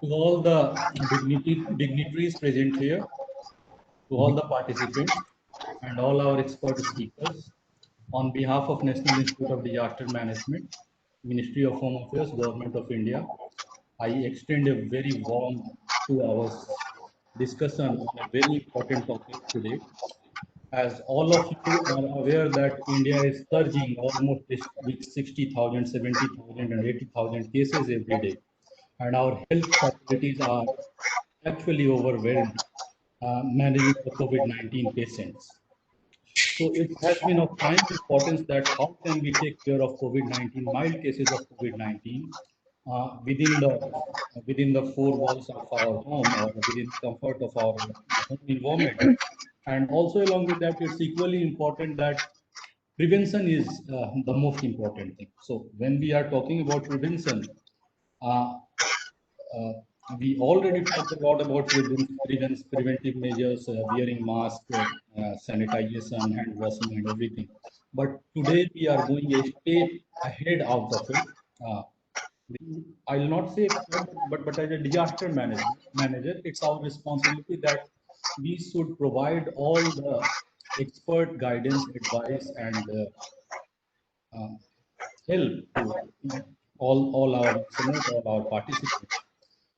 To all the dignitaries present here, to all the participants, and all our expert speakers, on behalf of National Institute of Disaster Management, Ministry of Home Affairs, Government of India, I extend a very warm 2 hours discussion on a very important topic today. As all of you are aware that India is surging almost with 60,000, 70,000 and 80,000 cases every day. And our health facilities are actually overwhelmed managing the COVID-19 patients. So it has been of prime importance that how can we take care of COVID-19, mild cases of COVID-19 within the four walls of our home or within the comfort of our home environment. And also along with that, it's equally important that prevention is the most important thing. So when we are talking about prevention, uh, uh, we already talked a lot about preventive measures, wearing mask, sanitization, hand washing, and everything. But today we are going a step ahead out of it. Uh, I'll not say expert, but as a manager, it's our responsibility that we should provide all the expert guidance, advice, and uh, help to all our listeners, all our participants.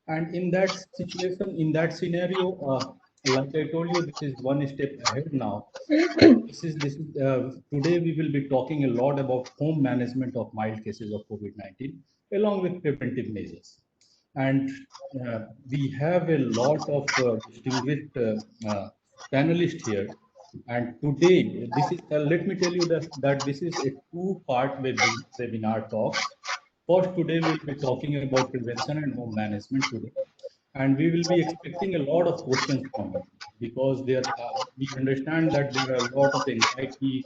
And in that situation, in that scenario, like I told you, this is one step ahead now. Today we will be talking a lot about home management of mild cases of COVID-19 along with preventive measures. And we have a lot of distinguished panelists here. And today, let me tell you that this is a two-part webinar talks. First, today we'll be talking about prevention and home management today. And we will be expecting a lot of questions from you because we understand that there are a lot of anxiety,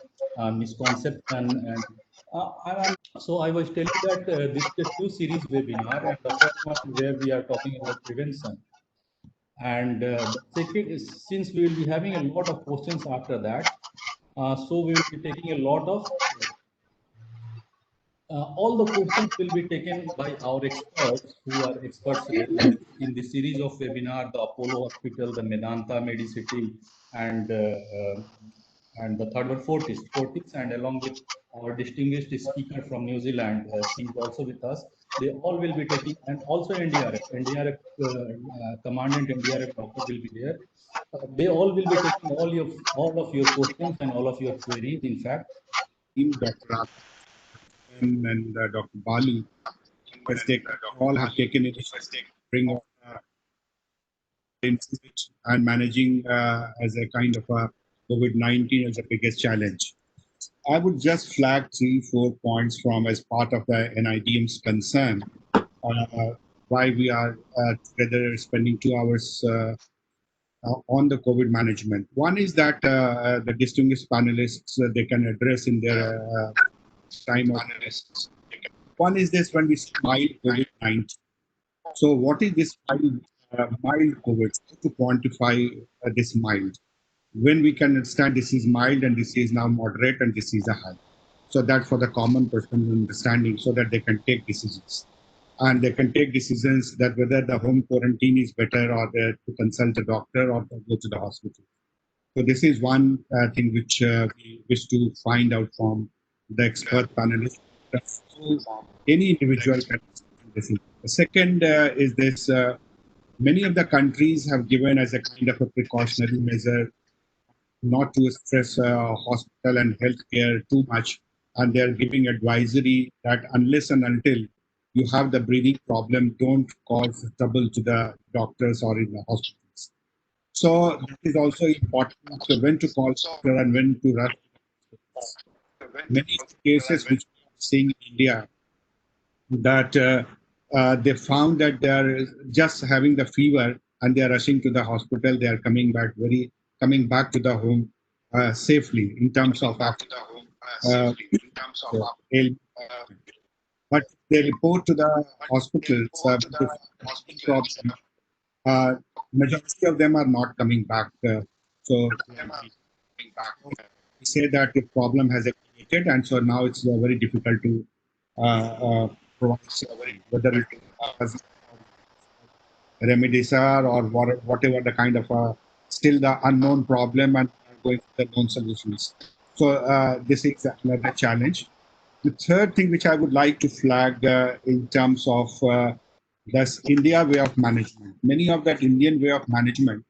misconception, and so I was telling that this is a two-series webinar, and the first one where we are talking about prevention. And the second is, since we will be having a lot of questions after that, so we will be taking a lot of all the questions will be taken by our experts who are experts in the series of webinar, the Apollo Hospital, the Medanta Medicity, and the third one, Fortis, and along with our distinguished speaker from New Zealand, he is also with us. They all will be taking, and also NDRF Commandant NDRF doctor will be there. They all will be taking all of your questions and all of your queries. In fact, Dr. and Dr. Bali all have taken it bring up and managing as a kind of a COVID-19 as the biggest challenge. I would just flag 3-4 points from as part of the NIDM's concern why we are together spending 2 hours on the COVID management. One is that the distinguished panelists they can address in their time of panelists. One is this when we smile COVID-19. So what is this mild COVID? How to quantify this mild? When we can understand this is mild and this is now moderate and this is a high. So that for the common person understanding so that they can take decisions. And they can take decisions that whether the home quarantine is better or to consult a doctor or to go to the hospital. So this is one thing which we wish to find out from the expert panelists. Any individual can decision. The second is this, many of the countries have given as a kind of a precautionary measure not to stress hospital and healthcare too much. And they're giving advisory that unless and until you have the breathing problem, don't cause trouble to the doctors or in the hospitals. So this is also important to when to call doctor and when to rush. Many cases which we are seeing in India that they found that they are just having the fever and they are rushing to the hospital. They are coming back to the home safely in terms of after the home. But they report to the hospitals problem. Majority of them are not coming back. So we say that the problem has accumulated, and so now it's very difficult to provide whether it has remedies are, or whatever the kind of still the unknown problem, and going for the known solutions. So this is another challenge. The third thing which I would like to flag in terms of this India way of management, many of that Indian way of management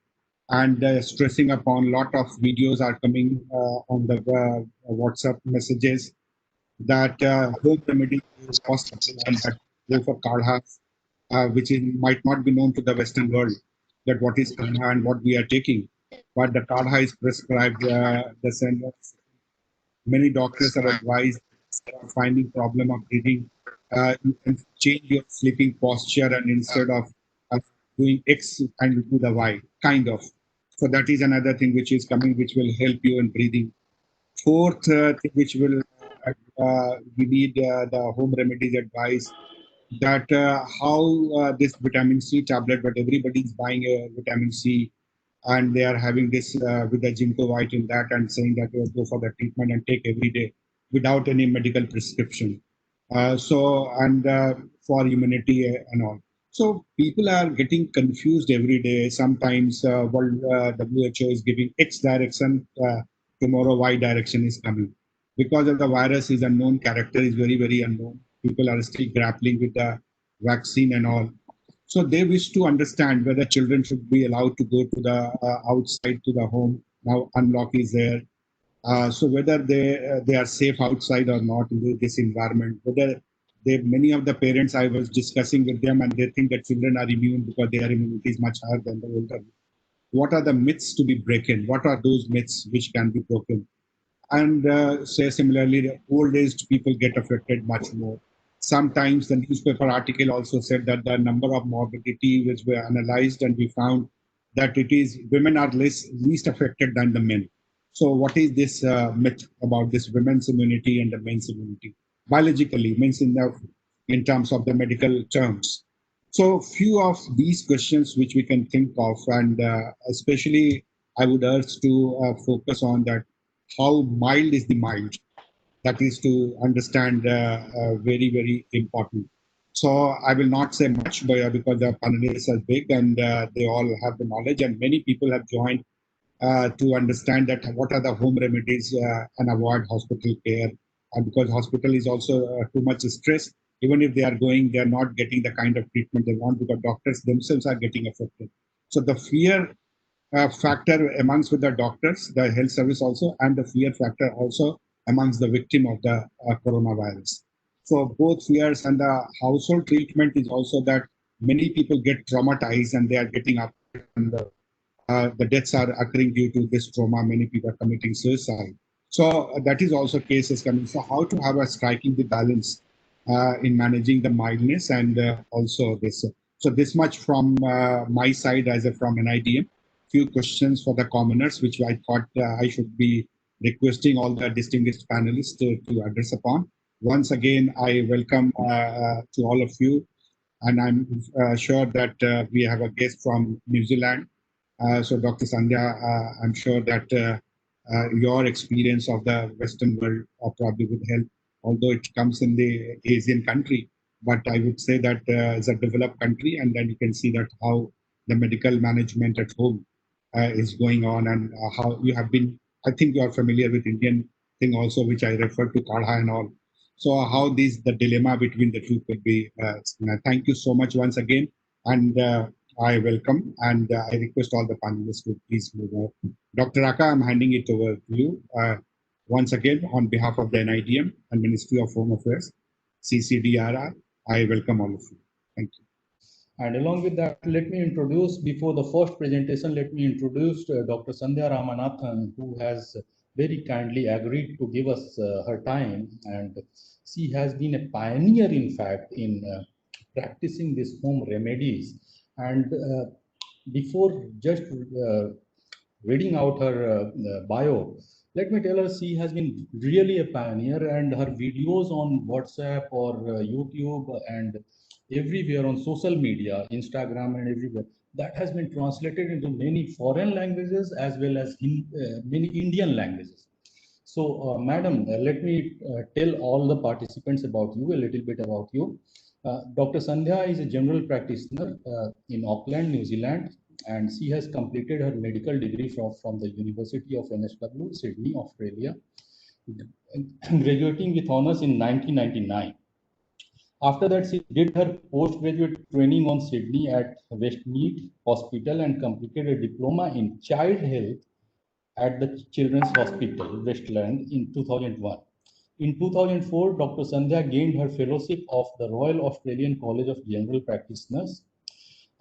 and stressing upon lot of videos are coming on the WhatsApp messages that home remedy is possible and that go for kadhas, which might not be known to the Western world, that what is kadha and what we are taking. But the kadha is prescribed. Many doctors are advised for finding problem of breathing. You can change your sleeping posture and instead of doing X and do the Y, kind of. So that is another thing which is coming, which will help you in breathing. Fourth thing which will we need the home remedies advice that how this vitamin C tablet, but everybody is buying a vitamin C and they are having this with the Ginkgo white in that and saying that you go for the treatment and take every day without any medical prescription. For immunity and all. So people are getting confused every day. Sometimes World WHO is giving X direction, tomorrow Y direction is coming. Because of the virus is unknown, character is very, very unknown. People are still grappling with the vaccine and all. So they wish to understand whether children should be allowed to go to the outside to the home. Now unlock is there. So whether they are safe outside or not in this environment, whether many of the parents I was discussing with them and they think that children are immune because their immunity is much higher than the older. What are the myths to be broken? What are those myths which can be broken? And say similarly, the old aged people get affected much more. Sometimes the newspaper article also said that the number of morbidity which were analyzed and we found that it is women are least affected than the men. So what is this myth about this women's immunity and the men's immunity? Biologically, means in terms of the medical terms. So few of these questions which we can think of, and especially I would urge to focus on that how mild is the mild. That is to understand very, very important. So I will not say much because the panelists are big and they all have the knowledge and many people have joined to understand that what are the home remedies and avoid hospital care. And because hospital is also too much stress, even if they are going, they are not getting the kind of treatment they want because doctors themselves are getting affected. So the fear factor amongst with the doctors, the health service also, and the fear factor also amongst the victim of the coronavirus. So both fears and the household treatment is also that many people get traumatized and they are getting up and the deaths are occurring due to this trauma. Many people are committing suicide. So that is also cases coming. So how to have a striking the balance in managing the mildness and also this. So this much from my side as a from NIDM. Few questions for the commoners, which I thought I should be requesting all the distinguished panelists to address upon. Once again, I welcome to all of you, and I'm sure that we have a guest from New Zealand. So, Dr. Sandhya, I'm sure that your experience of the Western world probably would help, although it comes in the Asian country. But I would say that it's a developed country, and then you can see that how the medical management at home is going on, and how you have been. I think you are familiar with Indian thing also, which I refer to Kadha and all. So how the dilemma between the two could be. Thank you so much once again, and I welcome and I request all the panelists to please move on. Dr. Aka, I'm handing it over to you once again on behalf of the NIDM and Ministry of Home Affairs, CCDRR. I welcome all of you. Thank you. And along with that, let me introduce, before the first presentation, let me introduce Dr. Sandhya Ramanathan, who has very kindly agreed to give us her time. And she has been a pioneer, in fact, in practicing these home remedies. And before just reading out her bio, let me tell her she has been really a pioneer, and her videos on WhatsApp or YouTube and everywhere on social media, Instagram and everywhere, that has been translated into many foreign languages as well as many Indian languages. So, madam, let me tell all the participants about you, a little bit about you. Dr. Sandhya is a general practitioner in Auckland, New Zealand, and she has completed her medical degree from the University of NSW, Sydney, Australia, graduating with honors in 1999. After that, she did her postgraduate training on Sydney at Westmead Hospital and completed a diploma in child health at the Children's Hospital, Westland, in 2001. In 2004, Dr. Sandhya gained her fellowship of the Royal Australian College of General Practitioners.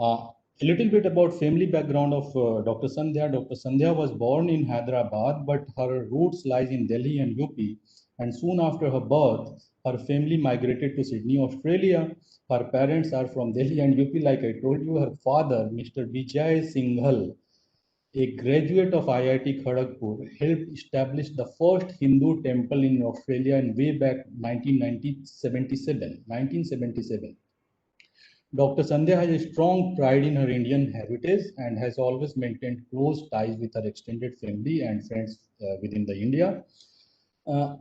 A little bit about family background of Dr. Sandhya. Dr. Sandhya was born in Hyderabad, but her roots lies in Delhi and UP. And soon after her birth, her family migrated to Sydney, Australia. Her parents are from Delhi and UP. Like I told you, her father, Mr. Vikas Singhal, a graduate of IIT Kharagpur, helped establish the first Hindu temple in Australia in way back 1977. Dr. Sandhya has a strong pride in her Indian heritage and has always maintained close ties with her extended family and friends within the India.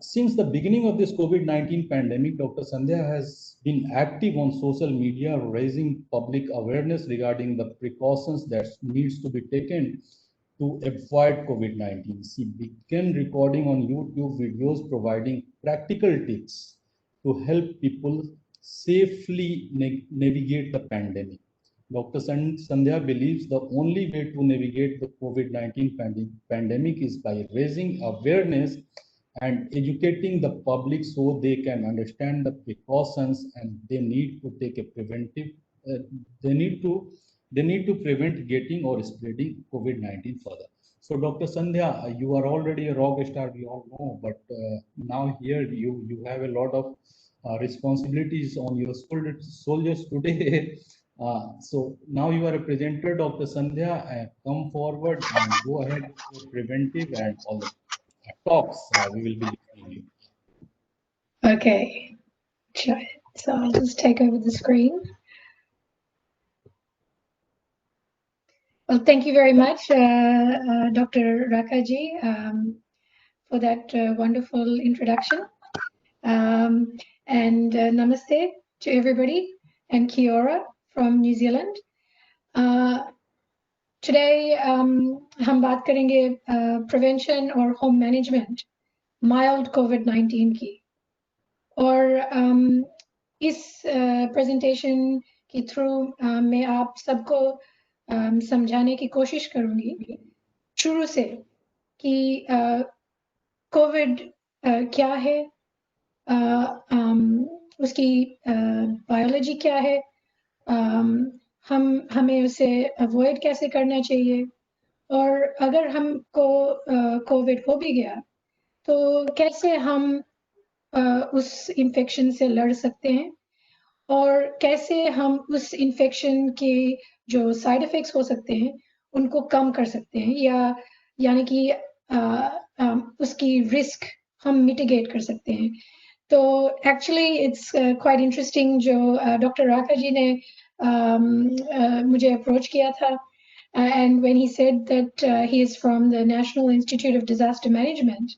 Since the beginning of this COVID-19 pandemic, Dr. Sandhya has been active on social media, raising public awareness regarding the precautions that needs to be taken to avoid COVID-19. She began recording on YouTube videos providing practical tips to help people safely navigate the pandemic. Dr. Sandhya believes the only way to navigate the COVID-19 pandemic is by raising awareness and educating the public so they can understand the precautions, and they need to take a preventive, uh, they need to prevent getting or spreading COVID-19 further. So Dr. Sandhya, you are already a rock star, we all know, but now here you have a lot of responsibilities on your shoulders today. So now you are a presenter, Dr. Sandhya. Come forward and go ahead with preventive and all the talks. We will be listening you. Okay, so I'll just take over the screen. Well, thank you very much, Dr. Rakaji, for that wonderful introduction. And namaste to everybody, and kia ora from New Zealand. Today, हम बात करेंगे prevention or home management, mild COVID-19 की. और इस presentation के through मैं आप सबको समझाने की कोशिश करूंगी शुरू से कि कोविड क्या है, उसकी बायोलॉजी क्या है, हमें उसे अवॉइड कैसे करना चाहिए, और अगर हमको कोविड हो भी गया तो कैसे हम उस इन्फेक्शन से लड़ सकते हैं, और कैसे हम उस इन्फेक्शन के जो साइड इफेक्ट्स हो सकते हैं उनको कम कर सकते हैं, या यानी कि उसकी रिस्क हम मिटिगेट कर सकते हैं. तो एक्चुअली इट्स क्वाइट इंटरेस्टिंग जो डॉक्टर राका जी ने मुझे अप्रोच किया था, and when he said that he is from the National Institute of Disaster Management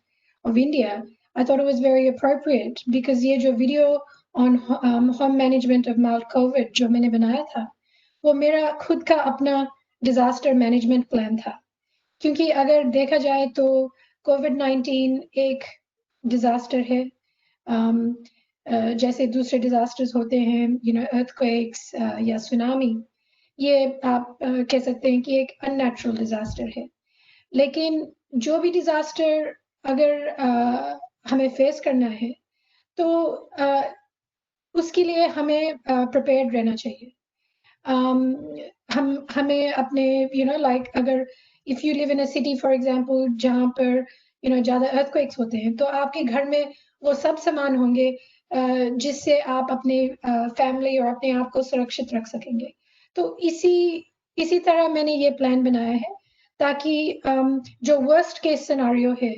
of India, I thought it was very appropriate because ये जो video on home management of mild COVID जो मैंने बनाया था वो मेरा खुद का अपना disaster management plan था, क्योंकि अगर देखा जाए तो COVID-19 एक disaster है, जैसे दूसरे disasters होते हैं, earthquakes या tsunami, ये आप कह सकते हैं कि एक unnatural disaster है. लेकिन जो भी disaster अगर हमें face करना है तो उसके लिए हमें prepared रहना चाहिए. हमें अपने like अगर if you live in a city for example जहाँ पर ज़्यादा earthquakes होते हैं तो आपके घर में वो सब सामान होंगे जिससे आप अपने family और अपने आप को सुरक्षित रख सकेंगे. तो इसी तरह मैंने ये प्लान बनाया है ताकि जो वर्स्ट केस सिनेरियो है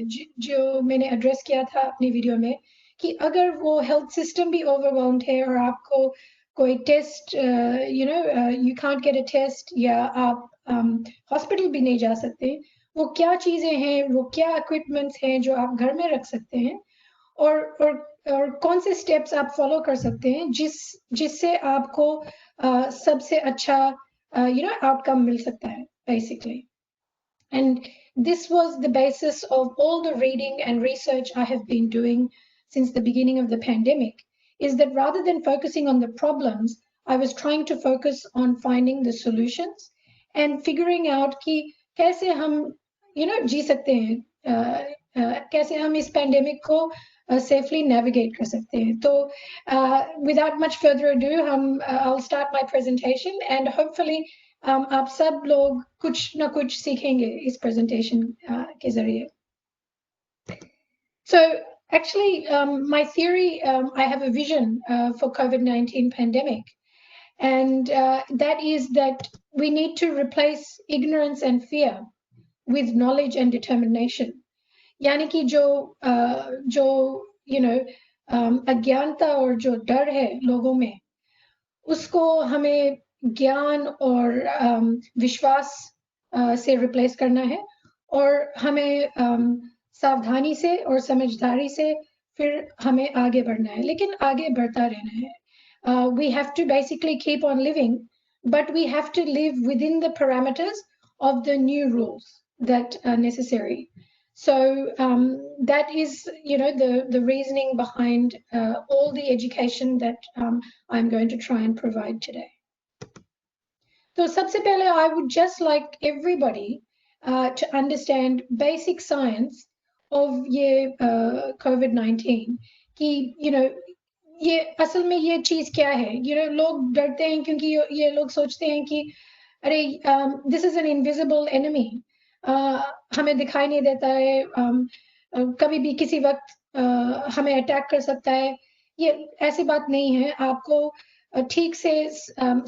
जो मैंने एड्रेस किया था अपनी वीडियो में, कि अगर वो हेल्थ सिस्टम भी ओवरवेल्म्ड है और आपको कोई test you can't get a test या आप हॉस्पिटल भी नहीं जा सकते, वो क्या चीजें हैं, वो क्या इक्विपमेंट्स हैं जो आप घर में रख सकते हैं, और और कौन से स्टेप्स आप फॉलो कर सकते हैं जिससे आपको सबसे अच्छा आउटकम मिल सकता है basically. And this was the basis of all the reading and research I have been doing since the beginning of the pandemic, is that rather than focusing on the problems, I was trying to focus on finding the solutions and figuring out कि कैसे हम जी सकते हैं, कैसे हम इस pandemic को safely navigate कर सकते हैं. तो without much further ado, I'll start my presentation and hopefully आप सब लोग कुछ ना कुछ सीखेंगे इस presentation के जरिए. So actually, my theory, I have a vision for COVID-19 pandemic, and that is that we need to replace ignorance and fear with knowledge and determination. यानी कि जो अज्ञानता और जो डर है लोगों में, उसको हमें ज्ञान और विश्वास से रिप्लेस करना है और हमें सावधानी से और समझदारी से फिर हमें आगे बढ़ना है, लेकिन आगे बढ़ता रहना है. We have to basically keep on living, but we have to live within the parameters of the new rules that are necessary. So that is, the reasoning behind all the education that I'm going to try and provide today. So सबसे पहले, I would just like everybody to understand basic science of ये COVID-19 कि ये असल में ये चीज क्या है. लोग डरते हैं क्योंकि ये लोग सोचते हैं कि अरे this is an invisible enemy, हमें दिखाई नहीं देता है, कभी भी किसी वक्त हमें अटैक कर सकता है. ये ऐसी बात नहीं है. आपको ठीक से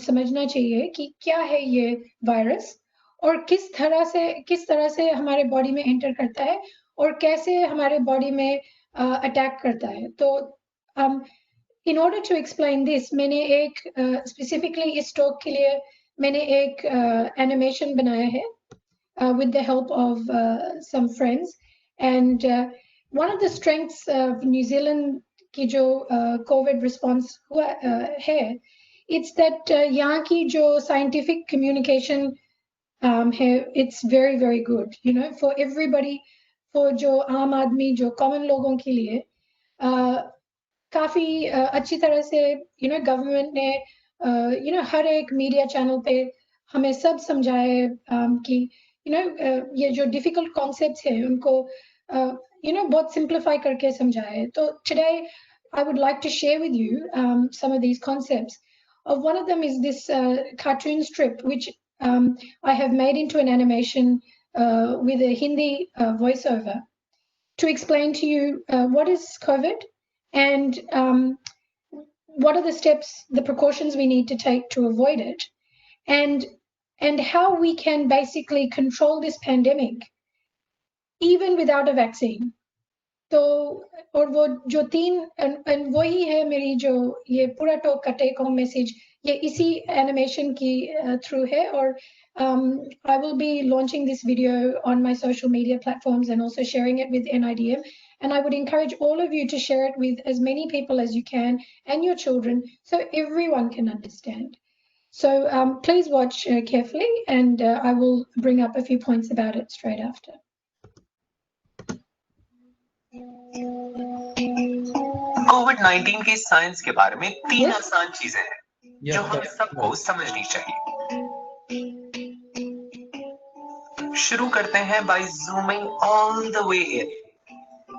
समझना चाहिए कि क्या है ये वायरस और किस तरह से हमारे बॉडी में एंटर करता है और कैसे हमारे बॉडी में अटैक करता है. तो in order to explain this, मैंने एक specifically इस टॉक के लिए मैंने एक animation बनाया है with the help of some friends, and one of the strengths of New Zealand की जो COVID response हुआ है, it's that यहाँ की जो scientific communication है, it's very very good, for everybody, for जो आम आदमी, जो common लोगों के लिए काफी अच्छी तरह से गवर्नमेंट ने हर एक मीडिया चैनल पे हमें सब समझाए कि ये जो डिफिकल्ट कॉन्सेप्ट्स हैं उनको बहुत सिंप्लीफाई करके समझाए. तो today I would like to share with you some of these concepts. One of them is this cartoon strip which I have made into an animation with a Hindi voiceover to explain to you what is COVID and what are the steps, the precautions we need to take to avoid it, and how we can basically control this pandemic even without a vaccine. तो और वो जो तीन वही है मेरी जो ये पूरा टॉक का टेक होम मैसेज, ये इसी एनिमेशन की थ्रू है. और I will be launching this video on my social media platforms and also sharing it with NIDM, and I would encourage all of you to share it with as many people as you can and your children so everyone can understand. So please watch carefully, and I will bring up a few points about it straight after. कोविड-19 की science के बारे में 3 आसान चीजें हैं जो हम सबको समझनी चाहिए. शुरू करते हैं by zooming all the way in.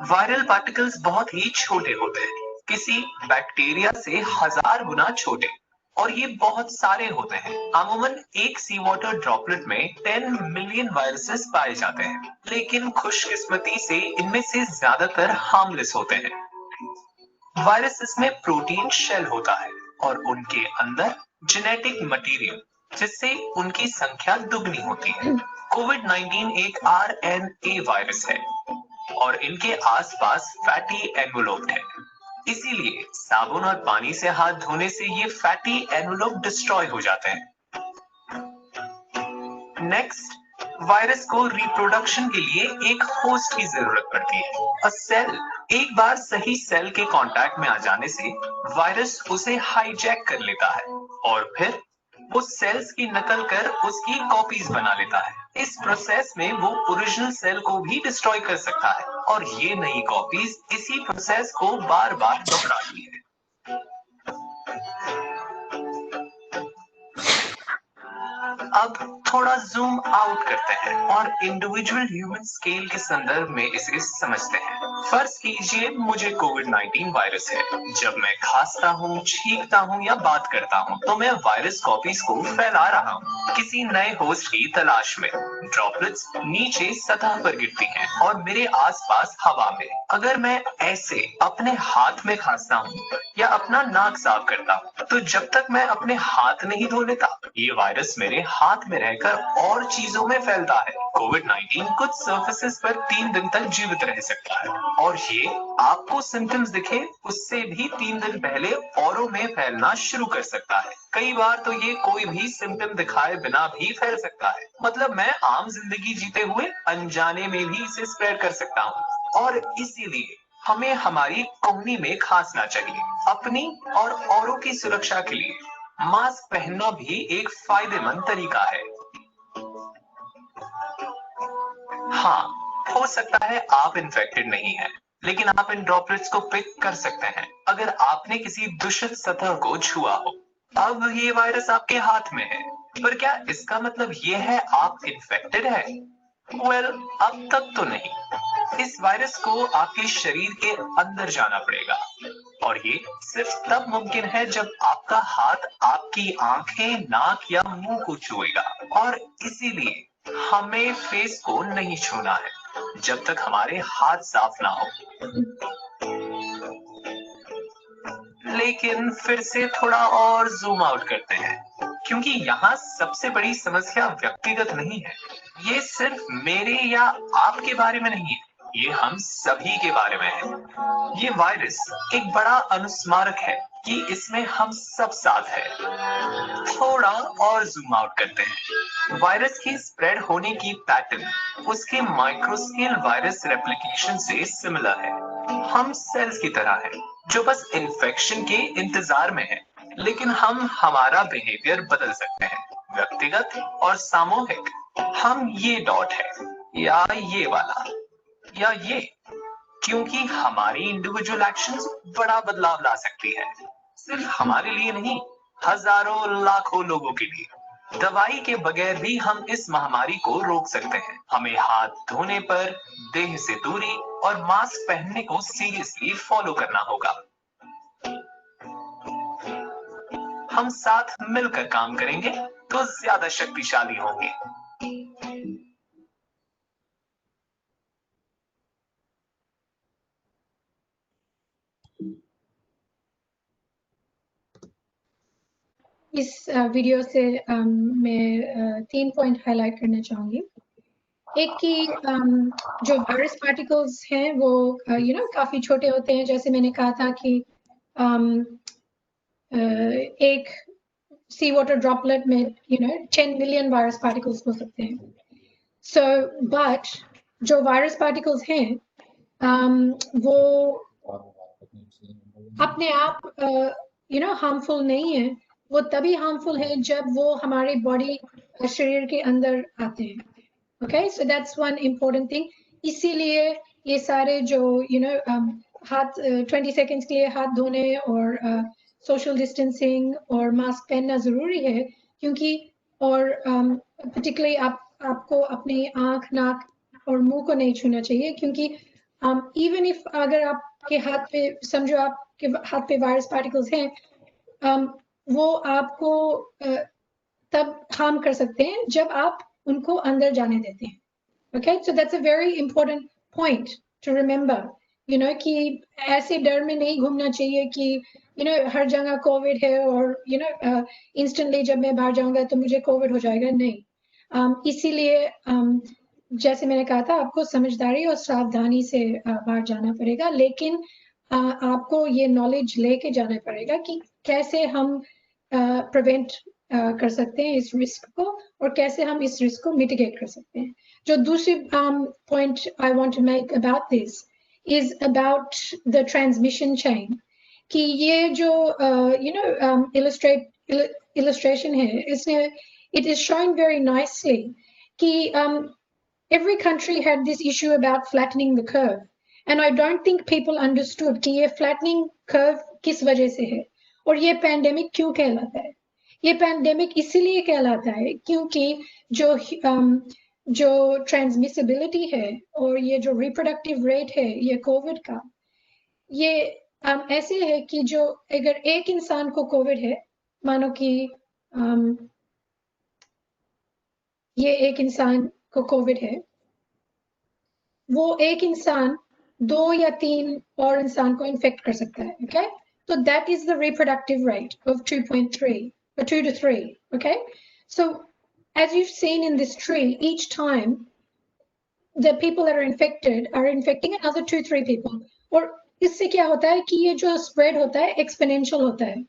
Viral particles बहुत ही छोटे होते हैं, किसी बैक्टीरिया से 1000 गुना छोटे, और ये बहुत सारे होते हैं. अमूमन एक सी वाटर ड्रॉपलेट में 10 मिलियन वायरसेस पाए जाते हैं, लेकिन खुशकिस्मती से इनमें से ज्यादातर हार्मलेस होते हैं. वायरसेस में प्रोटीन शेल होता है और उनके अंदर जेनेटिक मटेरियल, जिससे उनकी संख्या दुगनी होती है. कोविड-19 एक RNA वायरस है और इनके आसपास फैटी एनवेलोप है. इसीलिए साबुन और पानी से हाथ धोने से ये फैटी एनवेलोप डिस्ट्रॉय हो जाते हैं. नेक्स्ट, वायरस को रिप्रोडक्शन के लिए एक होस्ट की जरूरत पड़ती है, अ सेल एक बार सही सेल के कांटेक्ट में आ जाने से वायरस उसे हाईजैक कर लेता है और फिर वो सेल्स की नकल कर उसकी कॉपीज बना लेता है। इस प्रोसेस में वो ओरिजिनल सेल को भी डिस्ट्रॉय कर सकता है और ये नई कॉपीज इसी प्रोसेस को बार बार दोहराती है। अब थोड़ा जूम आउट करते हैं और इंडिविजुअल ह्यूमन स्केल के संदर्भ में इसे समझते हैं। फर्ज कीजिए मुझे कोविड-19 वायरस है। जब मैं खांसता हूँ, छींकता हूँ या बात करता हूँ तो मैं वायरस कॉपीज को फैला रहा हूँ किसी नए होस्ट की तलाश में। ड्रॉपलेट्स नीचे सतह पर गिरती हैं और मेरे आसपास हवा में। अगर मैं ऐसे अपने हाथ में खांसता हूँ या अपना नाक साफ करता हूँ तो जब तक मैं अपने हाथ नहीं धो लेता ये वायरस मेरे हाथ में रहकर और चीजों में फैलता है। कोविड-19 कुछ सर्फेसेस पर 3 दिन तक जीवित रह सकता है और ये आपको सिम्टम्स दिखे उससे भी 3 दिन पहले औरों में फैलना शुरू कर सकता है। कई बार तो ये कोई भी सिम्टम दिखाए बिना भी फैल सकता है। मतलब मैं आम जिंदगी जीते हुए अनजाने में भी इसे स्प्रेड कर सकता हूँ और इसीलिए हमें हमारी कोहनी में खांसना चाहिए। अपनी और औरों की सुरक्षा के लिए मास्क पहनना भी एक फायदेमंद तरीका है। हाँ, हो सकता है आप इन्फेक्टेड नहीं हैं, लेकिन आप इन ड्रॉपलेट्स को पिक कर सकते हैं अगर आपने किसी दूषित सतह को छुआ हो। अब ये वायरस आपके हाथ में है, पर क्या इसका मतलब ये है आप इन्फेक्टेड है? वेल, अब तक तो नहीं। इस वायरस को आपके शरीर के अंदर जाना पड़ेगा और ये सिर्फ तब मुमकिन है जब आपका हाथ आपकी आंखें, नाक या मुंह को छुएगा और इसीलिए हमें फेस को नहीं छूना है जब तक हमारे हाथ साफ ना हो। लेकिन फिर से थोड़ा और जूम आउट करते हैं क्योंकि यहाँ सबसे बड़ी समस्या व्यक्तिगत नहीं है। ये सिर्फ मेरे या आपके बारे में नहीं है, ये हम सभी के बारे में है। ये वायरस एक बड़ा अनुस्मारक है कि इसमें हम सब साथ हैं। थोड़ा और जूम आउट करते हैं। वायरस की स्प्रेड होने की पैटर्न उसके माइक्रोस्केल वायरस रेप्लिकेशन से सिमिलर है। हम सेल्स की तरह हैं जो बस इन्फेक्शन के इंतजार में है, लेकिन हम हमारा बिहेवियर बदल सकते हैं, व्यक्तिगत और सामूहिक। हम ये डॉट है या ये वाला या ये, क्योंकि हमारी इंडिविजुअल एक्शंस बड़ा बदलाव ला सकती है। सिर्फ हमारे लिए नहीं, हजारों लाखों लोगों के लिए। दवाई के बगैर भी हम इस महामारी को रोक सकते हैं। हमें हाथ धोने पर, देह से दूरी और मास्क पहनने को सीरियसली फॉलो करना होगा। हम साथ मिलकर काम करेंगे तो ज्यादा शक्तिशाली होंगे। इस वीडियो से मैं 3 पॉइंट हाईलाइट करना चाहूंगी। एक कि जो वायरस पार्टिकल्स हैं वो काफी छोटे होते हैं। जैसे मैंने कहा था कि एक सी वाटर ड्रॉपलेट में 10 मिलियन वायरस पार्टिकल्स हो सकते हैं। सो बट जो वायरस पार्टिकल्स हैं वो अपने आप हार्मफुल नहीं है। वो तभी हार्मफुल है जब वो हमारे बॉडी शरीर के अंदर आते हैं। Okay, so that's one important thing. इसीलिए ये सारे जो हाथ 20 सेकेंड्स के लिए हाथ धोने और सोशल डिस्टेंसिंग और मास्क पहनना जरूरी है, क्योंकि और पर्टिकुलरली आपको अपनी आंख, नाक और मुंह को नहीं छूना चाहिए, क्योंकि इवन इफ अगर आपके हाथ पे, समझो आपके हाथ पे वायरस पार्टिकल्स हैं, वो आपको तब हार्म कर सकते हैं जब आप उनको अंदर जाने देते हैं। Okay, so that's a very important point to remember. कि ऐसे डर में नहीं घूमना चाहिए कि हर जगह कोविड है और इंस्टेंटली जब मैं बाहर जाऊंगा तो मुझे कोविड हो जाएगा। नहीं, इसीलिए जैसे मैंने कहा था, आपको समझदारी और सावधानी से बाहर जाना पड़ेगा, लेकिन आपको ये नॉलेज लेके जाना पड़ेगा कि कैसे हम प्रिवेंट कर सकते हैं इस रिस्क को और कैसे हम इस रिस्क को मिटिगेट कर सकते हैं। जो दूसरी point I want to make about this is about the transmission chain. कि ये जो illustration है, इसने it is showing very nicely कि every country had this issue about flattening the curve, and I don't think people understood कि ये flattening curve किस वजह से है और ये pandemic क्यों कहलाता है. ये pandemic इसीलिए कहलाता है क्योंकि जो transmissibility है और ये जो reproductive rate है ये कोविड का, ये ऐसे है कि जो अगर एक इंसान को कोविड है, मानो कि ये एक इंसान को कोविड है, वो एक इंसान 2 या 3 और इंसान को इन्फेक्ट कर सकता है. Okay, so that is the reproductive rate of 2.3 or 2 to 3. Okay, so as you've seen in this tree, each time the people that are infecting another 2-3 people. और इससे क्या होता है कि ये जो स्प्रेड होता है एक्सपोनेंशियल होता है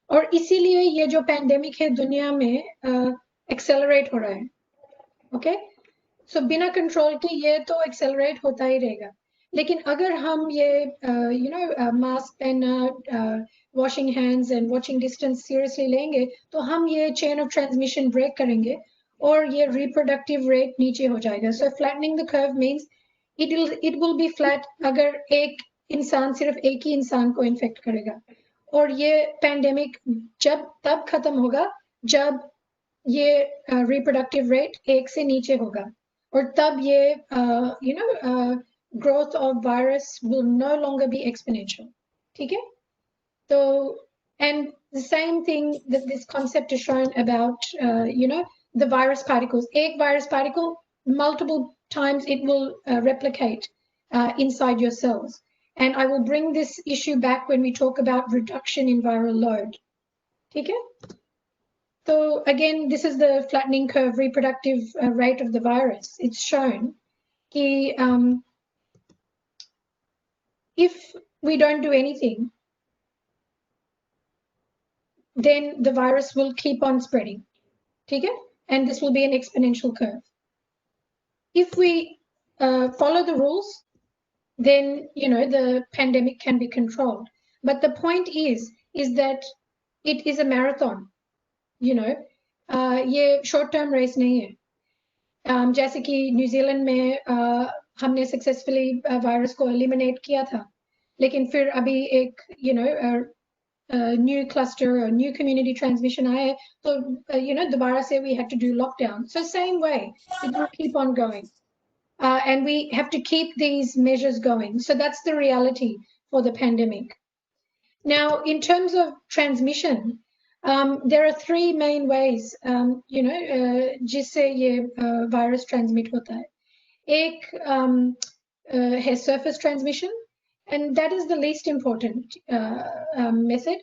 और इसीलिए ये जो पैंडेमिक है दुनिया में एक्सेलरेट हो रहा है. ओके, सो बिना कंट्रोल के ये तो एक्सेलरेट होता ही रहेगा. लेकिन अगर हम ये मास्क पहनना, washing hands and watching distance seriously लेंगे तो हम ये चेन ऑफ ट्रांसमिशन ब्रेक करेंगे और ये रिप्रोडक्टिव रेट नीचे हो जाएगा. So flattening the curve means it will be flat अगर एक इंसान सिर्फ एक ही इंसान को इन्फेक्ट करेगा. और ये पैंडेमिक तब खत्म होगा जब ये रिप्रोडक्टिव रेट 1 से नीचे होगा और तब ये growth of virus will no longer be exponential. ठीक है? So, and the same thing that this concept is shown about the virus particles. एक virus particle, multiple times it will replicate inside your cells. And I will bring this issue back when we talk about reduction in viral load. Okay? So again, this is the flattening curve reproductive rate of the virus. It's shown that if we don't do anything, then the virus will keep on spreading. Okay? And this will be an exponential curve. If we follow the rules, then the pandemic can be controlled. But the point is that it is a marathon. ये short term race नहीं है. जैसे कि New Zealand में हमने successfully virus को eliminate किया था, लेकिन फिर अभी एक न्यू क्लस्टर और न्यू कम्युनिटी ट्रांसमिशन आए तो दोबारा से we had to do lockdown. So same way it will keep on going. And we have to keep these measures going. So that's the reality for the pandemic. Now, in terms of transmission, there are 3 main ways, जिससे ये virus transmit होता है. एक है surface transmission, and that is the least important method.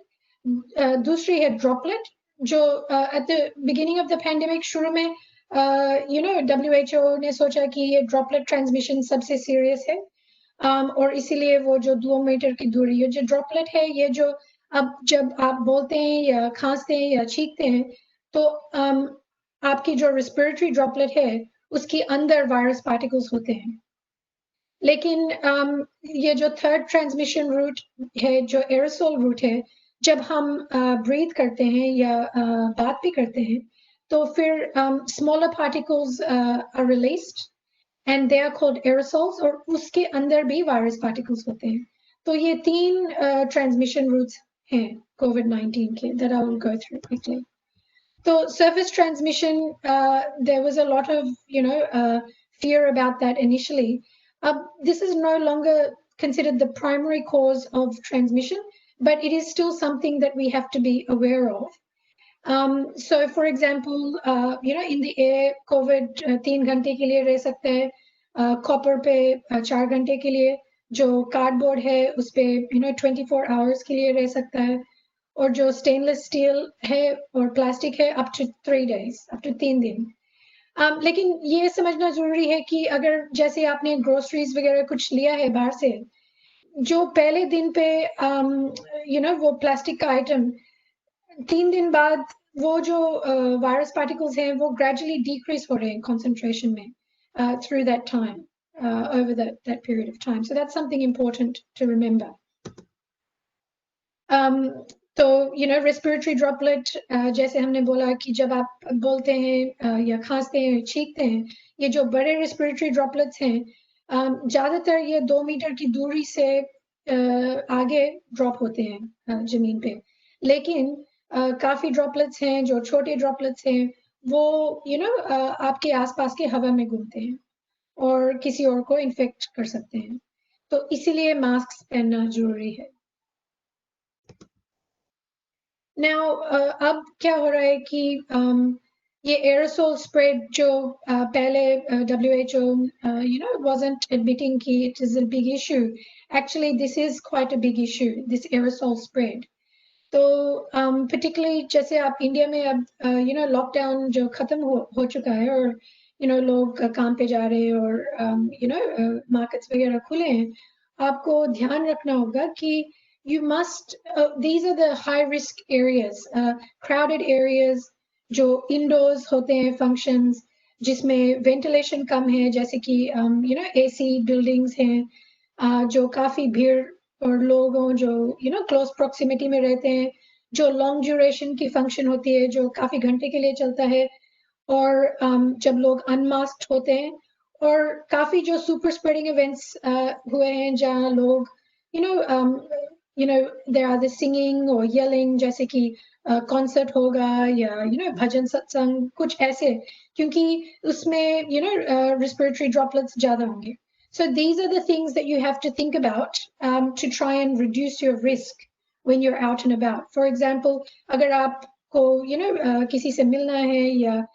दूसरी है droplet, जो at the beginning of the pandemic शुरू में WHO ने सोचा कि ये ड्रॉपलेट ट्रांसमिशन सबसे सीरियस है और इसीलिए वो जो 2 मीटर की दूरी है, जो ड्रॉपलेट है, ये जो अब जब आप बोलते हैं या खांसते हैं या छींकते हैं तो आपकी जो रेस्पिरेटरी ड्रॉपलेट है उसके अंदर वायरस पार्टिकल्स होते हैं. लेकिन ये जो थर्ड ट्रांसमिशन रूट है, जो एरोसोल रूट है, जब हम ब्रीथ करते हैं या बात भी करते हैं तो फिर smaller particles are released and they are called aerosols और उसके अंदर भी virus particles होते हैं. तो ये 3 transmission routes हैं COVID-19 के that I will go through quickly. So surface transmission, there was a lot of fear about that initially. This is no longer considered the primary cause of transmission, but it is still something that we have to be aware of. So for example, in the air, COVID 3 घंटे के लिए रह सकता है, copper पे 4 घंटे के लिए, जो कार्डबोर्ड है उस पे 24 hours के लिए रह सकता है, और जो स्टेनलेस स्टील है और प्लास्टिक है up to 3 days, up to 3 दिन. लेकिन ये समझना जरूरी है कि अगर जैसे आपने ग्रोसरीज वगैरह कुछ लिया है बाहर से, जो पहले दिन पे वो प्लास्टिक का आइटम 3 दिन बाद वो जो वायरस पार्टिकल्स हैं वो ग्रेजुअली डिक्रीज हो रहे हैं कंसंट्रेशन में through that time. over that period of time. So that's something important to remember. तो respiratory droplet, जैसे हमने बोला कि जब आप बोलते हैं या खांसते हैं, छींकते हैं, ये जो बड़े respiratory droplets हैं, ज़्यादातर ये 2 मीटर की दूरी से आगे ड्रॉप होते हैं जमीन पे, लेकिन काफी ड्रॉपलेट्स हैं जो छोटे ड्रॉपलेट्स हैं, वो आपके आसपास के हवा में घूमते हैं और किसी और को इन्फेक्ट कर सकते हैं, तो इसीलिए मास्क पहनना जरूरी है। Now, अब क्या हो रहा है कि ये aerosol spread जो पहले WHO wasn't admitting कि it is a big issue. Actually, this is quite a big issue, this aerosol spread. तो particularly जैसे आप इंडिया में अब लॉकडाउन जो खत्म हो चुका है और लोग काम पे जा रहे हैं और मार्केट्स वगैरह खुले हैं, आपको ध्यान रखना होगा कि you must these are the high risk areas, crowded areas जो indoors होते हैं functions जिसमें ventilation कम है, जैसे कि AC buildings हैं, जो काफी भीड़ और लोगों जो close proximity में रहते हैं, जो long duration की function होती है जो काफी घंटे के लिए चलता है, और जब लोग unmasked होते हैं, और काफी जो super spreading events हुए हैं जहाँ लोग there are the singing or yelling, जैसे कि concert होगा या भजन सत्संग कुछ ऐसे, क्योंकि उसमें respiratory droplets ज्यादा होंगे. So these are the things that you have to think about to try and reduce your risk when you're out and about. For example, अगर आपको किसी से मिलना है या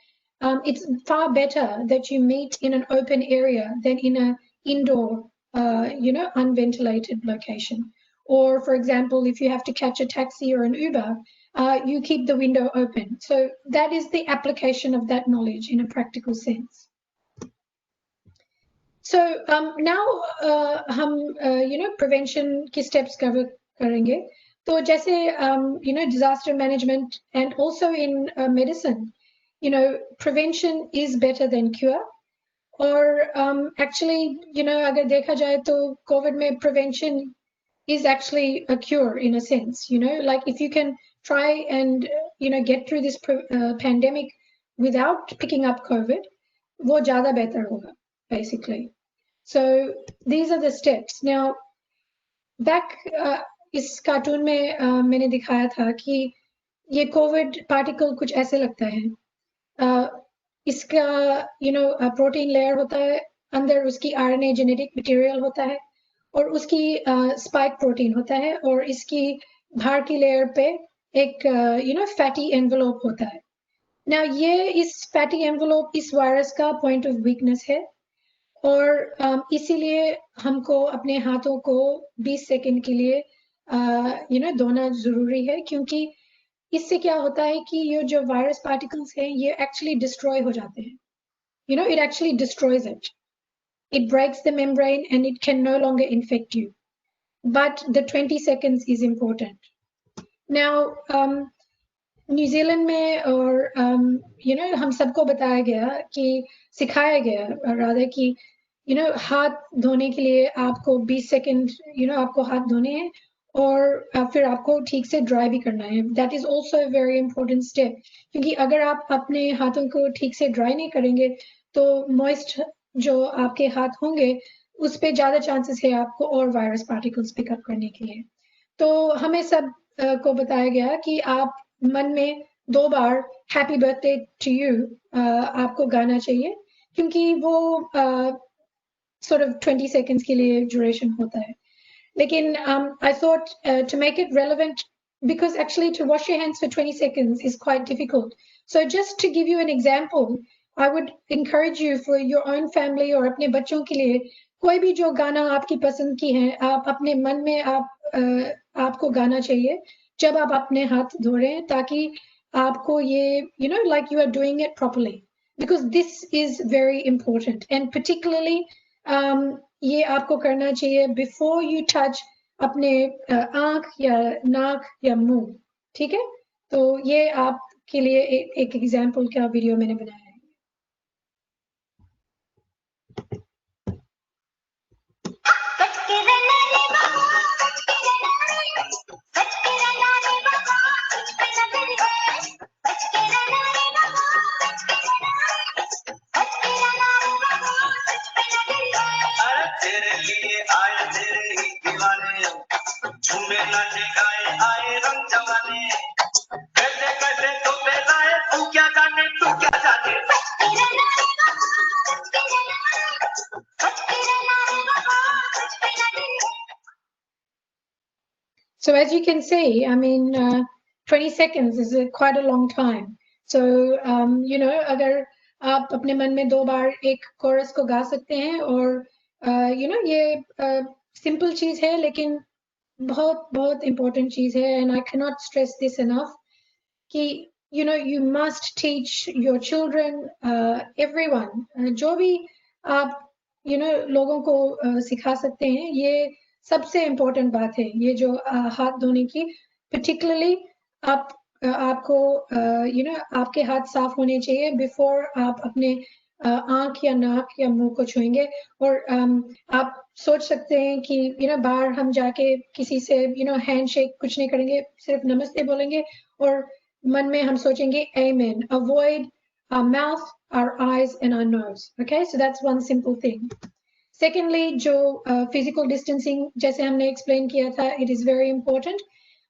it's far better that you meet in an open area than in an indoor unventilated location. Or, for example, if you have to catch a taxi or an Uber, you keep the window open. So that is the application of that knowledge in a practical sense. So now हम prevention की steps cover करेंगे. तो जैसे disaster management and also in medicine, prevention is better than cure. और actually अगर देखा जाए तो COVID में prevention is actually a cure in a sense, like if you can try and get through this pandemic without picking up COVID, वो ज़्यादा बेहतर होगा basically. So these are the steps. Now back इस cartoon में मैंने दिखाया था कि ये COVID particle कुछ ऐसे लगता है, इसका प्रोटीन लेयर होता है, अंदर उसकी RNA जेनेटिक मटेरियल होता है और उसकी स्पाइक प्रोटीन होता है, और इसकी बाहर की लेयर पे एक फैटी एनवेलोप होता है. Now ये इस फैटी एनवेलोप इस वायरस का पॉइंट ऑफ वीकनेस है, और इसीलिए हमको अपने हाथों को 20 सेकंड के लिए धोना जरूरी है, क्योंकि इससे क्या होता है कि ये जो वायरस पार्टिकल्स हैं ये एक्चुअली डिस्ट्रॉय हो जाते हैं. It actually destroys it. It breaks the membrane and it can no longer infect you. But the 20 seconds is important. Now, New Zealand में और हम सबको बताया गया कि सिखाया गया rather कि हाथ धोने के लिए आपको 20 सेकंड आपको हाथ धोने हैं और फिर आपको ठीक से ड्राई भी करना है. That is also a very important step, क्योंकि अगर आप अपने हाथों को ठीक से ड्राई नहीं करेंगे तो मॉइस्ट जो आपके हाथ होंगे उस पे ज़्यादा चांसेस है आपको और वायरस पार्टिकल्स पिकअप करने के लिए. तो हमें सब को बताया गया कि आप मन में 2 बार हैप्पी बर्थडे टू यू आपको गाना चाहिए, क्योंकि वो sort of 20 seconds के लिए duration होता है. लेकिन I thought to make it relevant, because actually to wash your hands for 20 seconds is quite difficult. So just to give you an example, I would encourage you for your own family और अपने बच्चों के लिए कोई भी जो गाना आपकी पसंद की है, आप अपने मन में आपको गाना चाहिए जब आप अपने हाथ धो रहे हैं, ताकि आपको ये like you are doing it properly, because this is very important, and particularly ये आपको करना चाहिए before you touch अपने आँख या नाक या मुंह. ठीक है, तो ये आपके लिए एक एग्जाम्पल का वीडियो मैंने बनाया है. तेरे लिए आए तेरे ही दीवाने, झूमे नाचे गाए आए रंग जमाने, कैसे कैसे तो लाए तू क्या जाने, तू क्या जाने। So as you can see, I mean, 20 seconds is quite a long time. So, you know, अगर आप अपने मन में 2 बार एक कोरस को गा सकते हैं और you know, ये simple चीज है लेकिन बहुत बहुत important चीज है, and I cannot stress this enough कि you know, you must teach your children, everyone, जो भी आप you know लोगों को सिखा सकते हैं, ये सबसे इम्पोर्टेंट बात है, ये जो हाथ धोने की, particularly आपको you know आपके हाथ साफ होने चाहिए before आप अपने आंख या नाक या मुंह को छुएंगे। और आप सोच सकते हैं कि you know बाहर हम जाके किसी से you know हैंडशेक कुछ नहीं करेंगे, सिर्फ नमस्ते बोलेंगे और मन में हम सोचेंगे amen, avoid our mouth, our eyes and our nose. Okay, so that's one simple thing. Secondly, जो physical distancing जैसे हमने explain किया था, it is very important,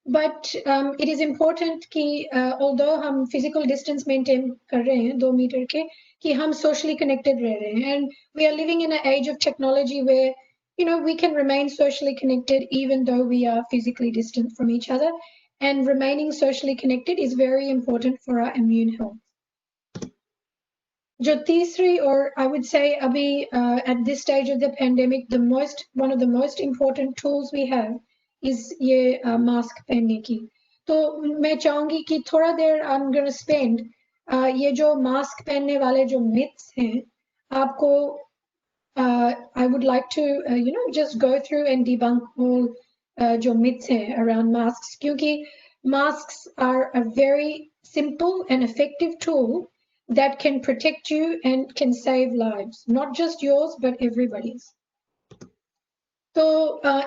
but it is important कि although हम physical distance maintain कर रहे हैं 2 मीटर के, कि हम socially connected रह रहे हैं, and we are living in an age of technology where you know we can remain socially connected even though we are physically distant from each other, and remaining socially connected is very important for our immune health. जो तीसरी, or I would say अभी at this stage of the pandemic, one of the most important tools we have is ये mask पहनने की। तो मैं चाहूंगी कि थोड़ा देर I'm going to spend ये जो mask पहनने वाले जो myths हैं, आपको I would like to you know just go through and debunk all जो myths हैं around masks, क्योंकि masks are a very simple and effective tool that can protect you and can save lives, not just yours but everybody's. तो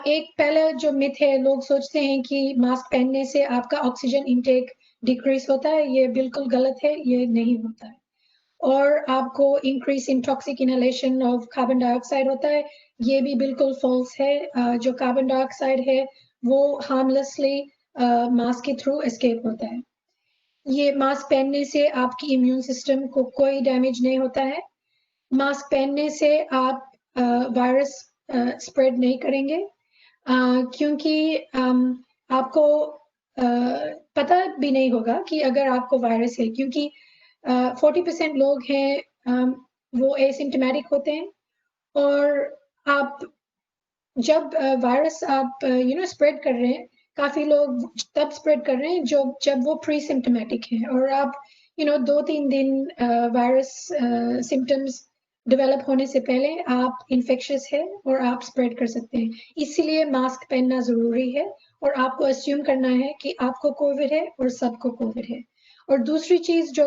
एक पहला जो myth है, लोग सोचते हैं कि मास्क पहनने से आपका ऑक्सीजन इंटेक डिक्रीज होता है, ये बिल्कुल गलत है, ये नहीं होता है। और आपको increase in toxic inhalation of carbon dioxide होता है, ये भी बिल्कुल फॉल्स है। जो कार्बन डाइऑक्साइड है वो हार्मलेसली मास्क के थ्रू एस्केप होता है। ये मास्क पहनने से आपकी इम्यून सिस्टम को कोई डैमेज नहीं होता है। मास्क पहनने से आप वायरस स्प्रेड नहीं करेंगे, क्योंकि आपको पता भी नहीं होगा कि अगर आपको वायरस है, क्योंकि 40% लोग हैं वो एसिम्प्टोमेटिक होते हैं, और आप जब वायरस आप यू नो स्प्रेड कर रहे हैं, काफी लोग तब स्प्रेड कर रहे हैं जब वो प्री सिम्प्टोमेटिक हैं, और आप यू नो 2-3 दिन वायरस सिम्टम्स डेवलप होने से पहले आप इन्फेक्शियस है और आप स्प्रेड कर सकते हैं। इसीलिए मास्क पहनना जरूरी है, और आपको अस्यूम करना है कि आपको कोविड है और सबको कोविड है। और दूसरी चीज जो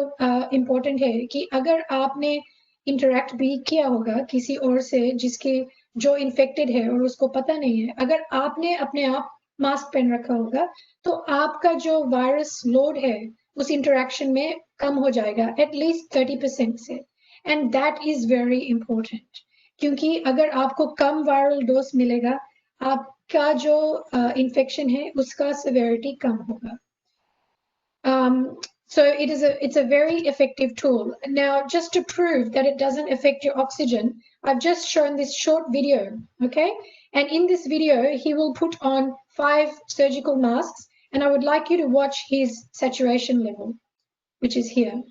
इम्पोर्टेंट है कि अगर आपने इंटरेक्ट भी किया होगा किसी और से जिसके जो इन्फेक्टेड है और उसको पता नहीं है, अगर आपने अपने आप मास्क पहन रखा होगा तो आपका जो वायरस लोड है उस इंटरेक्शन में कम हो जाएगा एटलीस्ट 30% से, and that is very important, क्योंकि अगर आपको कम वायरल डोज मिलेगा, आपका जो इन्फेक्शन है उसका सिवियरिटी कम होगा। So it's a very effective tool. Now, just to prove that it doesn't affect your oxygen, I've just shown this short video, okay? And in this video, he will put on 5 surgical masks, and I would like you to watch his saturation level, which is here.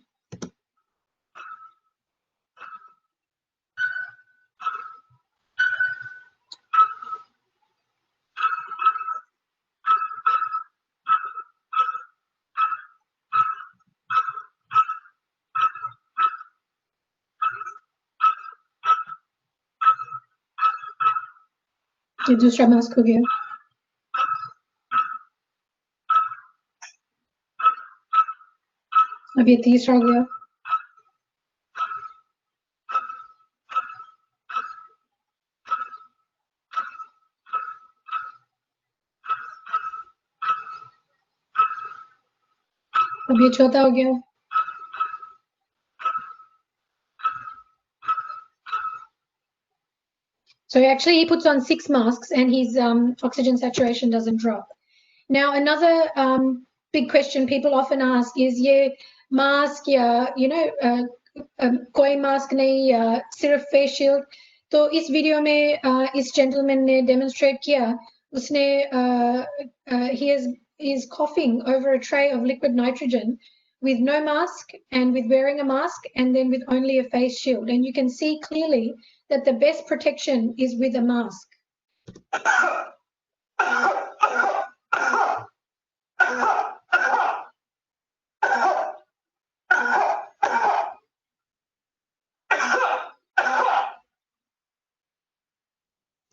ये दूसरा mask हो गया। अब ये तीसरा हो गया। अभी छोटा हो गया। So actually he puts on 6 masks and his oxygen saturation doesn't drop. Now another big question people often ask is ये mask या कोई mask नहीं या सिर्फ face shield। तो इस वीडियो में इस gentleman ने demonstrate किया, उसने he is coughing over a tray of liquid nitrogen with no mask and with wearing a mask and then with only a face shield, and you can see clearly that the best protection is with a mask.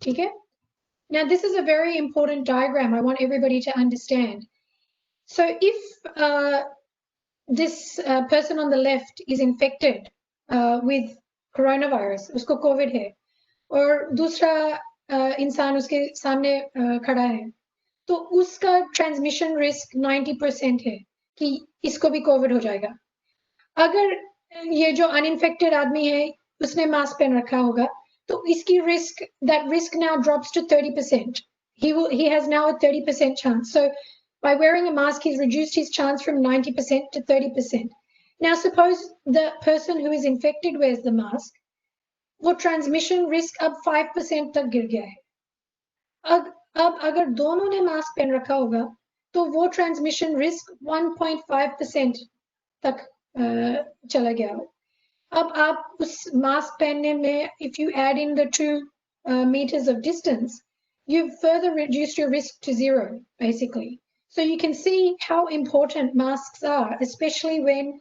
Okay? Now this is a very important diagram I want everybody to understand. So if this person on the left is infected with coronavirus, उसको COVID है, और दूसरा इंसान उसके सामने खड़ा है, तो उसका ट्रांसमिशन रिस्क 90% है कि इसको भी कोविड हो जाएगा। अगर ये जो अनइन्फेक्टेड आदमी है उसने मास्क पहन रखा होगा तो इसकी risk, that risk now drops to 30%. He has now a 30% chance. So by wearing a mask, he's reduced his chance from 90% to 30%. Now suppose the person who is infected wears the mask, वो transmission risk अब 5% तक गिर गया है। अब अगर दोनों ने मास्क पहन रखा होगा तो वो ट्रांसमिशन रिस्क 1.5% तक चला गया हो। अब आप उस मास्क पहनने में, if you add in the 2 meters of distance, you've further reduced your risk to 0, basically. So you can see how important masks are, especially when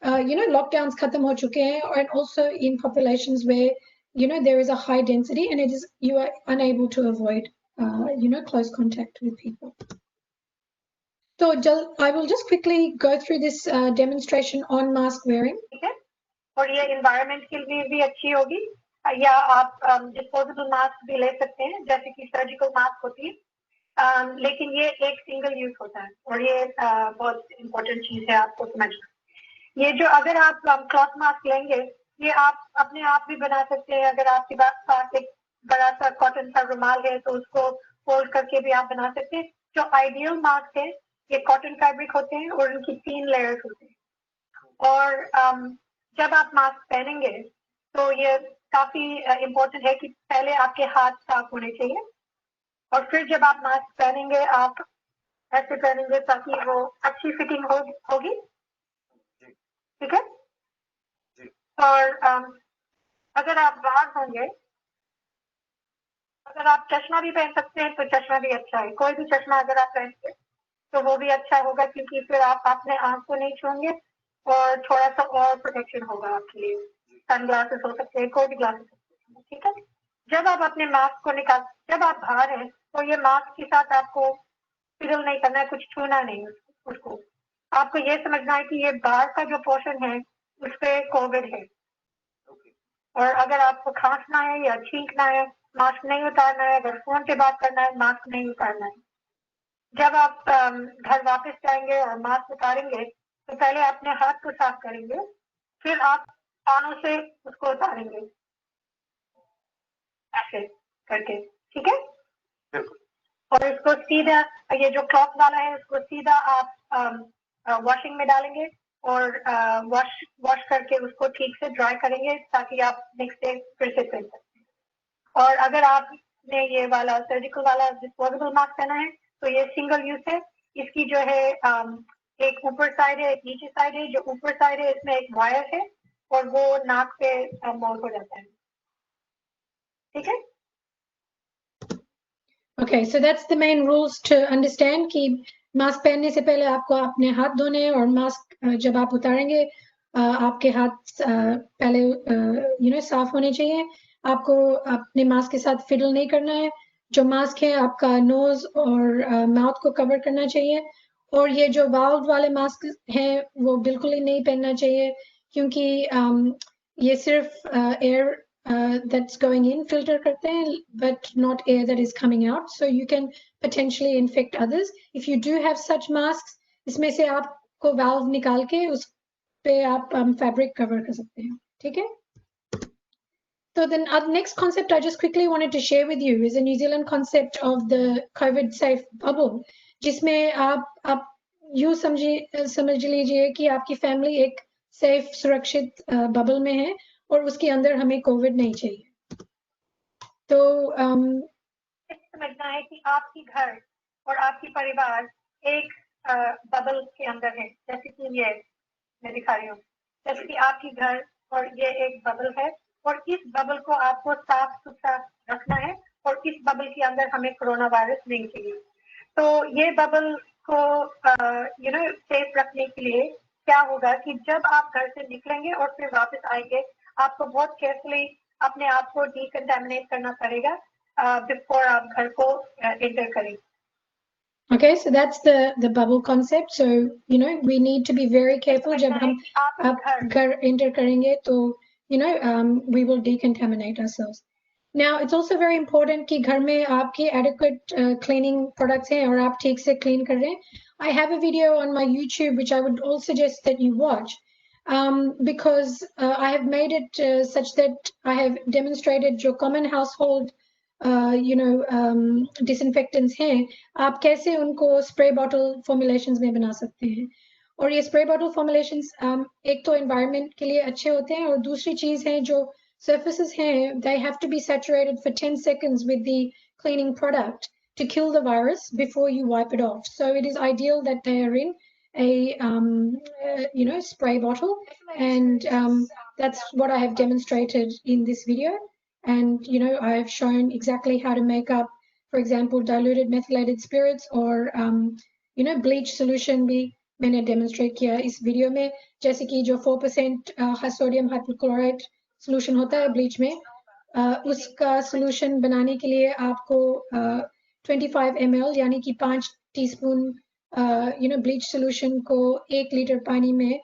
lockdowns khatam ho chuke hain, and also in populations where there is a high density and you are unable to avoid close contact with people. So I will just quickly go through this demonstration on mask wearing. Okay. और ये environment के लिए भी अच्छी होगी, या आप disposable mask भी ले सकते हैं जैसे कि surgical mask होती है, लेकिन ये एक single use होता है और ये बहुत important चीज है आपको समझना। ये जो अगर आप cloth mask लेंगे, ये आप अपने आप भी बना सकते हैं। अगर आपके पास एक बड़ा सा कॉटन का रुमाल है तो उसको फोल्ड करके भी आप बना सकते हैं। जो आइडियल मास्क है ये कॉटन फैब्रिक होते हैं और उनकी 3 लेयर्स होते हैं। और जब आप मास्क पहनेंगे तो ये काफी इम्पोर्टेंट है कि पहले आपके हाथ साफ होने चाहिए और फिर जब आप मास्क पहनेंगे आप ऐसे पहनेंगे ताकि वो अच्छी फिटिंग होगी। ठीक है। और अगर आप बाहर होंगे, अगर आप चश्मा भी पहन सकते हैं तो चश्मा भी अच्छा है। कोई भी चश्मा अगर आप पहनेंगे तो वो भी अच्छा होगा क्योंकि फिर आप अपने आंख को नहीं छूएंगे और थोड़ा सा और प्रोटेक्शन होगा आपके लिए। सन ग्लासेस हो सकते हैं, कोई भी ग्लासेस हो सकते हैं। ठीक है। जब आप अपने मास्क को जब आप बाहर हैं तो ये मास्क के साथ आपको फिडल नहीं करना है, कुछ छूना नहीं उसको। आपको ये समझना है कि ये बाहर का जो पोर्शन है उस पे कोविड है। और अगर आपको खांसना है या छींकना है, मास्क नहीं उतारना है। अगर फोन पे बात करना है, मास्क नहीं उतारना है। जब आप घर वापस जाएंगे और मास्क उतारेंगे तो पहले अपने हाथ को साफ करेंगे, फिर आप कानों से उसको उतारेंगे ऐसे करके। ठीक है। और इसको सीधा, ये जो क्लॉथ वाला है उसको सीधा आप वॉशिंग में डालेंगे और वॉश करके उसको ठीक से ड्राई करेंगे ताकि आप नेक्स्ट डे फिर से पहन सकते हैं। और अगर आपने ये वाला सर्जिकल वाला डिस्पोजेबल मास्क पहना है तो ये सिंगल यूज है। इसकी जो है एक ऊपर साइड है, एक नीचे साइड है। जो ऊपर साइड है इसमें एक वायर है और वो नाक पे माउंट हो जाता है। ठीक है। Okay, so that's the main rules to understand कि मास्क पहनने से पहले आपको अपने हाथ धोने और मास्क जब आप उतारेंगे आपके हाथ पहले साफ होने चाहिए। आपको अपने मास्क के साथ फिडल नहीं करना है। जो मास्क है आपका नोज और माउथ को कवर करना चाहिए। और ये जो वाल्व वाले मास्क हैं वो बिल्कुल ही नहीं पहनना चाहिए क्योंकि ये सिर्फ air that's going in filter करते हैं but not air that is coming out, so you can potentially infect others if you do have such masks। इसमें से आप को वाल्व निकाल के उस पे आप फैब्रिक कवर कर सकते हैं, ठीक है। So then the next concept I just quickly wanted to share with you is a New Zealand concept of the COVID safe bubble, जिसमें आप यूँ समझ लीजिए कि आपकी फैमिली एक सेफ सुरक्षित बबल में है और उसके अंदर हमें कोविड नहीं चाहिए। तो समझना है कि आपकी घर और आपकी परिवार एक बबल के अंदर है, जैसे कि ये मैं दिखा रही हूँ, जैसे कि आपकी घर और ये एक बबल है और इस बबल को आपको साफ सुथरा रखना है और इस बबल के अंदर हमें कोरोना वायरस नहीं चाहिए। तो ये बबल को सेफ रखने के लिए क्या होगा कि जब आप घर से निकलेंगे और फिर वापस आएंगे, आपको बहुत केयरफुली अपने आप को डिकंटामिनेट करना पड़ेगा बिफोर आप घर को एंटर करें। Okay, so that's the bubble concept. So we need to be very careful जब हम घर enter करेंगे तो we will decontaminate ourselves. Now it's also very important कि घर में आपके adequate cleaning products हैं और आप ठीक से clean कर रहे हैं. I have a video on my YouTube which I would all suggest that you watch because I have made it such that I have demonstrated जो common household disinfectants हैं, आप कैसे उनको spray bottle formulations में बना सकते हैं। और ये spray bottle formulations एक तो environment के लिए अच्छे होते हैं और दूसरी चीज है जो surfaces हैं, they have to be saturated for 10 seconds with the cleaning product to kill the virus before you wipe it off. So it is ideal that they are in a spray bottle, and that's what I have demonstrated in this video. And I have shown exactly how to make up, for example, diluted methylated spirits or bleach solution भी मैंने demonstrate किया इस video में, जैसे कि जो 4% sodium hypochlorite solution होता है bleach में, उसका solution बनाने के लिए आपको 25 ml यानी कि 5 teaspoon bleach solution को 1 लीटर पानी में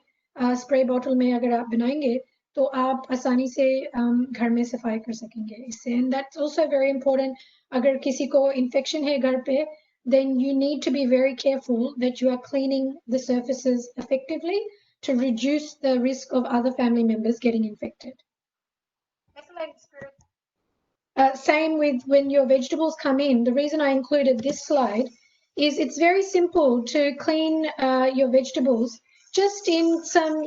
spray bottle में अगर आप बनाएंगे तो आप आसानी से घर में सफाई कर सकेंगे इससे। And that's also very important. अगर किसी को infection है घर पे, then you need to be very careful that you are cleaning the surfaces effectively to reduce the risk of other family members getting infected. Same with when your vegetables come in. The reason I included this slide is it's very simple to clean your vegetables just in some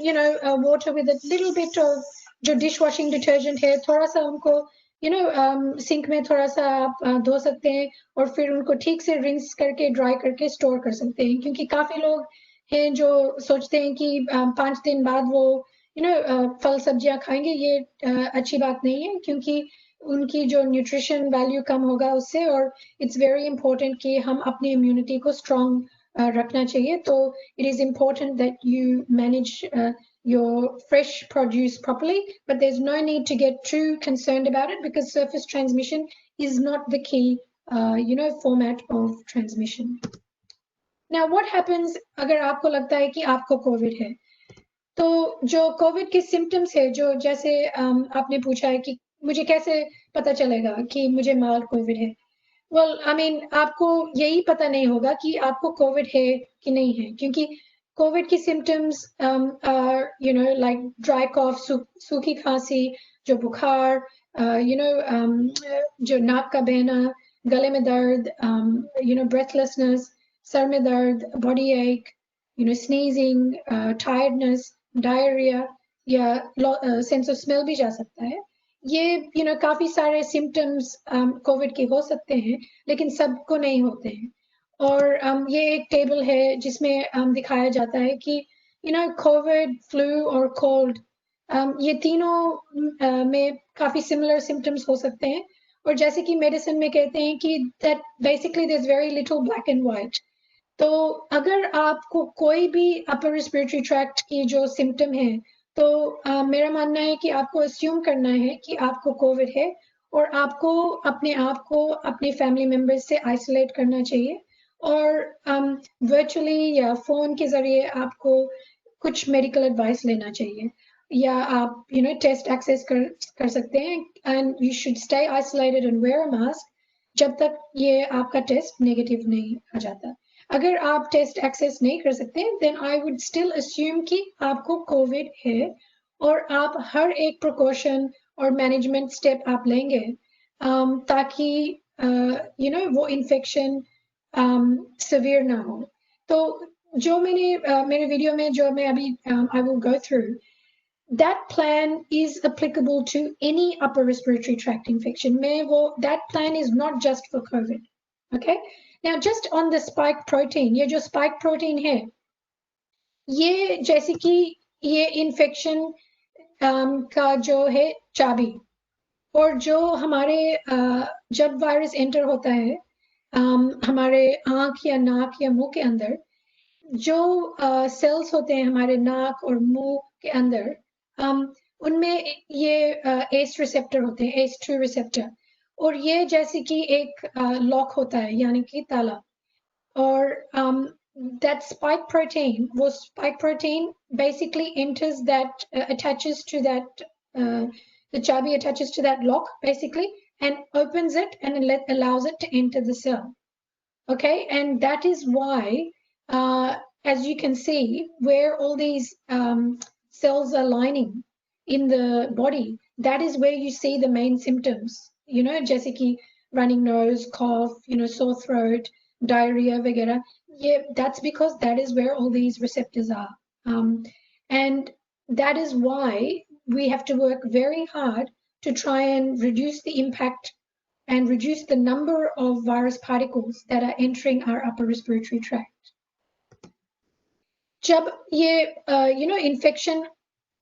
water with a little bit of जो dishwashing detergent है, थोड़ा सा उनको sink में थोड़ा सा आप धो सकते हैं और फिर उनको ठीक से रिंस करके ड्राई करके स्टोर कर सकते हैं। क्योंकि काफी लोग हैं जो सोचते हैं कि 5 दिन बाद वो फल सब्जियां खाएंगे, ये अच्छी बात नहीं है क्योंकि उनकी जो न्यूट्रिशन वैल्यू कम होगा उससे, और इट्स वेरी इंपॉर्टेंट कि हम अपनी इम्यूनिटी को स्ट्रॉन्ग रखना चाहिए। तो it is important that you manage your fresh produce properly, but there's no need to get too concerned about it because surface transmission is not the key format of transmission. Now what happens अगर आपको लगता है कि आपको Covid है, तो जो Covid के सिम्टम्स है, जो जैसे आपने पूछा है कि मुझे कैसे पता चलेगा कि मुझे माइल्ड कोविड है। Well, I mean, आपको यही पता नहीं होगा कि आपको कोविड है कि नहीं है, क्योंकि कोविड की सिम्टम्स like dry cough, सूखी खांसी, जो बुखार, जो नाक का बहना, गले में दर्द, breathlessness, सर में दर्द, body ache, sneezing, tiredness, diarrhea, या sense of smell भी जा सकता है। ये काफी सारे सिम्टम्स कोविड के हो सकते हैं, लेकिन सबको नहीं होते हैं। और ये एक टेबल है जिसमें दिखाया जाता है कि कोविड, फ्लू और कोल्ड, ये तीनों में काफी सिमिलर सिम्टम्स हो सकते हैं। और जैसे कि मेडिसिन में कहते हैं कि that basically there is very little black and white. तो अगर आपको कोई भी अपर रेस्पिरेटरी ट्रैक्ट की जो सिम्टम है, तो मेरा मानना है कि आपको अस्यूम करना है कि आपको कोविड है और आपको अपने आप को अपने फैमिली मेम्बर्स से आइसोलेट करना चाहिए। और वर्चुअली या फोन के जरिए आपको कुछ मेडिकल एडवाइस लेना चाहिए, या आप टेस्ट एक्सेस कर सकते हैं। And you should stay isolated and wear a mask जब तक ये आपका टेस्ट नेगेटिव नहीं आ जाता। अगर आप टेस्ट एक्सेस नहीं कर सकते then I would still assume कि आपको कोविड है और आप हर एक प्रिकॉशन और मैनेजमेंट स्टेप आप लेंगे ताकि वो इन्फेक्शन सिवियर ना हो। तो जो मेरे वीडियो में जो मैं अभी I will go through that plan is applicable to any upper respiratory tract infection. That plan is not just for COVID. Okay. Now, just on the spike protein, ये जो spike protein है, ये जैसे कि ये infection का जो है चाबी, और जो हमारे जब वायरस एंटर होता है हमारे आँख या नाक या मुंह के अंदर, जो सेल्स होते हैं हमारे नाक और मुंह के अंदर, उनमें ये एस रिसेप्टर होते हैं, ACE2 रिसेप्टर, और ये जैसे कि एक लॉक होता है यानी कि ताला, और that spike protein, वो spike protein basically enters that attaches to that the chabi attaches to that lock basically and opens it and allows it to enter the cell. Okay, and that is why as you can see where all these cells are lining in the body, that is where you see the main symptoms, जैसे कि running nose, cough, sore throat, diarrhea वगैरह, that's because that is where all these receptors are, and that is why we have to work very hard to try and reduce the impact and reduce the number of virus particles that are entering our upper respiratory tract. जब ये infection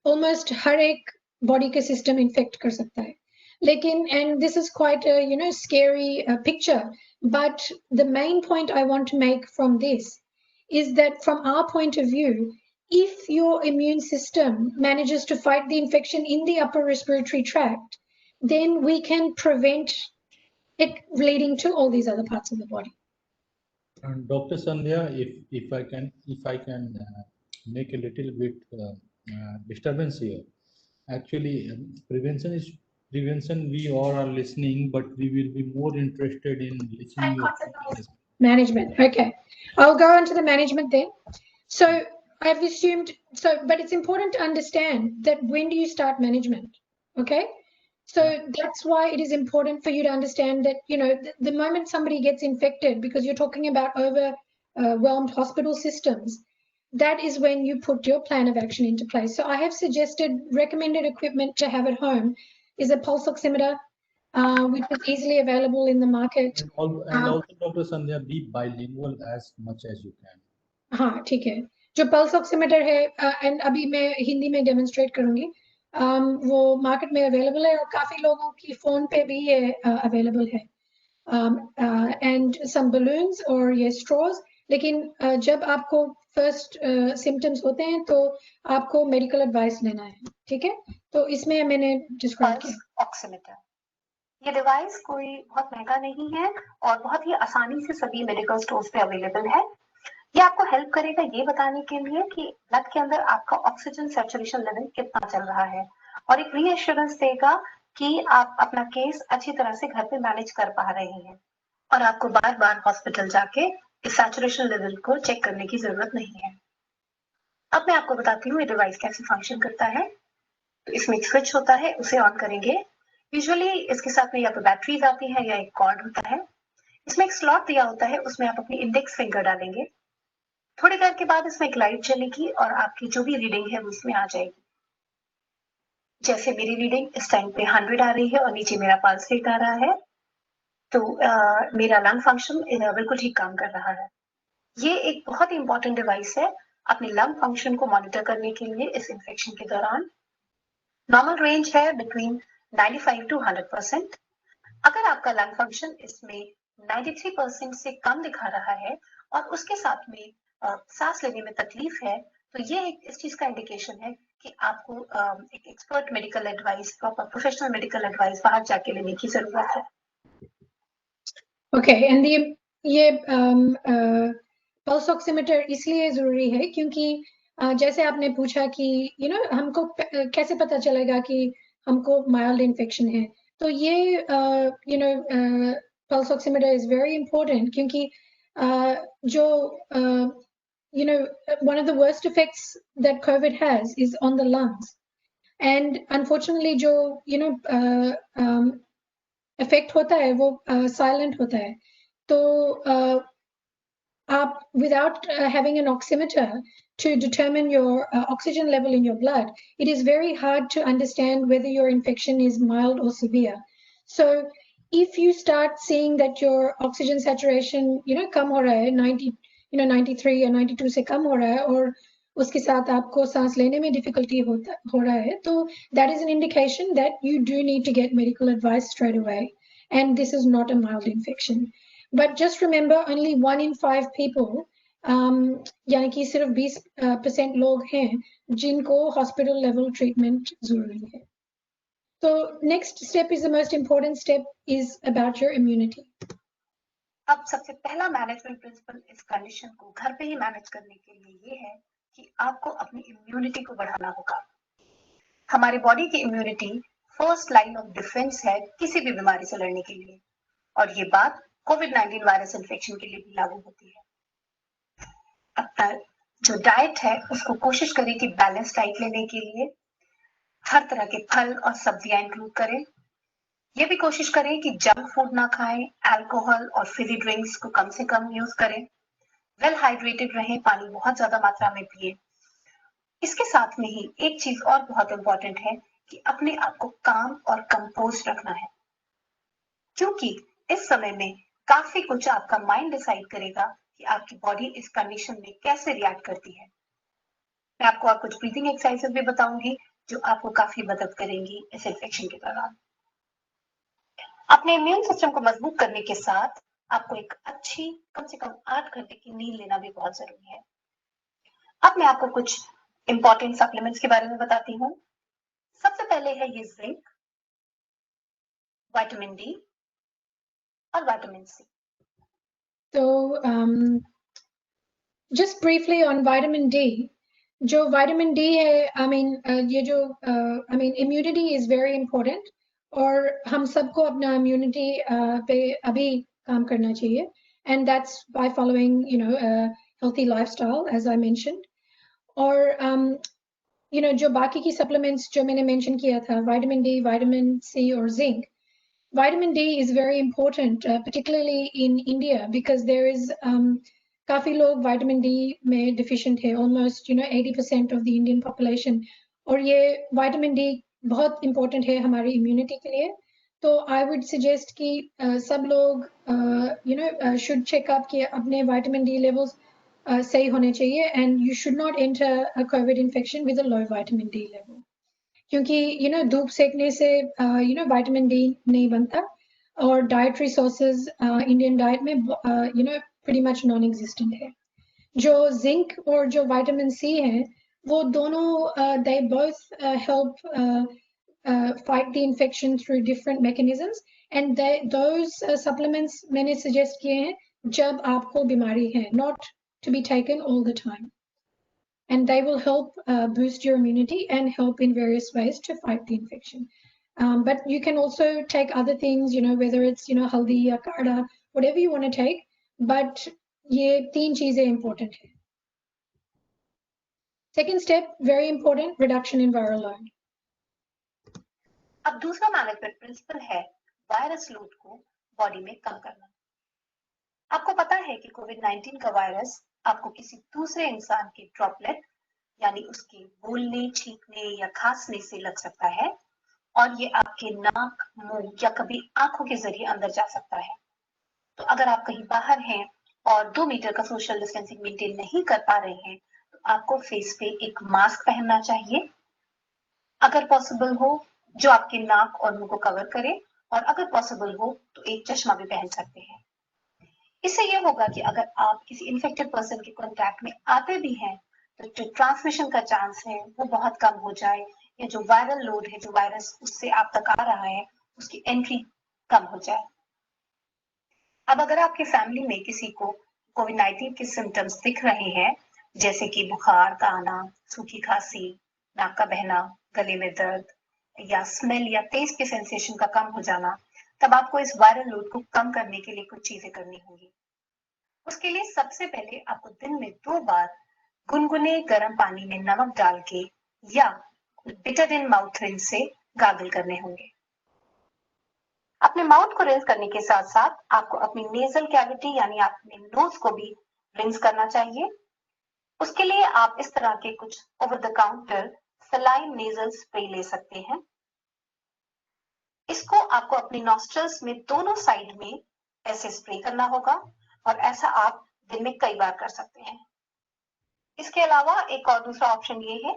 almost हर एक body के system infect कर सकता है, लेकिन and this is quite a scary picture, but the main point I want to make from this is that from our point of view, if your immune system manages to fight the infection in the upper respiratory tract, then we can prevent it leading to all these other parts of the body. And Dr. Sandhya, if I can make a little bit disturbance here. Actually, prevention. We all are listening, but we will be more interested in listening your management. Okay, I'll go on to the management then. So I've assumed but it's important to understand that when do you start management? Okay. So that's why it is important for you to understand that, the moment somebody gets infected, because you're talking about overwhelmed hospital systems, that is when you put your plan of action into place. So I have suggested recommended equipment to have at home is a pulse oximeter, which is easily available in the market. And also, Dr. Sandhya, be bilingual as much as you can. हाँ, ठीक है. जो pulse oximeter है, and अभी मैं हिंदी में demonstrate करूँगी. वो मार्केट में अवेलेबल है और काफी लोगों की फोन पे भी ये अवेलेबल है, एंड सम बलून्स और ये स्ट्रॉज, लेकिन जब आपको फर्स्ट सिम्टम्स होते हैं तो आपको मेडिकल एडवाइस लेना है, ठीक है? तो इसमें मैंने डिस्क्राइब किया ऑक्सीमीटर। ये डिवाइस कोई बहुत महंगा नहीं है और बहुत ही आसानी से सभी मेडिकल स्टोर्स पे अवेलेबल है। ये आपको हेल्प करेगा ये बताने के लिए कि ब्लड के अंदर आपका ऑक्सीजन सैचुरेशन लेवल कितना चल रहा है, और एक रीएश्योरेंस देगा कि आप अपना केस अच्छी तरह से घर पे मैनेज कर पा रहे हैं और आपको बार बार हॉस्पिटल जाके इस सैचुरेशन लेवल को चेक करने की जरूरत नहीं है। अब मैं आपको बताती हूँ ये डिवाइस कैसे फंक्शन करता है। तो इसमें एक स्विच होता है, उसे ऑन करेंगे। यूजुअली इसके साथ में या तो बैटरीज आती है या एक कॉर्ड होता है। इसमें एक स्लॉट दिया होता है, उसमें आप अपनी इंडेक्स फिंगर डालेंगे। थोड़ी देर के बाद इसमें एक लाइट चलेगी और आपकी जो भी रीडिंग है वो इसमें आ जाएगी। जैसे मेरी रीडिंग इस टाइम पे 100 आ रही है और नीचे मेरा पल्स रेट आ रहा है, तो मेरा लंग फंक्शन बिल्कुल ठीक काम कर रहा है। ये एक बहुत ही इंपॉर्टेंट डिवाइस है अपने लंग फंक्शन को मॉनिटर करने के लिए इस इन्फेक्शन के दौरान। नॉर्मल रेंज है बिटवीन 95 to 100%। अगर आपका लंग फंक्शन इसमें 93% से कम दिखा रहा है और उसके साथ में सांस लेने में तकलीफ है, तो ये एक इस चीज का इंडिकेशन है कि आपको एक expert medical advice, proper professional medical advice बाहर जाके लेने की जरूरत है। ओके, एंड ये पल्स ऑक्सीमीटर इसलिए जरूरी है क्योंकि जैसे आपने पूछा कि हमको कैसे पता चलेगा कि हमको माइल्ड इन्फेक्शन है, तो ये pulse oximeter is very important क्योंकि जो one of the worst effects that COVID has is on the lungs, and unfortunately जो effect होता है वो silent होता है. तो without having an oximeter to determine your oxygen level in your blood, it is very hard to understand whether your infection is mild or severe. So if you start seeing that your oxygen saturation, कम हो रहा है, 93 या 92 से कम हो रहा है, और उसके साथ आपको सांस लेने में difficulty हो रहा है, तो that is an indication that you do need to get medical advice straight away, and this is not a mild infection. But just remember, only 1 in 5 people, यानी कि सिर्फ 20% लोग हैं जिनको hospital level treatment जरूरी है. So next step is the most important step, is about your immunity. अब सबसे पहला मैनेजमेंट प्रिंसिपल इस कंडीशन को घर पे ही मैनेज करने के लिए ये है कि आपको अपनी इम्यूनिटी को बढ़ाना होगा. हमारी बॉडी की immunity first line of defence है किसी भी बीमारी से लड़ने के लिए, और ये बात कोविड-19 वायरस इन्फेक्शन के लिए भी लागू होती है. अपना जो डाइट है उसको कोशिश करें कि बैलेंस डाइट लेने के लिए हर तरह के फल और सब्जियां इंक्लूड करें. ये भी कोशिश करें कि जंक फूड ना खाएं, अल्कोहल और फिजी ड्रिंक्स को कम से कम यूज करें, वेल हाइड्रेटेड रहें, पानी बहुत ज्यादा मात्रा में पिए. इसके साथ में ही एक चीज और बहुत इंपॉर्टेंट है कि अपने आप को काम और कंपोज रखना है, क्योंकि इस समय में काफी कुछ आपका माइंड डिसाइड करेगा कि आपकी बॉडी इस कंडीशन में कैसे रिएक्ट करती है. मैं आपको और कुछ ब्रीथिंग एक्सरसाइजेस भी बताऊंगी जो आपको काफी मदद करेंगी इस इन्फेक्शन के दौरान. अपने इम्यून सिस्टम को मजबूत करने के साथ आपको एक अच्छी कम से कम 8 घंटे की नींद लेना भी बहुत जरूरी है. अब मैं आपको कुछ इंपॉर्टेंट सप्लीमेंट्स के बारे में बताती हूँ. सबसे पहले है ये जिंक, विटामिन डी और vitamin C. So just briefly on vitamin D, जो vitamin D है, ये जो immunity is very important, और हम सबको अपना immunity पे अभी काम करना चाहिए, and that's by following healthy lifestyle as I mentioned. और जो बाकी की supplements जो मैंने mention किया था, vitamin D, vitamin C और zinc, vitamin D is very important, particularly in India, because there is काफी लोग vitamin D में deficient है, almost 80% of the Indian population, और ये vitamin D बहुत important है हमारी immunity के लिए. तो I would suggest कि सब लोग should check up कि अपने vitamin D levels सही होने चाहिए, and you should not enter a COVID infection with a low vitamin D level. क्योंकि धूप सेकने से विटामिन डी नहीं बनता, और डाइटरी सोर्सेज इंडियन डाइट में pretty much नॉन एग्जिस्टेंट है. जो जिंक और जो विटामिन सी है वो दोनों they both help fight the infection through different mechanisms, and those supplements मैंने suggest किए हैं जब आपको बीमारी है, not to be taken all the time. And they will help boost your immunity and help in various ways to fight the infection. But you can also take other things, whether it's haldi or kadha, whatever you want to take. But ये 3 चीजें important है. Second step, very important, reduction in viral load. अब दूसरा management principal है virus load को body में कम करना. आपको पता है कि कोविड-19 का वायरस आपको किसी दूसरे इंसान के ड्रॉपलेट यानी उसके बोलने, छींकने या खांसने से लग सकता है, और ये आपके नाक, मुंह या कभी आंखों के जरिए अंदर जा सकता है. तो अगर आप कहीं बाहर हैं और 2 मीटर का सोशल डिस्टेंसिंग मेंटेन नहीं कर पा रहे हैं, तो आपको फेस पे एक मास्क पहनना चाहिए, अगर पॉसिबल हो जो आपके नाक और मुंह को कवर करे, और अगर पॉसिबल हो तो एक चश्मा भी पहन सकते हैं. इससे ये होगा कि अगर आप किसी इन्फेक्टेड पर्सन के कांटेक्ट में आते भी हैं तो जो ट्रांसमिशन का चांस है वो बहुत कम हो जाए, या जो वायरल लोड है, जो वायरस उससे आप तक आ रहा है, उसकी एंट्री कम हो जाए. अब अगर आपके फैमिली में किसी को कोविड-19 के सिम्टम्स दिख रहे हैं, जैसे कि बुखार का आना, सूखी खांसी, नाक का बहना, गले में दर्द, या स्मेल या टेस्ट के सेंसेशन का कम हो जाना, तब आपको इस वायरल लोड को कम करने के लिए कुछ चीजें करनी होंगी. उसके लिए सबसे पहले आपको दिन में 2 बार गुनगुने गर्म पानी में नमक डाल के या बिटाडिन माउथ रिंस से गार्गल करने होंगे। अपने माउथ को रिंस करने के साथ साथ आपको अपनी नेजल कैविटी यानी अपने नोज को भी रिंस करना चाहिए। उसके लिए आप इस तरह के कुछ over the counter saline nasal spray ले सकते हैं। इसको आपको अपनी नॉस्ट्रल्स में दोनों साइड में ऐसे स्प्रे करना होगा और ऐसा आप दिन में कई बार कर सकते हैं। इसके अलावा एक और दूसरा ऑप्शन ये है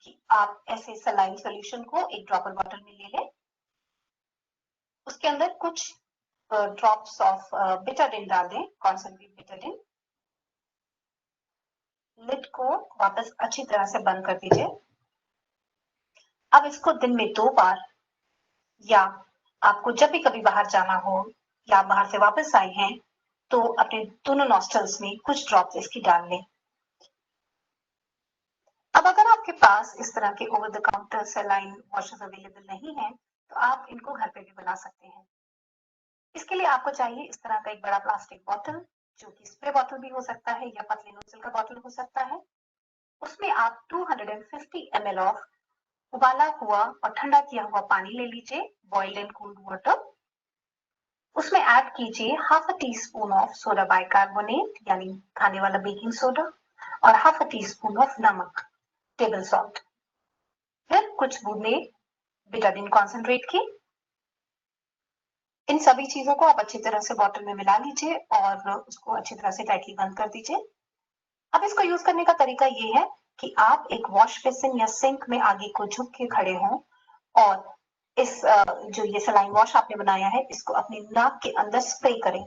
कि आप ऐसे सलाइन सॉल्यूशन को एक ड्रॉपर बॉटल में ले लें, उसके अंदर कुछ ड्रॉप्स ऑफ बिटाडिन डाल दें, कॉन्सेंट्रेट बिटाडिन। लिड को वापस अच्छी तरह से बंद कर दीजिए। अब इसको दिन में 2 बार या आपको जब भी कभी बाहर जाना हो या बाहर से वापस आए हैं तो अपने दोनों नॉस्ट्रल्स में कुछ ड्रॉप्स इसकी डाल लें। अब अगर आपके पास इस तरह के over the counter saline washes available नहीं है तो आप इनको घर पे भी बना सकते हैं। इसके लिए आपको चाहिए इस तरह का एक बड़ा प्लास्टिक बॉटल, जो कि स्प्रे बॉटल भी हो सकता है या पतली नोजल का बॉटल हो सकता है। उसमें आप 250 ml ऑफ उबाला हुआ और ठंडा किया हुआ पानी ले लीजिए, बॉइल्ड एंड कूल्ड वाटर। उसमें ऐड कीजिए half a tea spoon of soda bicarbonate यानी खाने वाला बेकिंग सोडा और half a tea spoon of नमक, टेबल सॉल्ट। फिर कुछ बूंदे बिटाडिन कॉन्सेंट्रेट की। इन सभी चीजों को आप अच्छी तरह से बॉटल में मिला लीजिए और उसको अच्छी तरह से टाइटली बंद कर दीजिए। अब इसको यूज करने का तरीका ये है कि आप एक वॉश बेसिन या सिंक में आगे को झुक के खड़े हों और इस जो ये सलाइन वॉश आपने बनाया है इसको अपनी नाक के अंदर स्प्रे करें।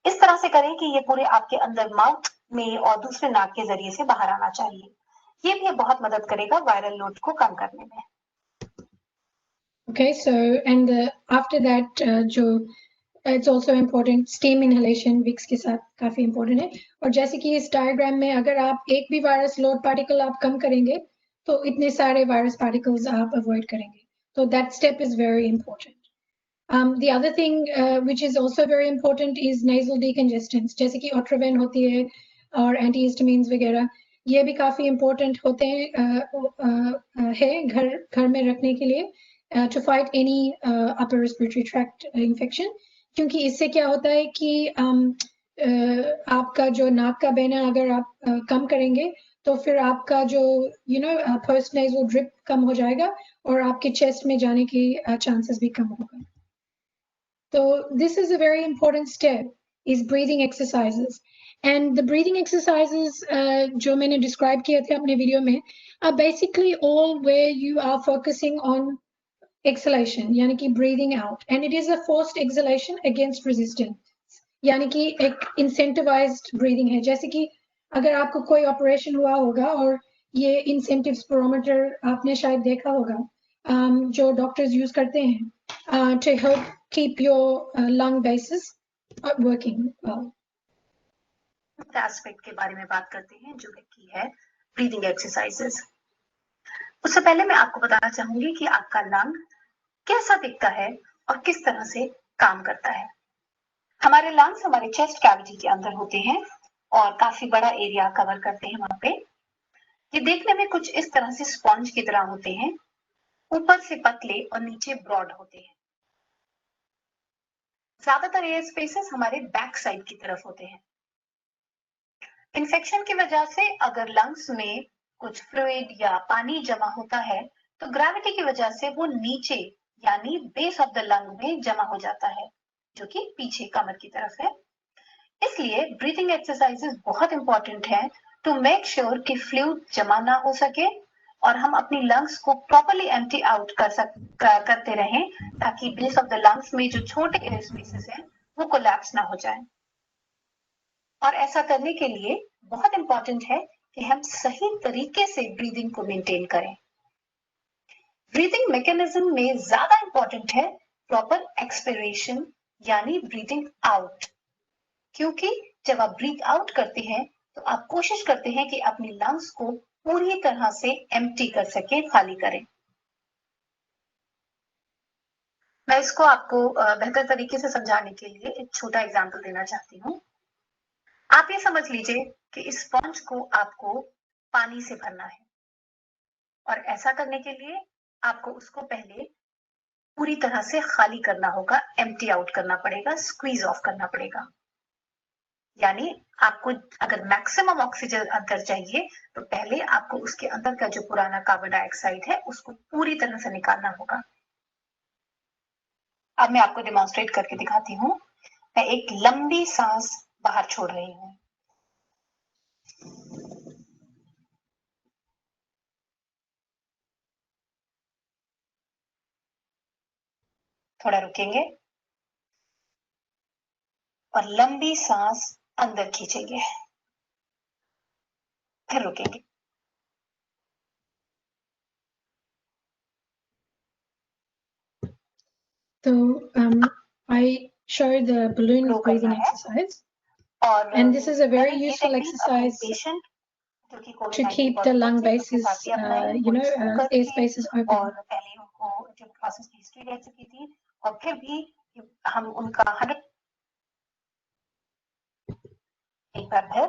इस तरह से करें कि ये पूरे आपके अंदर माउथ में और दूसरे नाक के जरिए से बाहर आना चाहिए। ये भी बहुत मदद करेगा वायरल लोड को कम करने में। Okay, so and after that जो it's also important steam inhalation Vicks के साथ काफी important है। और जैसे कि इस डायग्राम में अगर आप एक भी वायरस लोड पार्टिकल आप कम करेंगे तो इतने सारे वायरस पार्टिकल्स आप अवॉइड करेंगे, तो that step is very important. The other thing which is also very important is nasal decongestants, जैसे कि Otrivin होती है और antihistamines वगैरह, ये भी काफी important होते हैं है घर में रखने के लिए to fight any upper respiratory tract infection, क्योंकि इससे क्या होता है कि आपका जो नाक का बहना अगर आप कम करेंगे तो फिर आपका जो post nasal drip कम हो जाएगा और आपके चेस्ट में जाने की चांसेस भी कम होगा। So this is a very important step, is breathing exercises. And the breathing exercises जो मैंने describe किए थे अपने वीडियो में are basically all where you are focusing on exhalation, यानी कि breathing out, and it is a forced exhalation against resistance, यानी कि एक incentivized breathing है। जैसे कि अगर आपको कोई ऑपरेशन हुआ होगा और ये इंसेंटिव स्पिरोमीटर आपने शायद देखा होगा, जो डॉक्टर्स यूज करते हैं to help keep your lung bases working well. Aspect के बारे में बात करते हैं जो कि है ब्रीदिंग एक्सरसाइजेस। उससे पहले मैं आपको बताना चाहूंगी कि आपका लंग कैसा दिखता है और किस तरह से काम करता है। हमारे लंग्स हमारे चेस्ट कैविटी के अंदर होते हैं और काफी बड़ा एरिया कवर करते हैं वहां पे। ये देखने में कुछ इस तरह से स्पॉन्ज की तरह होते हैं, ऊपर से पतले और नीचे ब्रॉड होते हैं। ज्यादातर एयर स्पेसेस हमारे बैक साइड की तरफ होते हैं। इन्फेक्शन की वजह से अगर लंग्स में कुछ फ्लूइड या पानी जमा होता है तो ग्रेविटी की वजह से वो नीचे यानी बेस ऑफ द लंग में जमा हो जाता है, जो कि पीछे कमर की तरफ है। इसलिए ब्रीथिंग एक्सरसाइजेस बहुत इंपॉर्टेंट है टू मेक श्योर कि फ्लूइड जमा ना हो सके और हम अपनी लंग्स को प्रॉपर्ली एम्प्टी आउट करते रहें ताकि बेस ऑफ द लंग्स में जो छोटे एयर स्पेसेस हैं वो कोलैप्स ना हो जाए। और ऐसा करने के लिए बहुत इंपॉर्टेंट है कि हम सही तरीके से ब्रीदिंग को मेंटेन करें। ब्रीदिंग मैकेनिज्म में ज्यादा इंपॉर्टेंट है प्रॉपर एक्सपिरेशन यानी ब्रीदिंग आउट, क्योंकि जब आप ब्रीथ आउट करते हैं तो आप कोशिश करते हैं कि अपनी लंग्स को पूरी तरह से एम्प्टी कर सके, खाली करें। मैं इसको आपको बेहतर तरीके से समझाने के लिए एक छोटा एग्जांपल देना चाहती हूँ। आप ये समझ लीजिए कि इस स्पॉन्ज को आपको पानी से भरना है और ऐसा करने के लिए आपको उसको पहले पूरी तरह से खाली करना होगा, एम्प्टी आउट करना पड़ेगा, स्क्वीज ऑफ करना पड़ेगा। यानी आपको अगर मैक्सिमम ऑक्सीजन अंदर चाहिए तो पहले आपको उसके अंदर का जो पुराना कार्बन डाइऑक्साइड है उसको पूरी तरह से निकालना होगा। अब मैं आपको डेमोन्स्ट्रेट करके दिखाती हूँ। मैं एक लंबी सांस बाहर छोड़ रही हूँ। थोड़ा रुकेंगे और लंबी सांस अंदर खींचेंगे, फिर रुकेंगे। So I show the balloon breathing exercise, and this is a very useful exercise to keep the lung bases, air spaces open. और पहले उनको जो प्रोसेस की हिस्ट्री रह चुकी थी और फिर भी हम उनका 100 एक बार फिर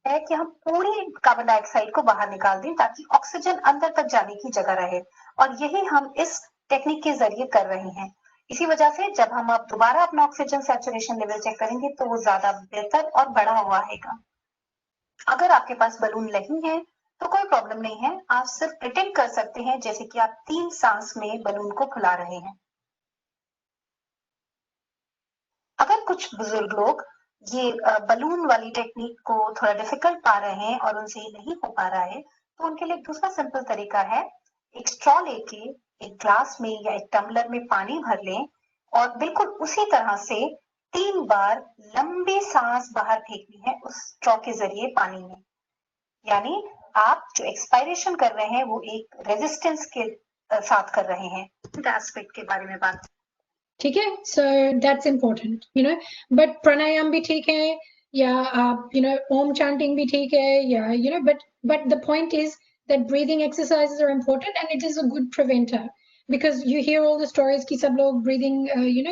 है कि हम पूरी कार्बन डाइऑक्साइड को बाहर निकाल दें ताकि ऑक्सीजन अंदर तक जाने की जगह रहे, और यही हम इस टेक्निक के जरिए कर रहे हैं। इसी वजह से जब हम अब दोबारा अपना ऑक्सीजन सैचुरेशन लेवल चेक करेंगे तो वो ज्यादा बेहतर और बढ़ा हुआ आएगा। अगर आपके पास बलून नहीं है तो कोई प्रॉब्लम नहीं है, आप सिर्फ प्रिटेंड कर सकते हैं जैसे कि आप 3 सांस में बलून को फुला रहे हैं। अगर कुछ बुजुर्ग लोग ये बलून वाली टेक्निक को थोड़ा डिफिकल्ट पा रहे हैं और उनसे ये नहीं हो पा रहा है तो उनके लिए दूसरा सिंपल तरीका है, एक स्ट्रॉ लेके एक ग्लास में या एक टम्बलर में पानी भर लें और बिल्कुल उसी तरह से 3 बार लंबी सांस बाहर फेंकनी है उस स्ट्रॉ के जरिए पानी में। यानी आप जो एक्सपायरेशन कर रहे हैं वो एक रेजिस्टेंस के साथ कर रहे हैं। एस्पेक्ट के बारे में बात ठीक है, so that's important, but प्राणायाम भी ठीक है या आप ओम chanting भी ठीक है या but the point is that breathing exercises are important and it is a good preventer because you hear all the stories कि सब लोग breathing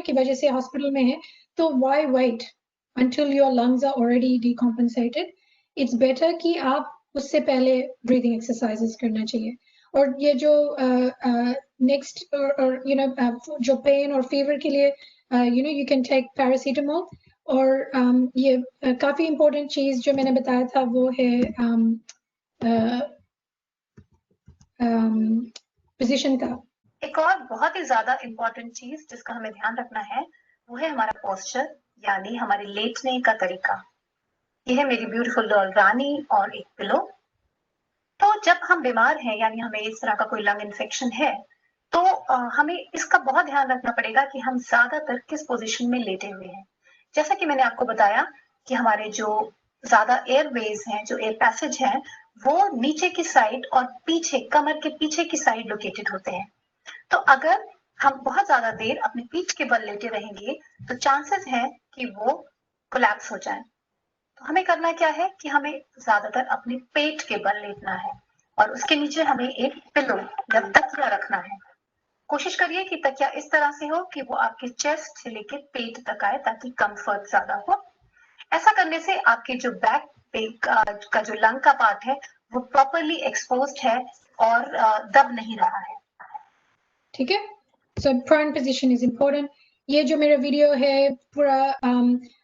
की वजह से hospital में है, तो why wait until your lungs are already decompensated? It's better कि आप उससे पहले breathing exercises करना चाहिए। और ये जो next और जो pain और fever के लिए you can take paracetamol, और ये काफी important चीज जो मैंने बताया था वो है position का। एक और बहुत ही ज्यादा इम्पोर्टेंट चीज जिसका हमें ध्यान रखना है वो है हमारा पोस्चर, यानी हमारे लेटने का तरीका। ये है मेरी ब्यूटीफुल डॉल रानी और एक पिलो। तो जब हम बीमार हैं यानी हमें इस तरह का कोई लंग इन्फेक्शन है तो हमें इसका बहुत ध्यान रखना पड़ेगा कि हम ज्यादातर किस पोजीशन में लेटे हुए हैं। जैसा कि मैंने आपको बताया कि हमारे जो ज्यादा एयरवेज हैं, जो एयर पैसेज हैं, वो नीचे की साइड और पीछे कमर के पीछे की साइड लोकेटेड होते हैं। तो अगर हम बहुत ज्यादा देर अपने पीठ के बल लेटे रहेंगे तो चांसेस हैं कि वो कोलैप्स हो जाए। तो हमें करना क्या है कि हमें ज्यादातर अपने पेट के बल लेटना है और उसके नीचे हमें एक पिलो या तकिया रखना है। कोशिश करिए कि तकिया इस तरह से हो कि वो आपके चेस्ट से लेके पेट तक आए ताकि कंफर्ट ज्यादा हो। ऐसा करने से आपके जो बैक का जो लंग का पार्ट है वो प्रॉपरली एक्सपोज्ड है और दब नहीं रहा है। ठीक है, so prone position is important. ये जो मेरा वीडियो है पूरा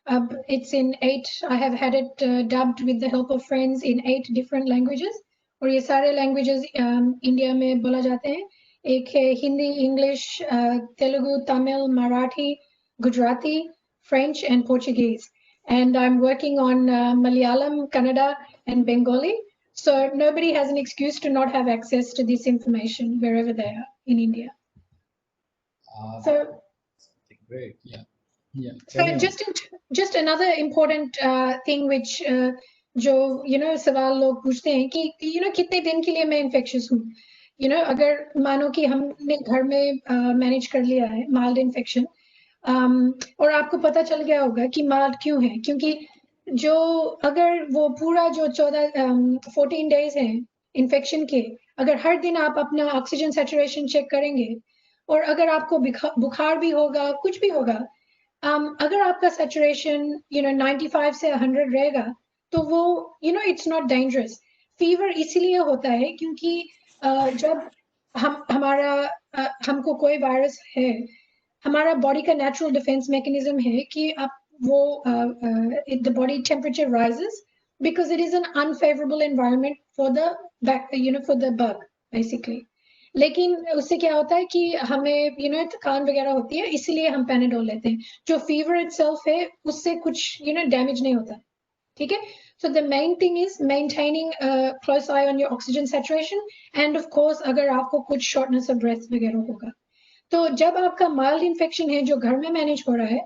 अब it's in 8, I have had it dubbed with the help of friends in 8 different languages, और ये सारे languages इंडिया में बोला जाते हैं। एक है Hindi, English, Telugu, Tamil, Marathi, Gujarati, French and Portuguese, and I'm working on Malayalam, Kannada and Bengali, so nobody has an excuse to not have access to this information wherever they are in India. So great, yeah. So just another important thing which जो सवाल लोग पूछते हैं कि कितने दिन के लिए मैं infectious हूँ। अगर मानो कि हमने घर में मैनेज कर लिया है माइल्ड इन्फेक्शन, और आपको पता चल गया होगा कि माइल्ड क्यों है, क्योंकि जो अगर वो पूरा जो 14 डेज है इन्फेक्शन के, अगर हर दिन आप अपना ऑक्सीजन सैचुरेशन चेक करेंगे और अगर आपको बुखार भी होगा, कुछ भी होगा, अगर आपका saturation 95 से 100 रहेगा तो वो it's not dangerous. Fever इसीलिए होता है क्योंकि जब हमको कोई वायरस है, हमारा बॉडी का नेचुरल डिफेंस मैकेनिज्म है कि आप वो the body temperature rises because it is an unfavorable environment for the for the bug basically. लेकिन उससे क्या होता है कि हमें थकान वगैरह होती है, इसीलिए हम पैनाडोल लेते हैं. जो फीवर इटसेल्फ है उससे कुछ डैमेज नहीं होता. ठीक है. So the main thing is maintaining a close eye on your oxygen saturation and of course अगर आपको कुछ shortness of breath वगैरह होगा, तो जब आपका mild infection है जो घर में मैनेज हो रहा है,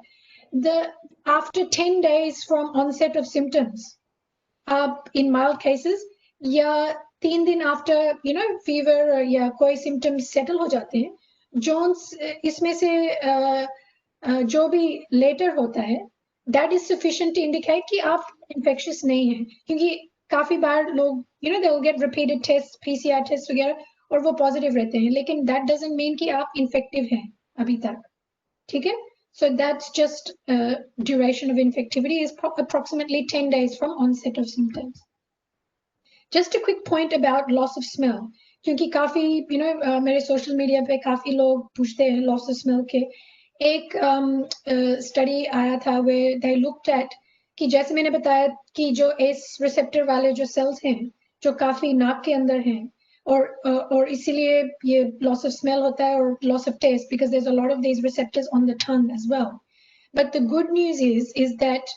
after 10 days from onset of symptoms, आप in mild cases या 3 दिन आफ्टर फीवर या कोई सिम्टम्स सेटल हो जाते हैं, जोन्स इसमें से जो भी लेटर होता है, that is sufficient to indicate कि आप इन्फेक्शियस नहीं हैं. क्योंकि काफी बार लोग they will get repeated test, PCR test वगैरह, और वो पॉजिटिव रहते हैं, लेकिन दैट डजंट मीन कि आप इन्फेक्टिव हैं अभी तक. ठीक है. So that's just duration of infectivity is approximately 10 days from onset of symptoms. Just a quick point about loss of smell, क्योंकि काफी मेरे सोशल मीडिया पे काफी लोग पूछते हैं loss of smell के. एक स्टडी आया था where they looked at कि जैसे मैंने बताया कि जो ACE receptor वाले जो cells हैं जो काफी नाक के अंदर हैं, और इसीलिए ये loss of smell होता है और loss of taste because there's a lot of these receptors on the tongue as well. But the good news is that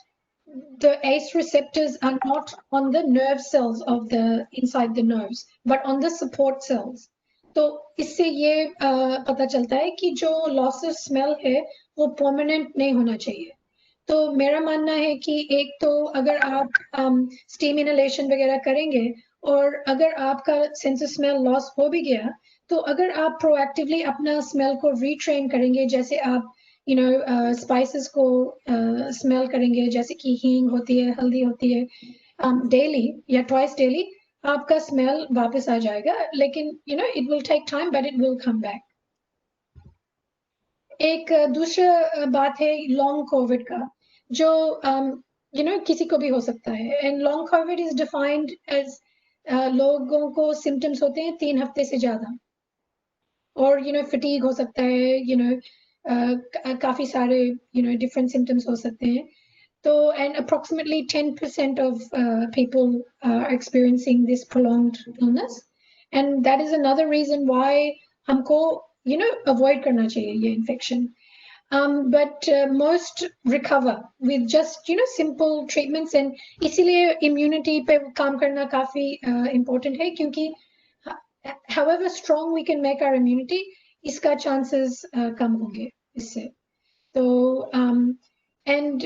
the ACE receptors are not on the nerve cells of the inside the nerves, but on the support cells. तो इससे ये पता चलता है कि जो loss of smell है वो permanent नहीं होना चाहिए. तो मेरा मानना है कि एक तो अगर आप steam inhalation वगैरह करेंगे और अगर आपका sense of smell loss हो भी गया, तो अगर आप proactively अपना smell को retrain करेंगे, जैसे आप स्पाइसेस को स्मेल करेंगे, जैसे कि हींग होती है, हल्दी होती है, डेली या ट्वाइस डेली, आपका स्मेल वापस आ जाएगा. लेकिन it will take time but it will come back. एक दूसरा बात है लॉन्ग कोविड का, जो किसी को भी हो सकता है. And long COVID is defined as लोगों को सिम्टम्स होते हैं 3 हफ्ते से ज्यादा, और फटीग हो सकता है, काफी सारे different symptoms हो सकते हैं. तो and approximately 10% of people are experiencing this prolonged illness, and that is another reason why हमको avoid करना चाहिए ये infection. But most recover with just simple treatments, and इसीलिए immunity पे काम करना काफी important है, क्योंकि however strong we can make our immunity, इसका chances कम होंगे इससे. So and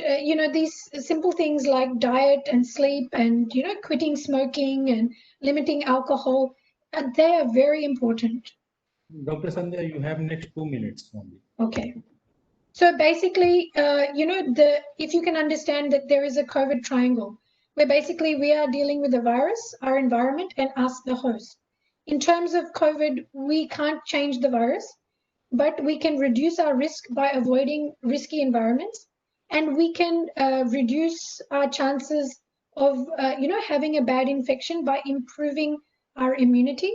these simple things like diet and sleep and quitting smoking and limiting alcohol, they are very important. Dr. Sandhya, you have next 2 minutes only. Okay. So basically, if you can understand that there is a COVID triangle, where basically we are dealing with the virus, our environment, and us, the host. In terms of COVID, we can't change the virus, but we can reduce our risk by avoiding risky environments, and we can reduce our chances of having a bad infection by improving our immunity,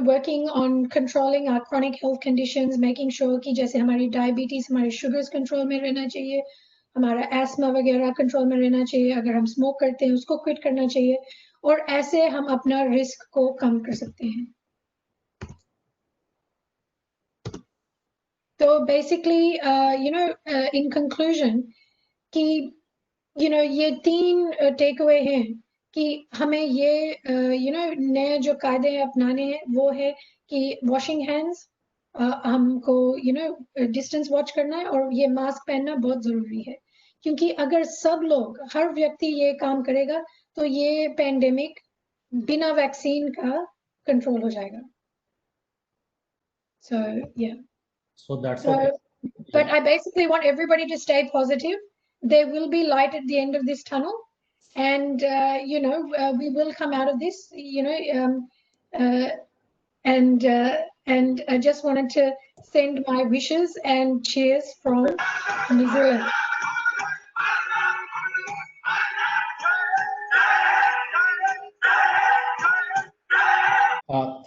working on controlling our chronic health conditions, making sure कि जैसे हमारी diabetes, हमारे sugars control में रहना चाहिए, हमारा asthma वगैरह control में रहना चाहिए, अगर हम smoke करते हैं उसको quit करना चाहिए, और ऐसे हम अपना risk को कम कर सकते हैं. So basically, in conclusion, कि ये 3 takeaway हैं कि हमें ये नए जो कायदे अपनाने हैं वो है कि washing hands, हमको distance watch करना है, और ये mask पहनना बहुत जरूरी है, क्योंकि अगर सब लोग, हर व्यक्ति ये काम करेगा तो ये पैंडेमिक बिना वैक्सीन का कंट्रोल हो जाएगा. So yeah. So that's okay. But I basically want everybody to stay positive. There will be light at the end of this tunnel, and we will come out of this. And And I just wanted to send my wishes and cheers from New Zealand.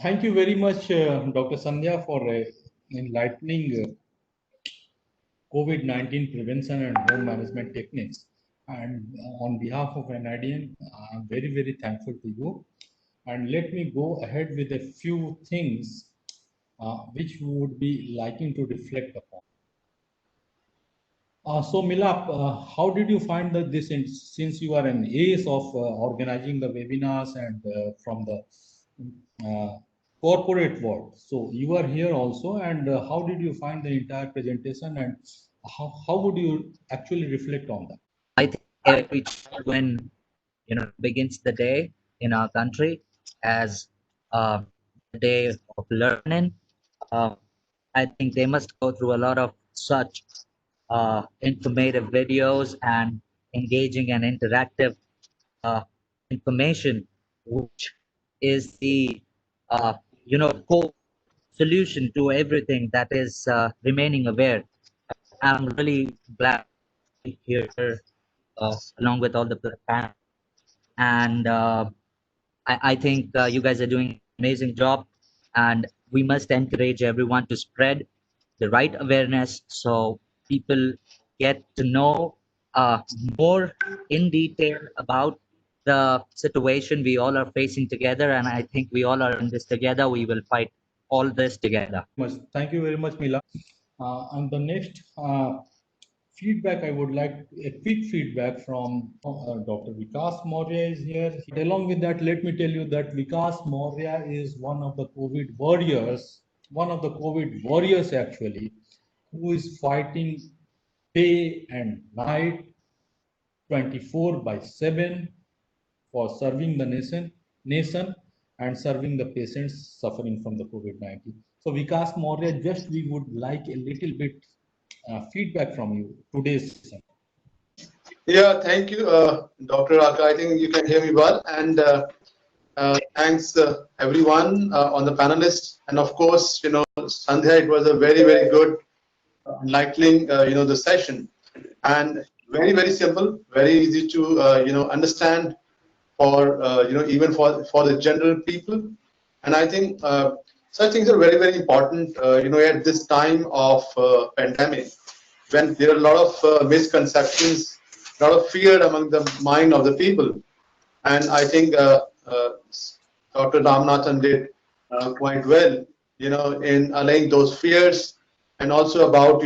Thank you very much, Dr. Sandhya, for enlightening COVID-19 prevention and home management techniques. And on behalf of NIDM, I'm very, very thankful to you. And let me go ahead with a few things which we would be liking to reflect upon. So Milap, how did you find that this, since you are an ace of organizing the webinars and from the corporate world, so you are here also, and how did you find the entire presentation, and how would you actually reflect on that? I think every child, when begins the day in our country as a day of learning, I think they must go through a lot of such informative videos and engaging and interactive information, which is the core solution to everything that is remaining aware. I'm really glad to be here along with all the panel, and I think you guys are doing an amazing job, and we must encourage everyone to spread the right awareness so people get to know more in detail about the situation we all are facing together. And I think we all are in this together. We will fight all this together. Thank you very much, Mila. And the next feedback, I would like a quick feedback from Dr. Vikas Maurya is here. Along with that, let me tell you that Vikas Maurya is one of the COVID warriors actually, who is fighting day and night, 24/7 for serving the nation and serving the patients suffering from the COVID-19. So Vikas Maurya, just we would like a little bit feedback from you today's session. Yeah, thank you, Dr. Aka. I think you can hear me well. And thanks everyone on the panelists. And of course, Sandhya, it was a very, very good, enlightening, the session. And very, very simple, very easy to, understand for, even for the general people. And I think such things are very, very important, at this time of pandemic, when there are a lot of misconceptions, a lot of fear among the mind of the people. And I think Dr. Ramanathan did quite well, in allaying those fears, and also about,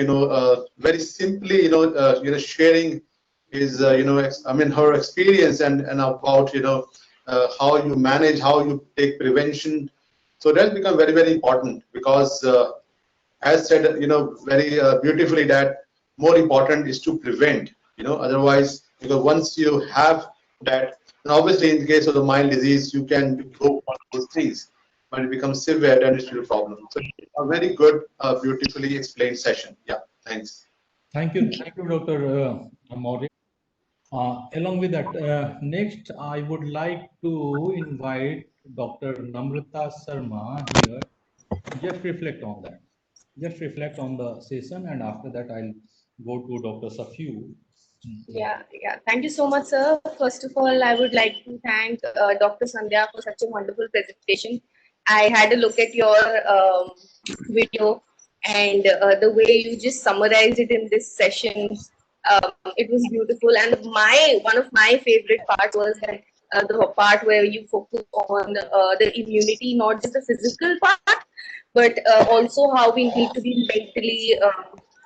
very simply, sharing his, her experience and about, how you manage, how you take prevention. So that's become very, very important because, as said, very beautifully, that more important is to prevent, otherwise, because once you have that, and obviously in the case of the mild disease, you can go on those things, but it becomes severe, then it's a problem. So a very good, beautifully explained session. Yeah, thanks. Thank you, Dr. Maurya. Along with that, next I would like to invite Dr. Namrata Sharma here. Just reflect on that. Just reflect on the session, and after that I'll go to Dr. Shafi. Yeah. Thank you so much, sir. First of all, I would like to thank Dr. Sandhya for such a wonderful presentation. I had a look at your video, and the way you just summarized it in this session, it was beautiful. And one of my favorite parts was that the part where you focus on the immunity, not just the physical part, but also how we need to be mentally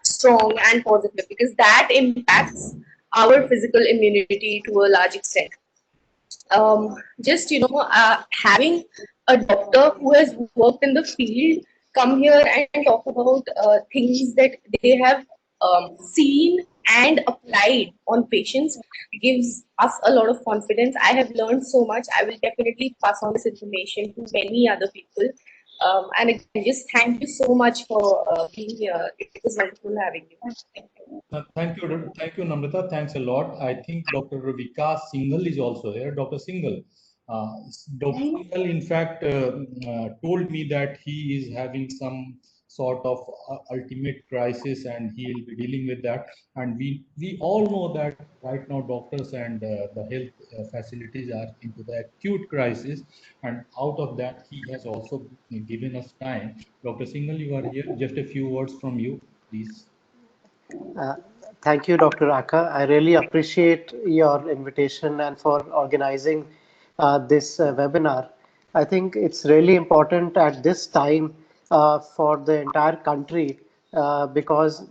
strong and positive, because that impacts our physical immunity to a large extent. Having a doctor who has worked in the field come here and talk about things that they have seen and applied on patients gives us a lot of confidence. I have learned so much. I will definitely pass on this information to many other people. And again, just thank you so much for being here. It was wonderful having you. Thank you, Namrata. Thanks a lot. I think Dr. Vikas Singhal is also here. Dr. Singhal, Dr. Singhal, in fact, told me that he is having some sort of ultimate crisis and he'll be dealing with that. And we all know that right now doctors and the health facilities are into the acute crisis. And out of that, he has also given us time. Dr. Singhal, you are here. Just a few words from you, please. Uh, Thank you, Dr. Aka. I really appreciate your invitation and for organizing this webinar. I think it's really important at this time for the entire country because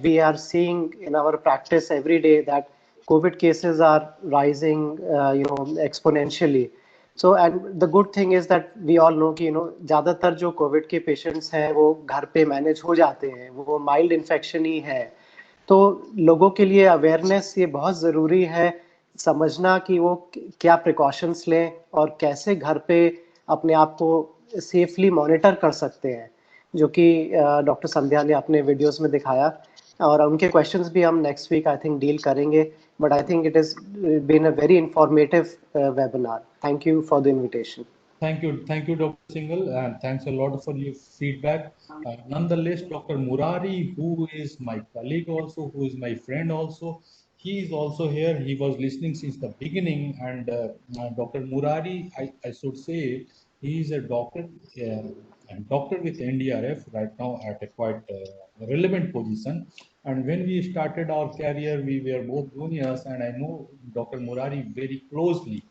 we are seeing in our practice every day that COVID cases are rising exponentially. So and the good thing is that we all know कि ज़्यादातर जो Covid के patients हैं वो घर पे manage हो जाते हैं, वो माइल्ड इन्फेक्शन ही है. तो लोगों के लिए अवेयरनेस ये बहुत ज़रूरी है समझना कि वो क्या प्रिकॉशंस लें और कैसे घर पे अपने आप को सेफली मॉनिटर कर सकते हैं, जो कि डॉक्टर संध्या ने अपने वीडियोस में दिखाया. और उनके क्वेश्चंस भी हम next week I think deal करेंगे. But I think it is been a very informative webinar. Thank you for the invitation. Thank you, Dr. Singhal, and thanks a lot for your feedback. Nonetheless, Dr. Murari, who is my colleague also, who is my friend also, he is also here. He was listening since the beginning, and Dr. Murari, I should say, he is a doctor, doctor with NDRF right now at a quite relevant position. And when we started our career, we were both juniors, and I know Dr. Murari very closely.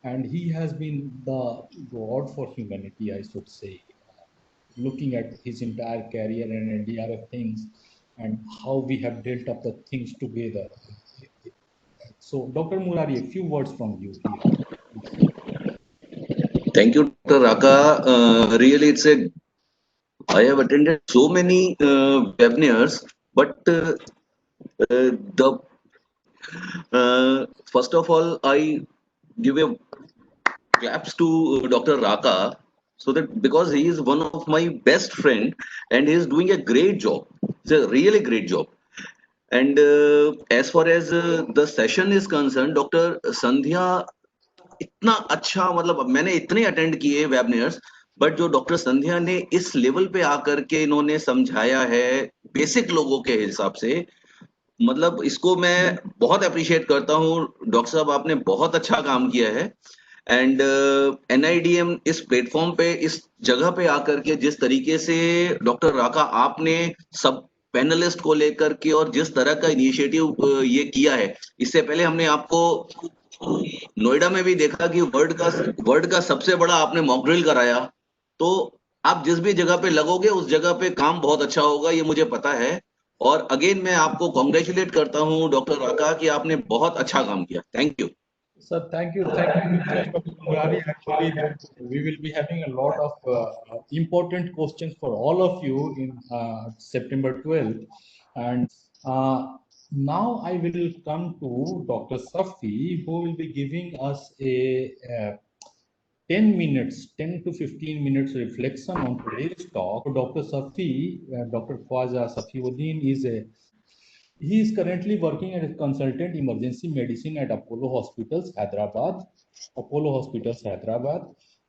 And he has been the God for humanity, I should say, looking at his entire career and NDRF things and how we have dealt up the things together. So, Dr. Murari, a few words from you here. Thank you, Dr. Raka. Really, I have attended so many webinars, but first of all, I give a claps to Dr. Raka, so that because he is one of my best friend and he is doing a great job. It's a really great job. And as far as the session is concerned, Dr. Sandhya इतना अच्छा, मतलब मैंने इतने attend किए webinars, but जो doctor संध्या ने इस level पे आकर के इन्होंने समझाया है बेसिक लोगों के हिसाब से, मतलब इसको मैं बहुत अप्रिशिएट करता हूँ. डॉक्टर साहब, आपने बहुत अच्छा काम किया है. एंड NIDM इस प्लेटफॉर्म पे, इस जगह पे आकर के जिस तरीके से डॉक्टर राका आपने सब पैनलिस्ट को लेकर के और जिस तरह का इनिशिएटिव ये किया है, इससे पहले हमने आपको नोएडा में भी देखा कि वर्ल्ड का सबसे बड़ा आपने मॉक ड्रिल कराया. तो आप जिस भी जगह पे लगोगे उस जगह पे काम बहुत अच्छा होगा, ये मुझे पता है. और अगेन मैं आपको कॉन्ग्रेचुलेट करता हूँ डॉक्टर राका कि आपने बहुत अच्छा काम किया. Thank you. Sir, thank you, Dr. Murari. Actually, we will be having a lot of important questions for all of you in September 12th. And now I will come to Dr. Shafi, who will be giving us a 10 to 15 minutes reflection on today's talk. Dr. Shafi, Dr. Khwaja Shafi Uddin he is currently working as a consultant emergency medicine at Apollo Hospitals, Hyderabad,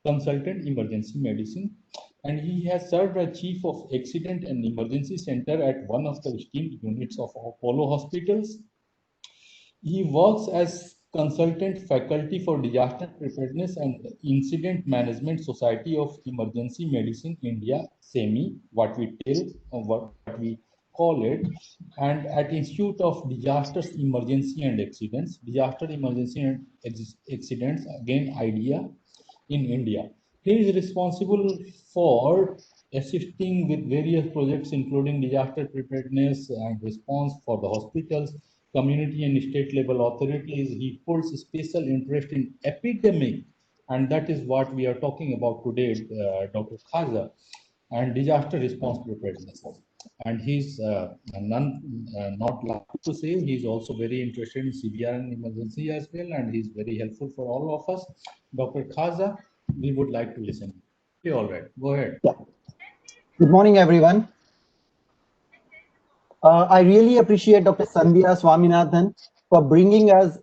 consultant emergency medicine, and he has served as chief of accident and emergency center at one of the esteemed units of Apollo Hospitals. He works as consultant faculty for disaster preparedness and incident management society of emergency medicine India, SEMI, what we call it, and at Institute of Disasters, Emergency and Accidents, Disaster Emergency and Accidents, again IDEA, in India. He is responsible for assisting with various projects including disaster preparedness and response for the hospitals, community and state level authorities. He holds special interest in epidemic, and that is what we are talking about today, Dr. Khaza, and disaster response preparedness. And he's not allowed to say, he's also very interested in CVR and emergency as well, and he's very helpful for all of us. Dr. Khaza, we would like to listen. Okay, all right, go ahead. Yeah. Good morning, everyone. I really appreciate Dr. Sandhya Swaminathan for bringing us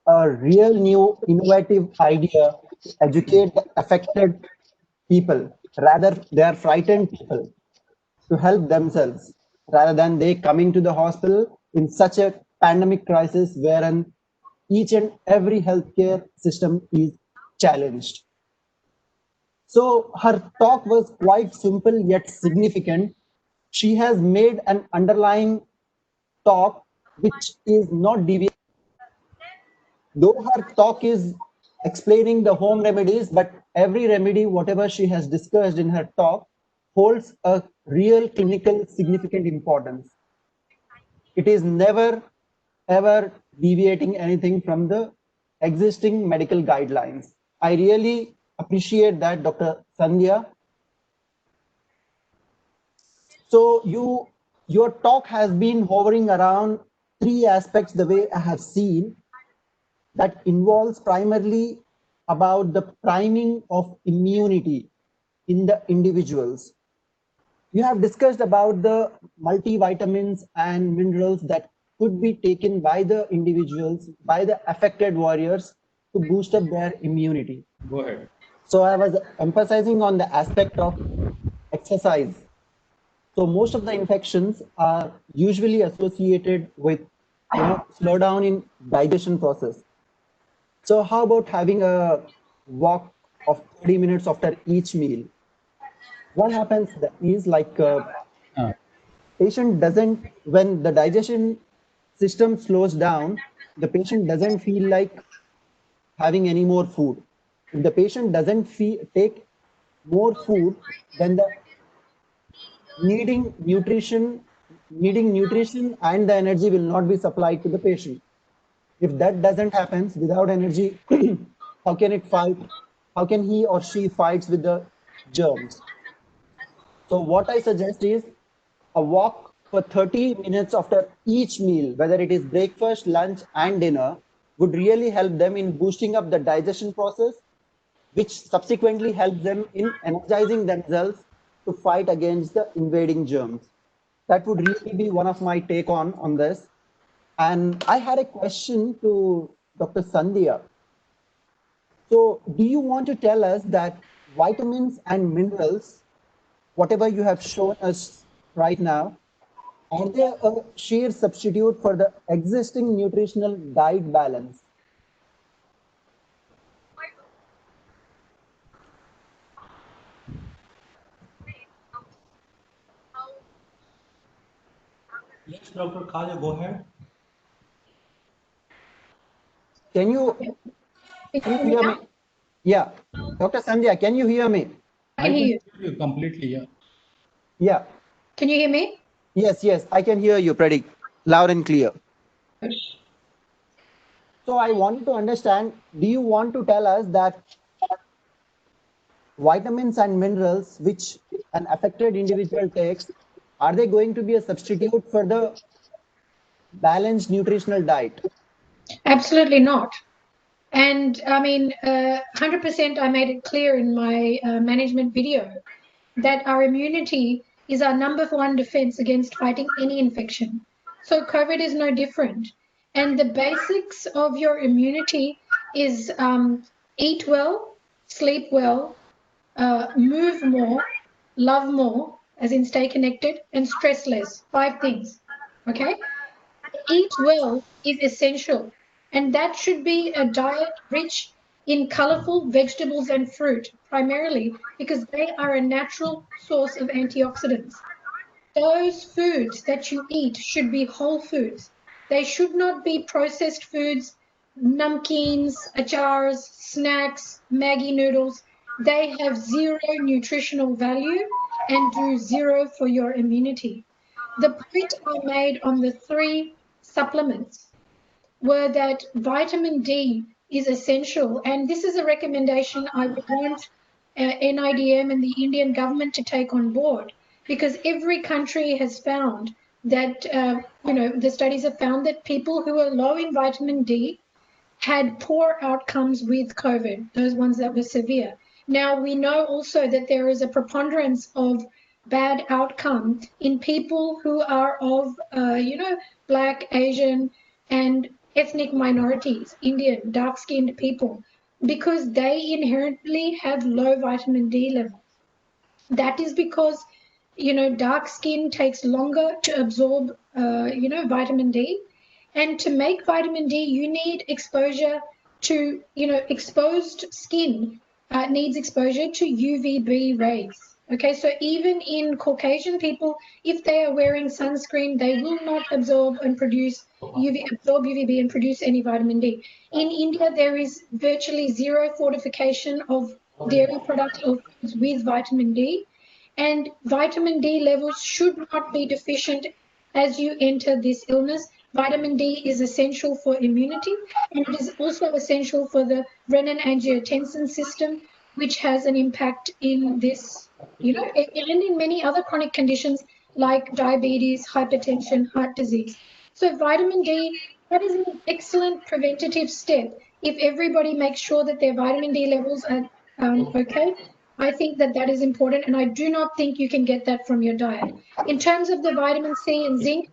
a real new innovative idea to educate the affected people. Rather, they are frightened people to help themselves rather than they coming to the hospital in such a pandemic crisis wherein each and every healthcare system is challenged. So her talk was quite simple yet significant. She has made an underlying talk which is not deviating. Though her talk is explaining the home remedies, but every remedy, whatever she has discussed in her talk, holds a real clinical significant importance. It is never ever deviating anything from the existing medical guidelines. I really appreciate that, Dr. Sandhya. So your talk has been hovering around three aspects the way I have seen, that involves primarily about the priming of immunity in the individuals. You have discussed about the multivitamins and minerals that could be taken by the individuals, by the affected warriors to boost up their immunity. Go ahead. So I was emphasizing on the aspect of exercise. So most of the infections are usually associated with, slowdown in digestion process. So how about having a walk of 30 minutes after each meal? What happens is like patient doesn't, when the digestion system slows down, the patient doesn't feel like having any more food. If the patient doesn't take more food, then the needing nutrition and the energy will not be supplied to the patient. If that doesn't happen, without energy, how can it fight? How can he or she fights with the germs? So what I suggest is a walk for 30 minutes after each meal, whether it is breakfast, lunch, and dinner, would really help them in boosting up the digestion process, which subsequently helps them in energizing themselves to fight against the invading germs. That would really be one of my take on this. And I had a question to Dr. Sandhya. So do you want to tell us that vitamins and minerals, whatever you have shown us right now, are they a sheer substitute for the existing nutritional diet balance? Yes, Dr. Khalya, go ahead. Can you hear me? Yeah. Dr. Sandhya, can you hear me? I can hear you completely, yeah. Yeah. Can you hear me? Yes, I can hear you pretty loud and clear. So I wanted to understand, do you want to tell us that vitamins and minerals which an affected individual takes, are they going to be a substitute for the balanced nutritional diet? Absolutely not. And I mean, 100% I made it clear in my management video that our immunity is our #1 defense against fighting any infection. So COVID is no different. And the basics of your immunity is eat well, sleep well, move more, love more, as in stay connected, and stress less. 5 things. Okay? Eat well is essential, and that should be a diet rich in colorful vegetables and fruit, primarily because they are a natural source of antioxidants. Those foods that you eat should be whole foods. They should not be processed foods, namkeens, achars, snacks, Maggi noodles. They have zero nutritional value and do zero for your immunity. The point I made on the 3 supplements were that vitamin D is essential, and this is a recommendation I would want NIDM and the Indian government to take on board, because every country has found that, the studies have found that people who are low in vitamin D had poor outcomes with COVID, those ones that were severe. Now, we know also that there is a preponderance of bad outcome in people who are of, Black, Asian, and ethnic minorities, Indian, dark-skinned people. because they inherently have low vitamin D levels. That is because, dark skin takes longer to absorb, vitamin D. And to make vitamin D, you need exposure to, exposed skin needs exposure to UVB rays. Okay, so even in Caucasian people, if they are wearing sunscreen, they will not absorb and produce UVB and produce any vitamin D. In India, there is virtually zero fortification of dairy products or foods with vitamin D, and vitamin D levels should not be deficient as you enter this illness. Vitamin D is essential for immunity, and it is also essential for the renin-angiotensin system, which has an impact in this, and in many other chronic conditions like diabetes, hypertension, heart disease. So vitamin D, that is an excellent preventative step. If everybody makes sure that their vitamin D levels are okay, I think that that is important, and I do not think you can get that from your diet. In terms of the vitamin C and zinc,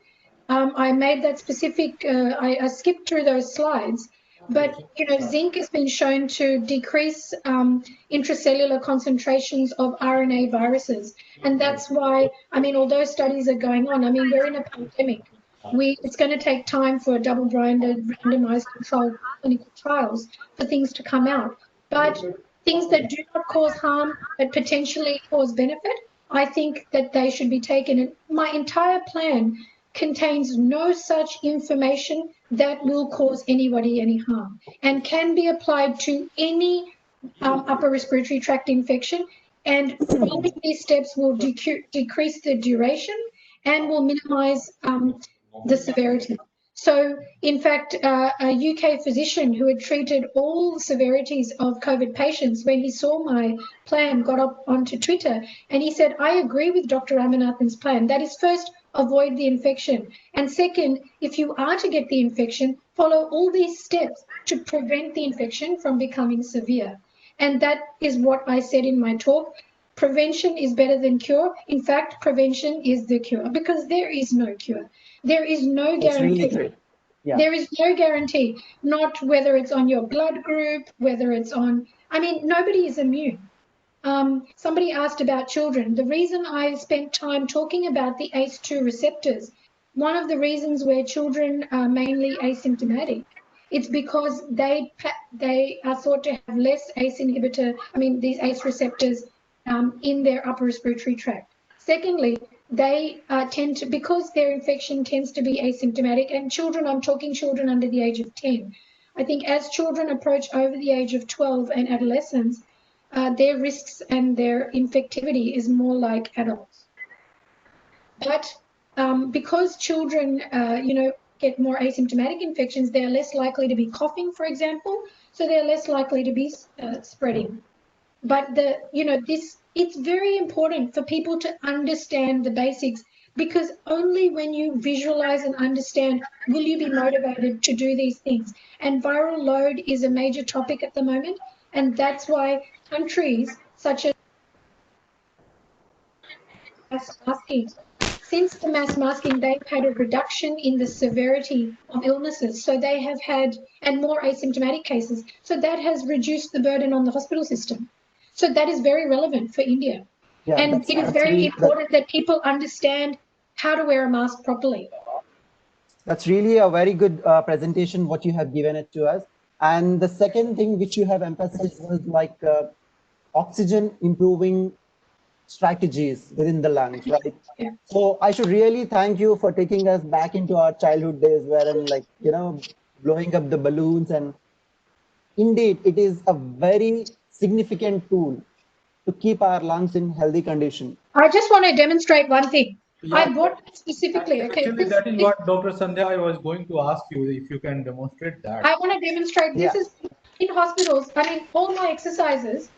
I made that specific, I skipped through those slides, but zinc has been shown to decrease intracellular concentrations of RNA viruses, and that's why, although studies are going on, we're in a pandemic. It's going to take time for double-blinded, randomized controlled clinical trials for things to come out, but things that do not cause harm but potentially cause benefit, I think that they should be taken. And my entire plan contains no such information that will cause anybody any harm and can be applied to any upper respiratory tract infection. And following these steps will decrease the duration and will minimize the severity. So, in fact, a UK physician who had treated all severities of COVID patients, when he saw my plan, got up onto Twitter and he said, I agree with Dr. Ramanathan's plan. That is, first, avoid the infection. And second, if you are to get the infection, follow all these steps to prevent the infection from becoming severe. And that is what I said in my talk. Prevention is better than cure. In fact, prevention is the cure because there is no cure. There is no guarantee. Really great. Yeah. There is no guarantee, not whether it's on your blood group, whether it's on, nobody is immune. Somebody asked about children. The reason I spent time talking about the ACE2 receptors, one of the reasons where children are mainly asymptomatic, it's because they are thought to have less ACE inhibitor, these ACE receptors in their upper respiratory tract. Secondly, they tend to, because their infection tends to be asymptomatic, and children, I'm talking children under the age of 10. I think as children approach over the age of 12 and adolescents, their risks and their infectivity is more like adults. But because children, get more asymptomatic infections, they're less likely to be coughing, for example, so they're less likely to be spreading. But it's very important for people to understand the basics, because only when you visualize and understand will you be motivated to do these things. And viral load is a major topic at the moment, and that's why countries such as mass masking, since the mass masking, they've had a reduction in the severity of illnesses. So they have had, and more asymptomatic cases. So that has reduced the burden on the hospital system. So that is very relevant for India. Yeah, and it is very important that people understand how to wear a mask properly. That's really a very good presentation, what you have given it to us. And the second thing which you have emphasized was like oxygen improving strategies within the lungs, right? Yeah. So I should really thank you for taking us back into our childhood days, wherein blowing up the balloons, and indeed it is a very significant tool to keep our lungs in healthy condition. I just want to demonstrate one thing. Yeah. I bought specifically. Actually, that is what Dr. Sandhya, I was going to ask you if you can demonstrate that. I want to demonstrate. This is in hospitals. All my exercises.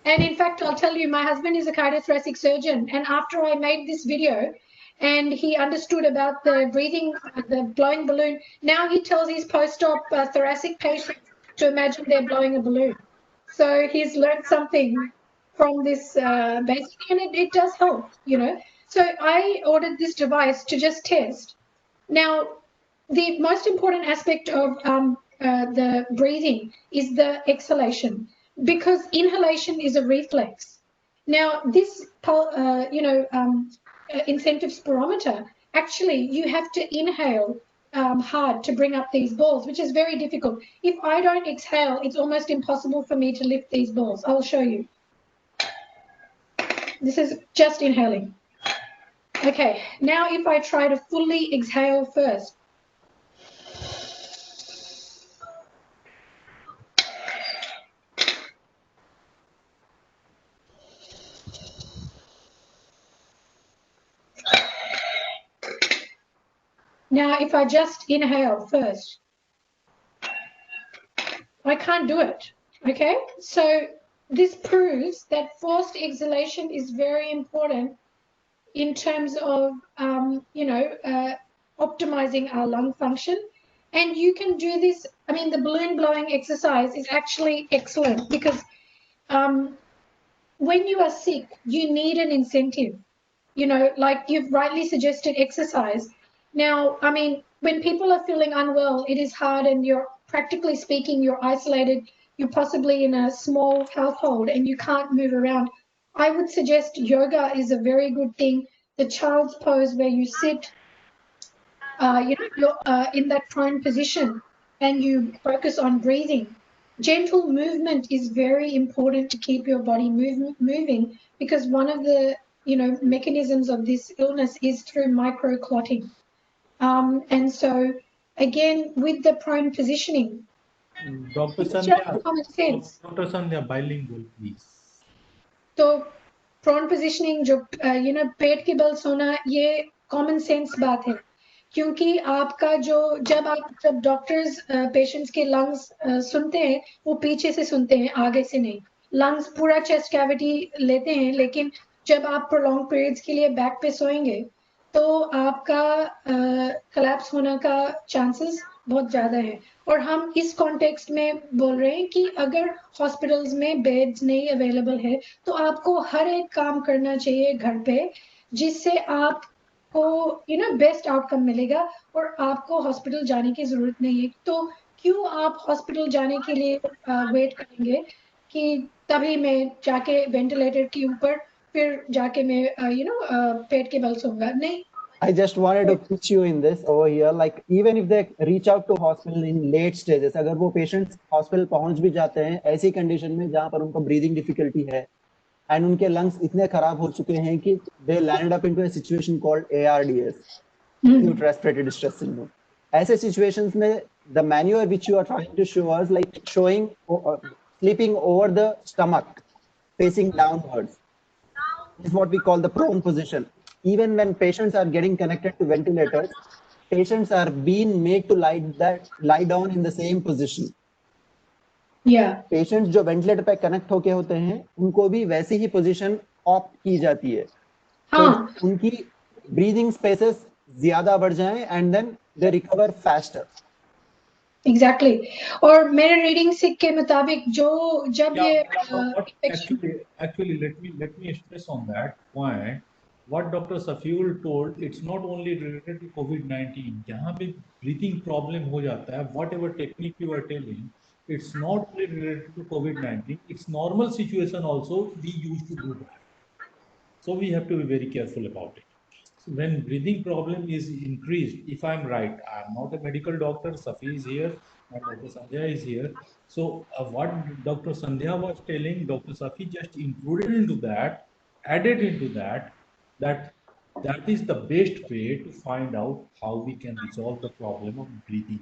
And in fact, I'll tell you, my husband is a cardiothoracic surgeon. And after I made this video and he understood about the breathing, the blowing balloon, now he tells his post-op thoracic patients to imagine they're blowing a balloon. So he's learned something from this basically, and it does help, So I ordered this device to just test. Now, the most important aspect of the breathing is the exhalation, because inhalation is a reflex. Now, this, incentive spirometer, actually, you have to inhale hard to bring up these balls, which is very difficult. If I don't exhale, it's almost impossible for me to lift these balls. I'll show you. This is just inhaling. Okay, now if I try to fully exhale first. Now, if I just inhale first, I can't do it, okay? So this proves that forced exhalation is very important in terms of, optimizing our lung function. And you can do this, I mean, the balloon blowing exercise is actually excellent, because when you are sick, you need an incentive, like you've rightly suggested, exercise. Now, I mean, when people are feeling unwell, it is hard, and you're, practically speaking, you're isolated, you're possibly in a small household and you can't move around. I would suggest yoga is a very good thing. The child's pose, where you sit, you're in that prone position and you focus on breathing. Gentle movement is very important to keep your body moving, because one of the mechanisms of this illness is through microclotting. And so, again, with the prone positioning, Dr. it's Sandhya, just common sense. Dr. Sandhya, bilingual, please. तो prone positioning जो पेट के बल सोना, ये common sense बात है, क्योंकि आपका जब डॉक्टर्स पेशेंट्स के लंग्स सुनते हैं, वो पीछे से सुनते हैं, आगे से नहीं. लंग्स पूरा चेस्ट कैविटी लेते हैं, लेकिन जब आप प्रोलॉन्ग पीरियड्स के लिए बैक पे सोएंगे, तो आपका कोलैप्स होने का चांसेस बहुत ज्यादा है. और हम इस कॉन्टेक्स्ट में बोल रहे हैं कि अगर हॉस्पिटल्स में बेड्स नहीं अवेलेबल है, तो आपको हर एक काम करना चाहिए घर पे, जिससे आपको बेस्ट आउटकम मिलेगा और आपको हॉस्पिटल जाने की जरूरत नहीं है. तो क्यों आप हॉस्पिटल जाने के लिए वेट करेंगे कि तभी मैं जाके वेंटिलेटर के ऊपर फिर जाके मैं पेट के बल सोऊंगा? नहीं. I just wanted to pitch you in this over here. Like, even if they reach out to hospital in late stages, अगर वो patients hospital पहुंच भी जाते हैं ऐसी condition में जहां पर उनको breathing difficulty है and उनके lungs इतने खराब हो चुके हैं कि they landed up into a situation called ARDS, acute respiratory distress syndrome. ऐसे situations में the maneuver which you are trying to show us, like showing sleeping over the stomach, facing downwards, is what we call the prone position. Even when patients are getting connected to ventilators, patients are being made to lie down in the same position. Yeah. Patients जो ventilator पे connect होके होते हैं, उनको भी वैसी ही position opt की जाती है. हाँ. So उनकी breathing spaces ज़्यादा बढ़ जाएं and then they recover faster. Exactly. और मेरे रीडिंग के मुताबिक जब ये actually let me stress on that point. What Dr. Shafi Uddin told, it's not only related to COVID-19. जहाँ पे breathing problem हो जाता है, whatever technique you are telling, it's not only related to COVID-19. It's normal situation also. We used to do that. So we have to be very careful about it. So when breathing problem is increased, if I'm right, I'm not a medical doctor, Safi is here and Dr. Sandhya is here. So what Dr. Sandhya was telling, Dr. Safi just included into that, added into that is the best way to find out how we can resolve the problem of breathing.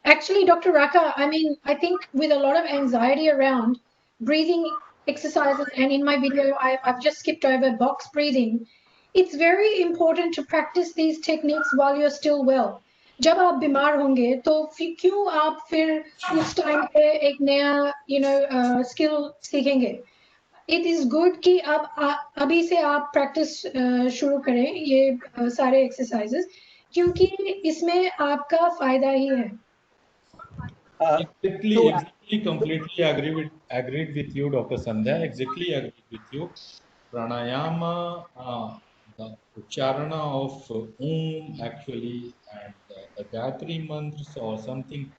Actually, Dr. Raka, I mean, I think with a lot of anxiety around, breathing exercises, and in my video, I've just skipped over box breathing. It's very important to practice these techniques while you're still well. जब आप बीमार होंगे, तो क्यों आप फिर उस time पे एक नया स्किल सीखेंगे? It is good कि अभी से आप प्रैक्टिस शुरू करें ये सारे एक्सरसाइजेस, क्योंकि इसमें आपका फायदा ही है. Exactly, completely agreed with you, Dr. Sandhya. Exactly agreed with you. Pranayama, the Ucharana of Om actually, and the Gayatri mantras or something,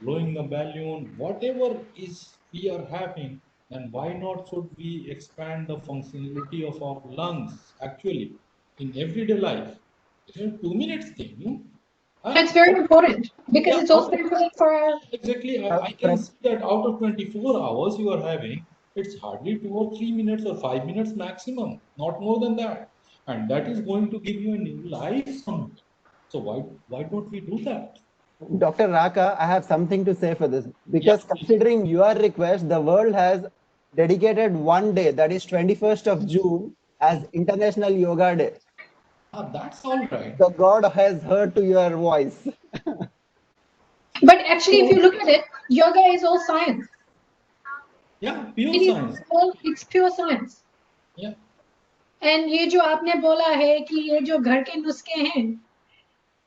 blowing the balloon, whatever is we are having, then why not should we expand the functionality of our lungs actually in everyday life? It's a 2 minutes thing, no? It's very important because Yeah, it's also important for our. exactly. I can see that out of 24 hours you are having, it's hardly 2 or 3 minutes or 5 minutes maximum, not more than that. And that is going to give you a new life somewhere. So why don't we do that? Dr. Raka, I have something to say for this Yeah, because considering your request, the world has dedicated one day, that is 21st of June, as International Yoga Day. That's all right. The God has heard to your voice. But actually, if you look at it, yoga is all science. Yeah, pure It is science. all, it's pure science. Yeah. And ये जो आपने बोला है कि ये जो घर के नुस्खे हैं,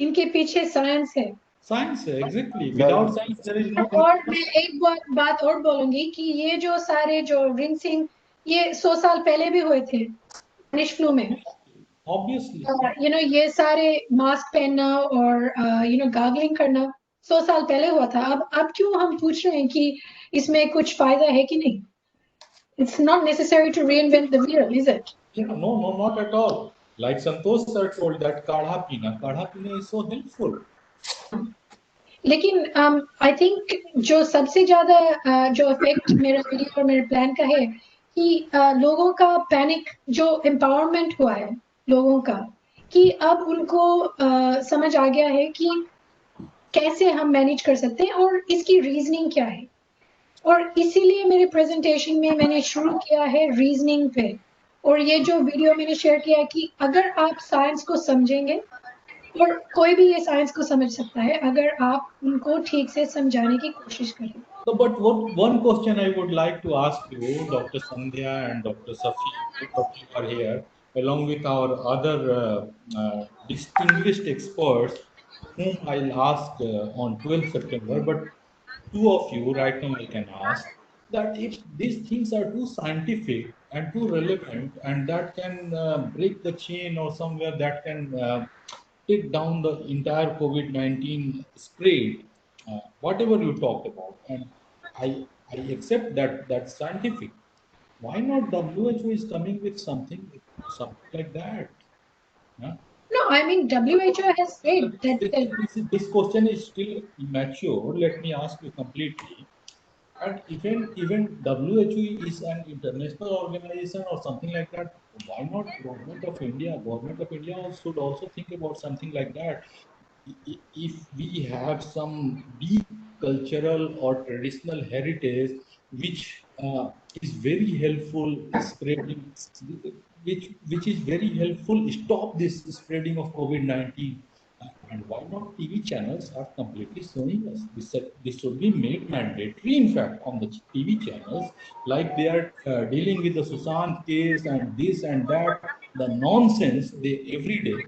इनके पीछे साइंस है. Science, exactly. Without science, there is no. और मैं एक बात और बोलूंगी कि ये जो सारे जो रिंसिंग, ये 100 साल पहले भी हुए थे स्पेनिश फ्लू में. Obviously. ये सारे मास्क पहनना और गार्गलिंग करना 100 साल पहले हुआ था. अब क्यों हम पूछ रहे हैं कि इसमें कुछ फायदा है कि नहीं? It's not necessary to reinvent the wheel, is it? Yeah, no, not at all. Like Santosh sir told that kadha pina is so helpful. लेकिन आई थिंक जो सबसे ज्यादा जो इफेक्ट मेरा वीडियो और मेरे प्लान का है कि लोगों का पैनिक, जो एम्पावरमेंट हुआ है लोगों का, कि अब उनको समझ आ गया है कि कैसे हम मैनेज कर सकते हैं और इसकी रीजनिंग क्या है. और इसीलिए मेरे प्रेजेंटेशन में मैंने शुरू किया है रीजनिंग पे. और ये जो वीडियो मैंने शेयर किया है कि अगर आप साइंस को समझेंगे, और कोई भी ये साइंस को समझ सकता है अगर आप उनको ठीक से समझाने की कोशिश करें. So, but one question I would like to ask you, Dr. Sandhya and Dr. Safi, both of you are here, along with our other distinguished experts, whom I'll ask on 12th September. But two of you right now I can ask that if these things are too scientific and too relevant, and that can break the chain or somewhere that can take down the entire COVID-19 spread, whatever you talked about, and I accept that that's scientific. Why not WHO is coming with something like that? Yeah? No, I mean WHO has said that This question is still immature. Let me ask you completely. And even WHO is an international organization or something like that. Why not government of India? Government of India should also think about something like that. If we have some deep cultural or traditional heritage which is very helpful spreading, which is very helpful stop this spreading of COVID-19, and why not TV channels are completely showing us this should be made mandatory, in fact, on the TV channels, like they are dealing with the Sushant case and this and that, the nonsense they every day.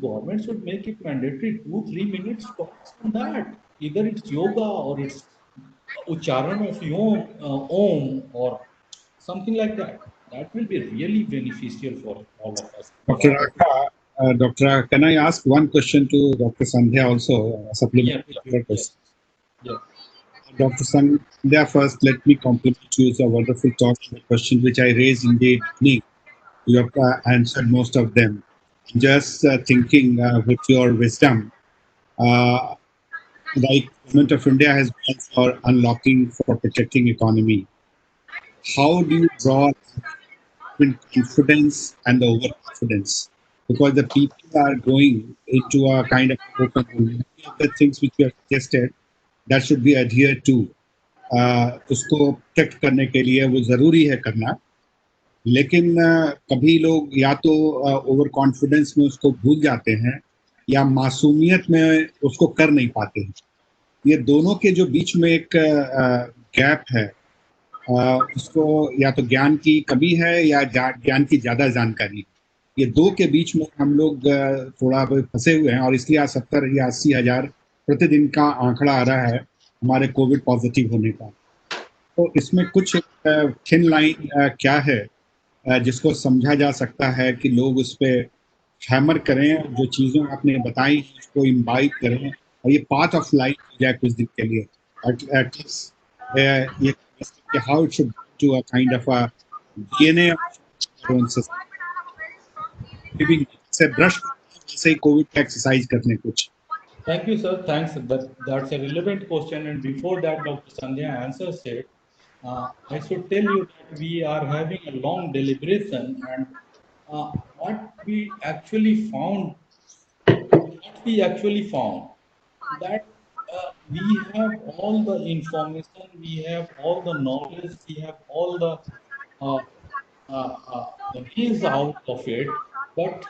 Government should make it mandatory, 2 3 minutes talks on that. Either it's yoga or it's ucharan of om or something like that. That will be really beneficial for all of us. Dr. Raka, Dr. Raka, can I ask one question to Dr. Sandhya also? Supplementary to your question. Yeah. Dr. Sandhya, first, let me compliment you. It's a wonderful talk. The question which I raised in the beginning, you have answered most of them. Just thinking with your wisdom, like Government of India has gone for unlocking, for protecting economy. How do you draw between confidence and the overconfidence? Because the people are going into a kind of open. Many of the things which you have suggested that should be adhered to. उसको protect करने के लिए वो जरूरी है करना, लेकिन कभी लोग या तो ओवर कॉन्फिडेंस में उसको भूल जाते हैं या मासूमियत में उसको कर नहीं पाते हैं. ये दोनों के जो बीच में एक गैप है, उसको या तो ज्ञान की कमी है या ज्ञान की ज्यादा जानकारी. ये दो के बीच में हम लोग थोड़ा फंसे हुए हैं और इसलिए 70 या 80 हजार प्रतिदिन का आंकड़ा आ रहा है हमारे कोविड पॉजिटिव होने का. तो इसमें कुछ थिन लाइन क्या है जिसको समझा जा सकता है कि लोग उस पर हैमर करें, जो चीज़ें आपने बताई उसको इम्बाइब करें और ये पार्ट ऑफ लाइफ हो जाए कुछ दिन के लिए। एटलीस्ट ये how it should to a kind of a DNA से ब्रश से कोविड का एक्सरसाइज करने कुछ। Thank you, sir. Thanks. That's a relevant question. And before that, Dr. Sandhya answers it. I should tell you that we are having a long deliberation, and what we actually found, that we have all the information, we have all the knowledge, we have all uh, the ways out of it, but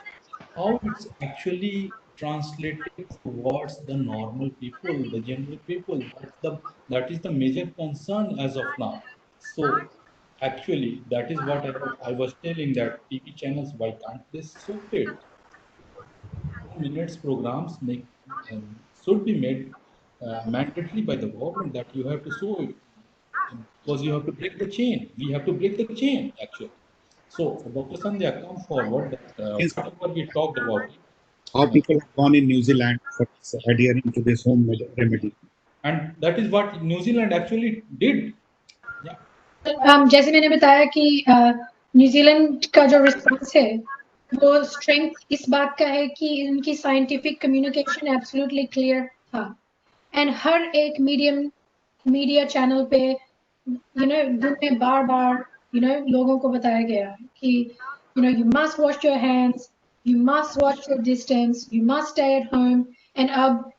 how it's actually translated towards the normal people, the general people, that is the major concern as of now. So actually, that is what I was telling, that TV channels, why can't they show it? 2 minutes programs should be made mandatory by the government, that you have to show it, because you have to break the chain. We have to break the chain actually. So Dr. Sandhya, come forward. That whatever we talked about it, how people have gone in New Zealand for adhering to this home remedy, and that is what New Zealand actually did. Yeah. जैसे मैंने बताया कि New Zealand का जो response है वो strength इस बात का है कि उनकी साइंटिफिक कम्युनिकेशन एब्सोल्युटली क्लियर था, एंड हर एक मीडिया चैनल पे दिन में बार बार लोगों को बताया गया कि you must wash your hands, you must watch your distance, you must stay at home, and अब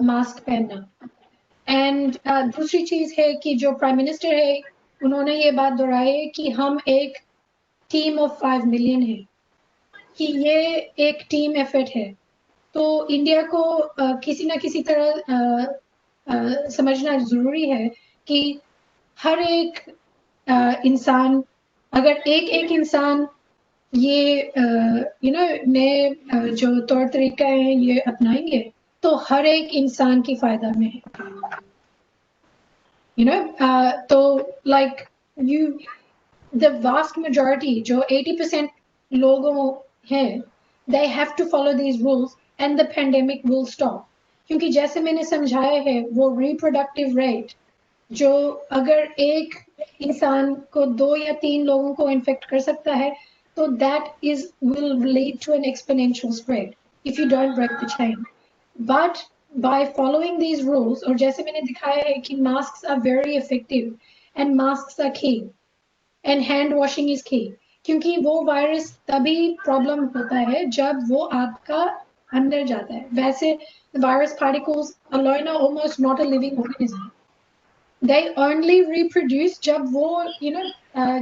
मास्क पहनना। एंड दूसरी चीज है कि जो प्राइम मिनिस्टर है उन्होंने ये बात दोहराई है कि हम एक टीम ऑफ 5 मिलियन है, कि ये एक टीम एफर्ट है। तो इंडिया को किसी ना किसी तरह समझना जरूरी है कि हर एक इंसान, अगर एक इंसान ये नए जो तौर तरीका है ये अपनाएंगे तो हर एक इंसान की फायदा में है। तो like the vast majority जो 80% लोगों हैं, they have to follow these rules and the pandemic will stop। क्योंकि जैसे मैंने समझाया है वो reproductive rate जो अगर एक इंसान को 2 या 3 लोगों को इन्फेक्ट कर सकता है तो that will lead to an exponential spread if you don't break the chain। But by following these rules, और जैसे मैंने दिखाया है कि masks are very effective and masks are key and hand washing is key, क्योंकि वो virus तभी problem होता है जब वो आपका अंदर जाता है। वैसे virus particles are almost not a living organism, they only reproduce जब वो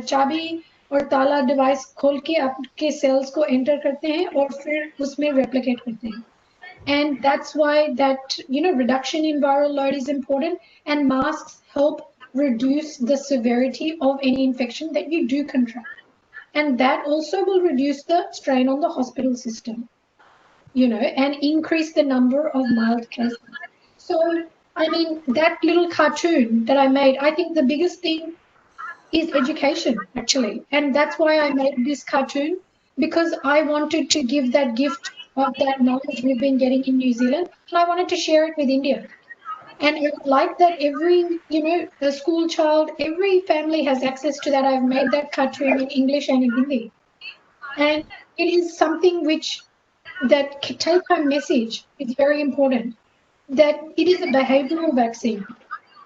चाबी और ताला डिवाइस खोल के आपके सेल्स को एंटर करते हैं और फिर उसमें रेप्लिकेट करते हैं। And that's why that reduction in viral load is important, and masks help reduce the severity of any infection that you do contract, and that also will reduce the strain on the hospital system, and increase the number of mild cases. So I mean, that little cartoon that I made, I think the biggest thing is education actually, and that's why I made this cartoon, because I wanted to give that gift of that knowledge we've been getting in New Zealand, and I wanted to share it with India. And I would like that every the school child, every family has access to that. I've made that cartoon in English and in Hindi, and it is something which that take-home message is very important, that it is a behavioral vaccine,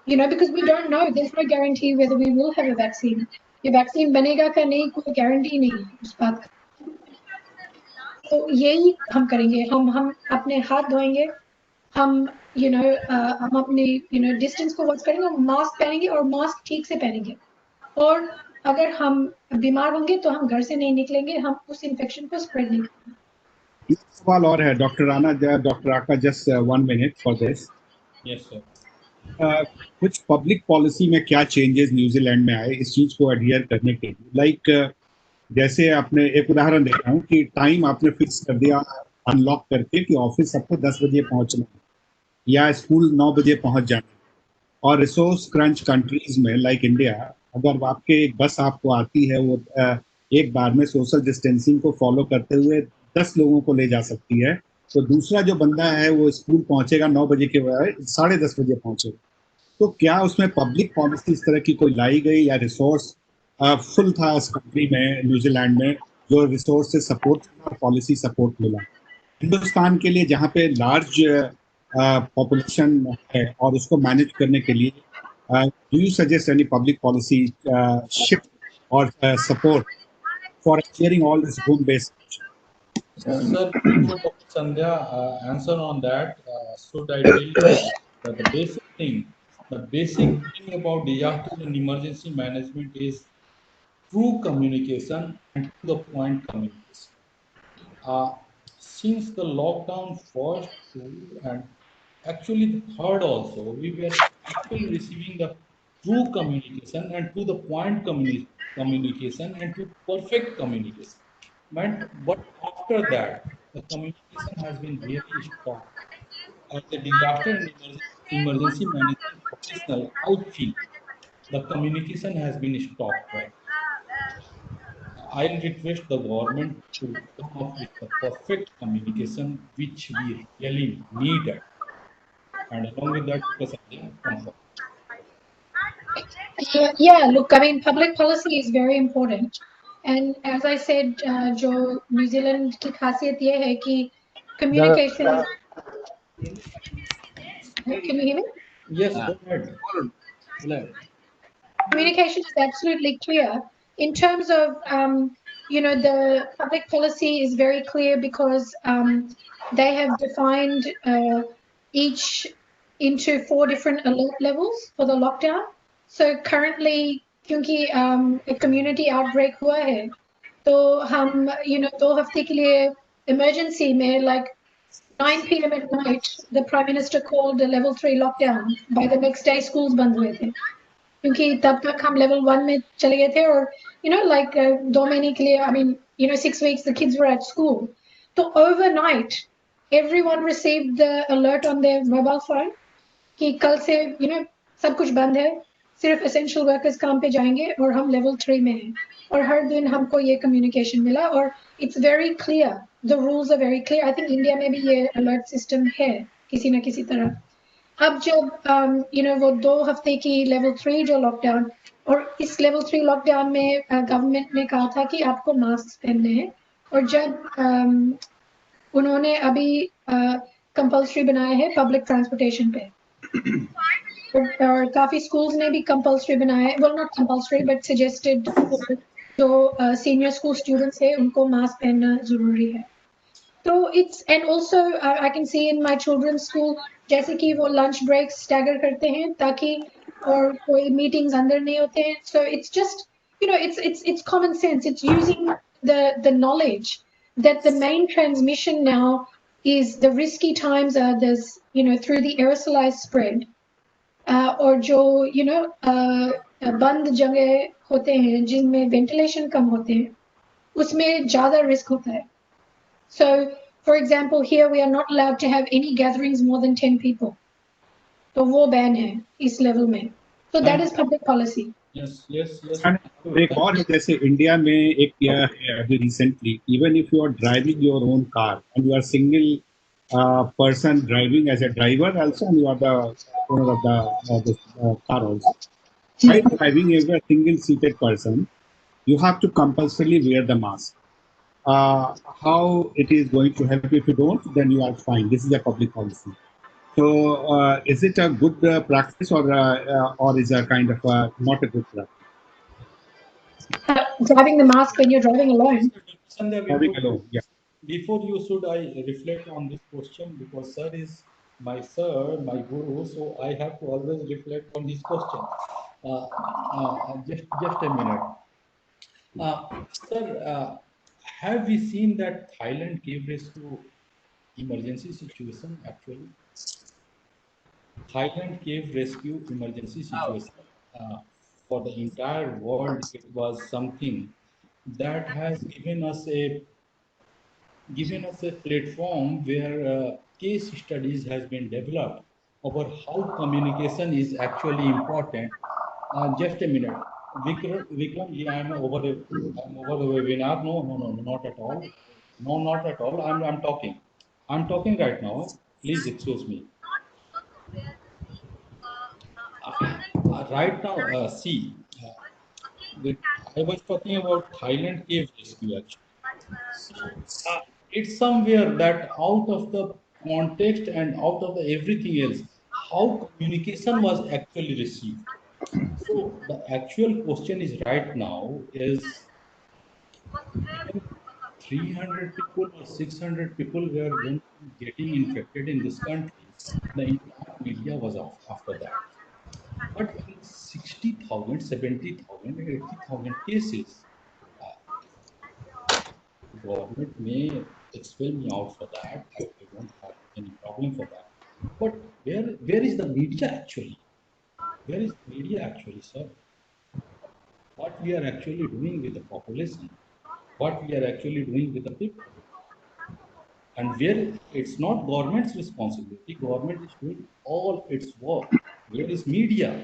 because we don't know, there's no guarantee whether we will have a vaccine। ये vaccine बनेगा का नहीं, कोई guarantee नहीं है उस बात का। तो यही हम करेंगे, हम अपने हाथ धोएंगे, हम हम अपने डिस्टेंस को वॉच करेंगे, मास्क पहनेंगे और मास्क ठीक से पहनेंगे, और अगर हम बीमार होंगे तो हम घर से नहीं निकलेंगे, हम उस इन्फेक्शन को स्प्रेड नहीं करेंगे। सवाल और है डॉक्टर राणा, डॉक्टर आका, just 1 minute for this. Yes sir. कुछ पब्लिक पॉलिसी में क्या चेंजेस न्यूजीलैंड में आए इस चीज को एडहियर करने के लिए? लाइक जैसे आपने एक उदाहरण दे रहा हूँ कि टाइम आपने फिक्स कर दिया अनलॉक करके कि ऑफिस सबको 10 बजे पहुंचना या स्कूल 9 बजे पहुंच जाना, और रिसोर्स क्रंच कंट्रीज में लाइक इंडिया, अगर आपके एक बस आपको आती है वो एक बार में सोशल डिस्टेंसिंग को फॉलो करते हुए 10 लोगों को ले जा सकती है, तो दूसरा जो बंदा है वो स्कूल पहुंचेगा 9 बजे के बजाय 10:30 बजे पहुंचेगा। तो क्या उसमें पब्लिक पॉलिसी इस तरह की कोई लाई गई, या रिसोर्स फुल था इस कंट्री में, न्यूजीलैंड में, जो रिसोर्स से सपोर्ट और पॉलिसी सपोर्ट मिला? हिंदुस्तान के लिए जहाँ पे लार्ज पॉपुलेशन है और उसको मैनेज करने के लिए do you suggest any public policy shift और support for sharing all this home-based? Sir, before Dr. Sandhya answer on that, should I tell you that the basic thing about disaster and emergency management is true communication and to the point communication. Since the lockdown first, two, and actually the third also, we were actually receiving the true communication and to the point communication and to perfect communication. But after that, the communication has been really stopped. As a disaster and emergency management professional, I feel the communication has been stopped right. I'll request the government to come up with the perfect communication which we really needed. And along with that, Dr. Sandhya, come forward. Yeah, look, I mean, public policy is very important. And as I said, जो New Zealand की खासियत ये है कि communication is. Can you hear me? Yes, go ahead. Communication is absolutely clear in terms of the public policy is very clear because they have defined each into 4 different alert levels for the lockdown. So currently क्योंकि एक community outbreak हुआ है तो हम 2 हफ्ते के लिए emergency में like 9 p.m. at night the Prime Minister called a level 3 lockdown. By the next day schools बंद हुए थे क्योंकि तब तक हम level 1 में चले गए थे और like 2 महीने के लिए I mean 6 weeks the kids were at school. So overnight everyone received the alert on their mobile phone कि कल से सब कुछ बंद है, सिर्फ essential workers काम पे जाएंगे और हम level 3 में हैं और हर दिन हमको ये communication मिला और it's very clear, the rules are very clear. I think India में भी ये alert system है किसी न किसी तरह. अब जब वो 2 हफ्ते की level 3 जो lockdown और इस level 3 lockdown में government ने कहा था कि आपको masks पहनने हैं और जब उन्होंने अभी compulsory बनाया है public transportation पे और काफी schools ने भी compulsory बनाया है, well not compulsory but suggested जो senior school students है उनको mask पहनना जरूरी है. So it's and also I can see in my children's school जैसे कि वो lunch breaks stagger करते हैं ताकि और कोई meetings अंदर नहीं होते हैं. So it's just it's common sense. It's using the knowledge that the main transmission now is the risky times are this through the aerosolized spread. और जो बंद जगह होते हैं जिनमें वेंटिलेशन कम होते हैं उसमें ज्यादा रिस्क होता है. So for example here we are not allowed to have any gatherings more than 10 people. तो वो बैन है इस लेवल में. So that is public policy. Yes. एक और है, जैसे इंडिया में एक किया है अभी recently, even if you are driving your own car and you are single person driving as a driver also, and you are the owner of the car also. While driving as a single seated person, you have to compulsorily wear the mask. How it is going to help? If you don't, then you are fine. This is a public policy. So is it a good practice or is a kind of not a good practice? Driving the mask when you're driving alone. Driving alone, yeah. Before you should I reflect on this question because sir is my guru, so I have to always reflect on his question. Just a minute. Sir, have we seen that Thailand gave rescue emergency situation actually? Thailand gave rescue emergency situation. For the entire world, it was something that has given us a platform where case studies has been developed over how communication is actually important. Just a minute. Vikram, yeah, I'm over the webinar. No, not at all. No, not at all. I'm talking. I'm talking right now. Please excuse me. Right now, see, I was talking about Thailand cave rescue actually. So it's somewhere that out of the context and out of the everything else, how communication was actually received. So the actual question is right now is even 300 people or 600 people were going to be getting infected in this country. The entire media was off after that. But in 60,000, 70,000, 80,000 cases, the government may expel me out for that. I won't have any problem for that. But where is the media actually? Where is the media actually, sir? What we are actually doing with the population? What we are actually doing with the people? And where it's not government's responsibility, government is doing all its work. Where is media?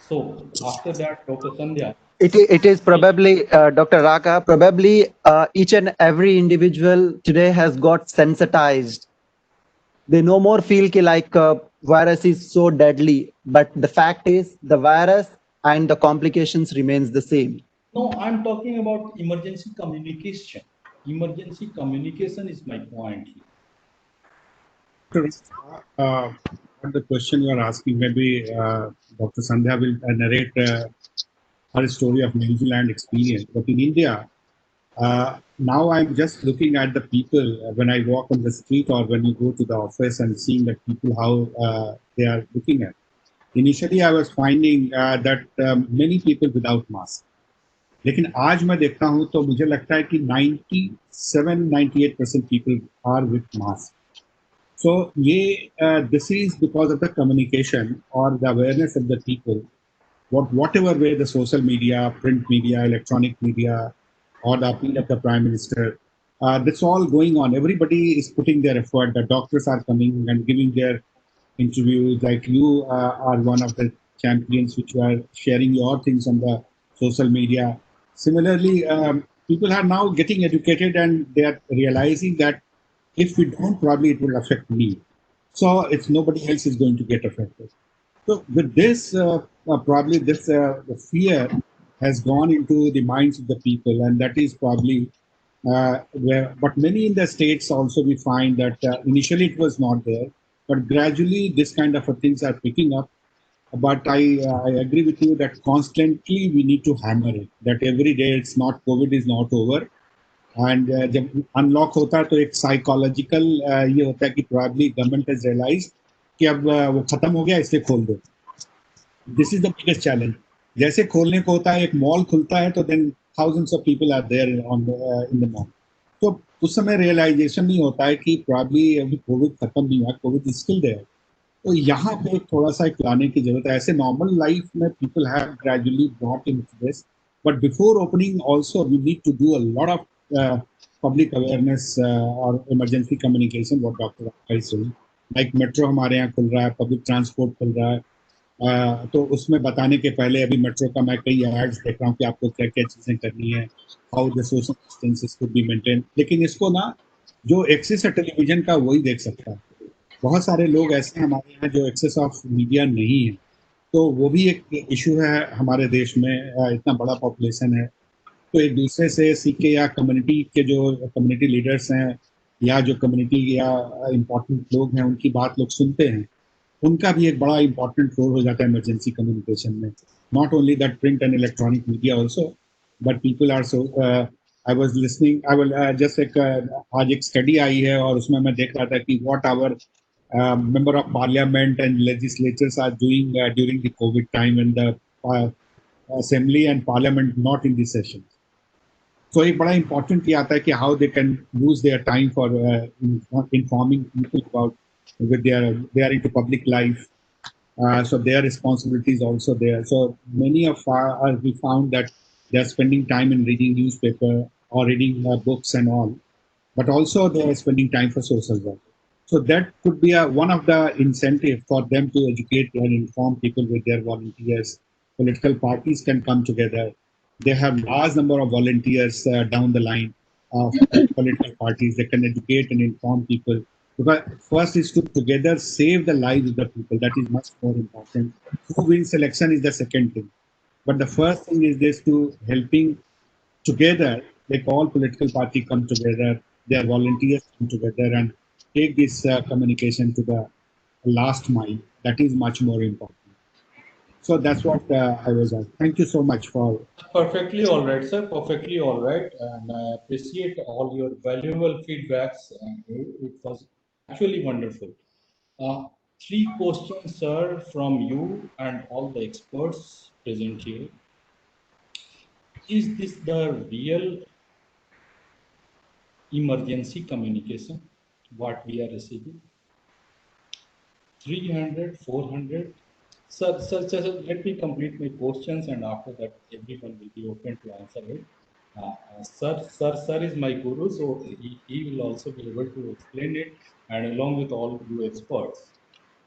So after that, Dr. Sandhya, It is probably, Dr. Raka, probably each and every individual today has got sensitized. They no more feel like virus is so deadly, but the fact is the virus and the complications remains the same. no, I'm talking about emergency communication. Emergency communication is my point here. What the question you are asking, maybe Dr. Sandhya will narrate her story of New Zealand experience. But in India, now I'm just looking at the people when I walk on the street or when you go to the office and seeing the people how they are looking at. Initially, I was finding that many people without mask. लेकिन आज मैं देखता हूँ तो मुझे लगता है कि 97-98% people are with mask. So this is because of the communication or the awareness of the people. Whatever way the social media, print media, electronic media, or the appeal of the Prime Minister, that's all going on. Everybody is putting their effort. The doctors are coming and giving their interviews. Like you are one of the champions which are sharing your things on the social media. Similarly, people are now getting educated and they are realizing that if we don't, probably it will affect me. So it's nobody else is going to get affected. So with this, probably this fear has gone into the minds of the people, and that is probably where. But many in the states also we find that initially it was not there, but gradually this kind of things are picking up. But I agree with you that constantly we need to hammer it. That every day it's not COVID is not over. And जब unlock होता है तो एक psychological ये होता है कि probably government has realise कि अब वो खत्म हो गया इसलिए खोल दो. This is the biggest challenge. जैसे खोलने को होता है एक मॉल खुलता है तो then thousands of people are there on in the mall. तो उस समय रियलाइजेशन नहीं होता है कि प्रॉब्ली अभी कोविड खत्म नहीं हुआ, कोविड इज स्टिल देयर. तो यहाँ पे थोड़ा सा एक लाने की जरूरत है. ऐसे नॉर्मल लाइफ में people have gradually brought into this, but before opening also we need to do a lot of public awareness or emergency communication, what Dr. Raka is saying. Like metro हमारे यहाँ खुल रहा है, public transport खुल रहा है, तो उसमें बताने के पहले अभी मेट्रो का मैं कई एड्स देख रहा हूँ कि आपको क्या क्या चीज़ें करनी है, how the social distances could be maintain. लेकिन इसको ना जो एक्सेस है टेलीविजन का वही देख सकता है. बहुत सारे लोग ऐसे हमारे यहाँ जो एक्सेस ऑफ मीडिया नहीं है, तो वो भी एक इशू है हमारे देश में. इतना बड़ा पॉपुलेशन है तो एक दूसरे से सीख के या कम्युनिटी के जो कम्युनिटी लीडर्स हैं या जो कम्युनिटी या इम्पोर्टेंट लोग हैं उनकी बात लोग सुनते हैं. उनका भी एक बड़ा इम्पोर्टेंट रोल हो जाता है इमरजेंसी कम्युनिकेशन में. Not only that print and electronic media also, but people are so. I was listening, I will just एक आज एक स्टडी आई है और उसमें मैं देख रहा था कि what our member of parliament and legislatures are doing during the COVID time when the assembly and parliament not in the session. So एक बड़ा important ये आता है कि how they can use their time for informing people about with they are into public life. So their responsibility is also there. So many of we found that they are spending time in reading newspaper or reading books and all, but also they are spending time for social work. So that could be one of the incentive for them to educate and inform people with their volunteers political parties can come together. They have large number of volunteers down the line of political parties. They can educate and inform people. Because first is to together save the lives of the people. That is much more important. Who wins election is the second thing. But the first thing is this to helping together, like all political party come together, their volunteers come together and take this communication to the last mile. That is much more important. So that's what I was at. Thank you so much for. Perfectly all right, sir. Perfectly all right. And I appreciate all your valuable feedbacks. And it was actually wonderful. Three questions, sir, from you and all the experts present here. Is this the real emergency communication, what we are receiving? 300, 400? Sir, let me complete my questions and after that everyone will be open to answer it. Sir is my guru, so he will also be able to explain it and along with all you experts.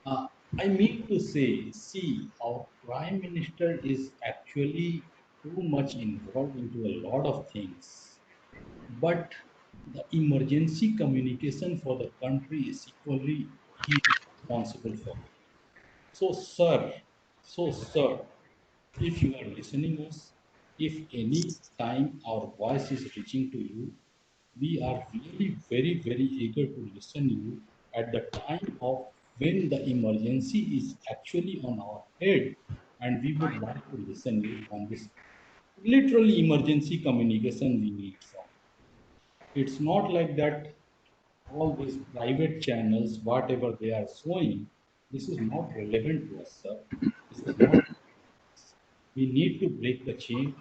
I mean to say, see, our Prime Minister is actually too much involved into a lot of things, but the emergency communication for the country is equally he is responsible for. So, sir, if you are listening us, if any time our voice is reaching to you, we are really very, very eager to listen you at the time of when the emergency is actually on our head, and we would like to listen you on this literally emergency communication we need from. It's not like that all these private channels, whatever they are showing, this is not relevant to us, sir. This is not. We need to break the chain.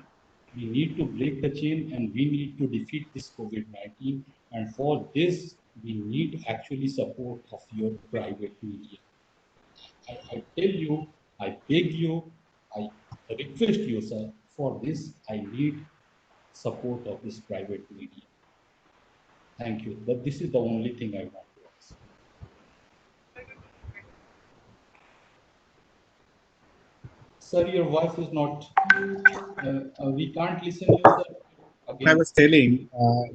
We need to break the chain and we need to defeat this COVID-19. And for this, we need actually support of your private media. I tell you, I beg you, I request you, sir, for this, I need support of this private media. Thank you. But this is the only thing I want to ask. Sir, your voice is not, we can't listen you, sir. Again. I was telling,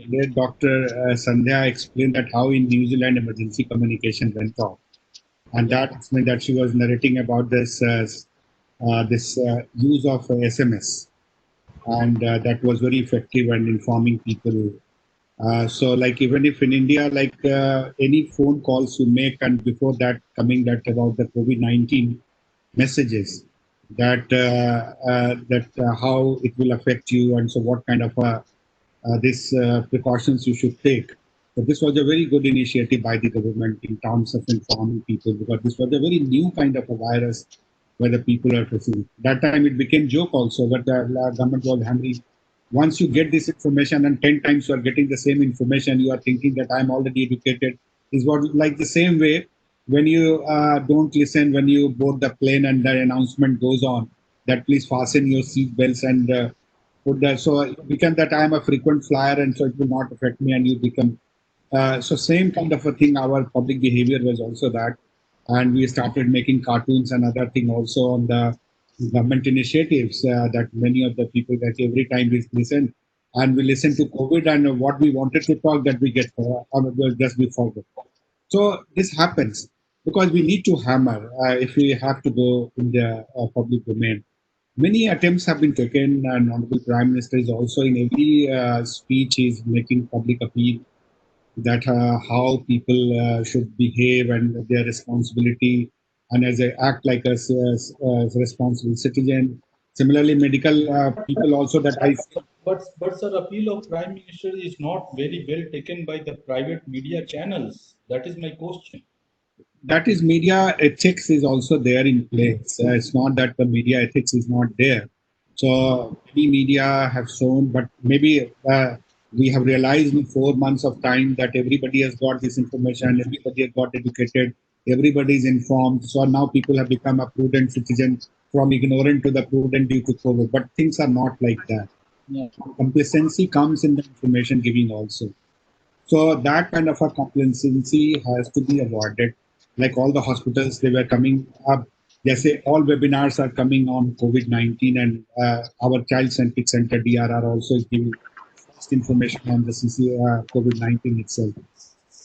there Dr. Sandhya explained that how in New Zealand emergency communication went off. And that explained that she was narrating about this use of SMS. And that was very effective and informing people. So like even if in India, like any phone calls you make and before that coming that about the COVID-19 messages, that how it will affect you and so what kind of this precautions you should take. So this was a very good initiative by the government in terms of informing people because this was a very new kind of a virus where the people are facing. That time it became joke also, but the government was hammering. Once you get this information and 10 times you are getting the same information, you are thinking that I'm already educated. Is what like the same way when you don't listen when you board the plane and the announcement goes on that please fasten your seat belts and put that. So it become that I'm a frequent flyer and so it will not affect me and you become. So same kind of a thing, our public behavior was also that. And we started making cartoons and other thing also on the government initiatives that many of the people that every time we listen and we listen to COVID and what we wanted to talk that we get just we forget. So this happens because we need to hammer if we have to go in the public domain. Many attempts have been taken, and Honorable Prime Minister is also in every speech is making public appeal that how people should behave and their responsibility, and as they act like as responsible citizen. Similarly, medical people also that I. But sir, appeal of Prime Minister is not very well taken by the private media channels. That is my question. That is media ethics is also there in place. It's not that the media ethics is not there. So many media have shown, but maybe we have realized in 4 months of time that everybody has got this information, everybody has got educated, everybody is informed. So now people have become a prudent citizen from ignorant to the prudent due to COVID. But things are not like that. Yeah. Complacency comes in the information giving also. So that kind of a complacency has to be avoided. Like all the hospitals, they were coming up जैसे all webinars are coming on COVID-19 and our child-centric center DRR also is giving first information on the COVID-19 itself.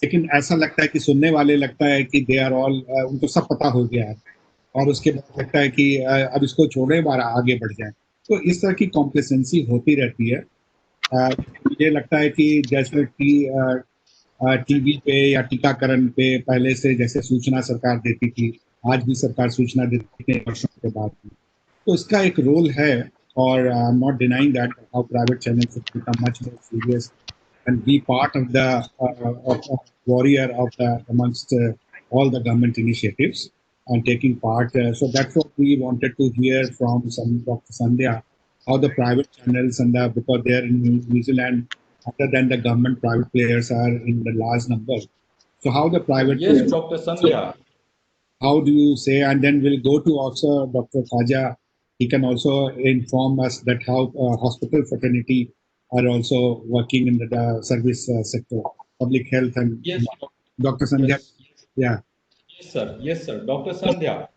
लेकिन ऐसा लगता है कि सुनने वाले लगता है कि they are all उनको सब पता हो गया है और उसके बाद लगता है कि अब इसको छोड़े बार आगे बढ़ जाए. तो इस तरह की कॉम्प्लेसेंसी होती रहती है. मुझे लगता है कि जैसे कि टीवी पे या टीकाकरण पे पहले से जैसे सूचना सरकार देती थी, आज भी सरकार सूचना देती है वर्षों के बाद. तो इसका एक रोल है और I am not denying that how private channels have become much more serious and be part of the warrior of the amongst all the government initiatives and taking part. So that's what we wanted to hear from Dr. Sandhya, how the private channels and because they're in New Zealand, other than the government, private players are in the large number. So how the private yes, players, Dr. Sandhya. How do you say, and then we'll go to also Dr. Khaja. He can also inform us that how hospital fraternity are also working in the service sector, public health, and yes, Dr. Sandhya. Yes. Yeah. Yes, sir. Dr. Sandhya,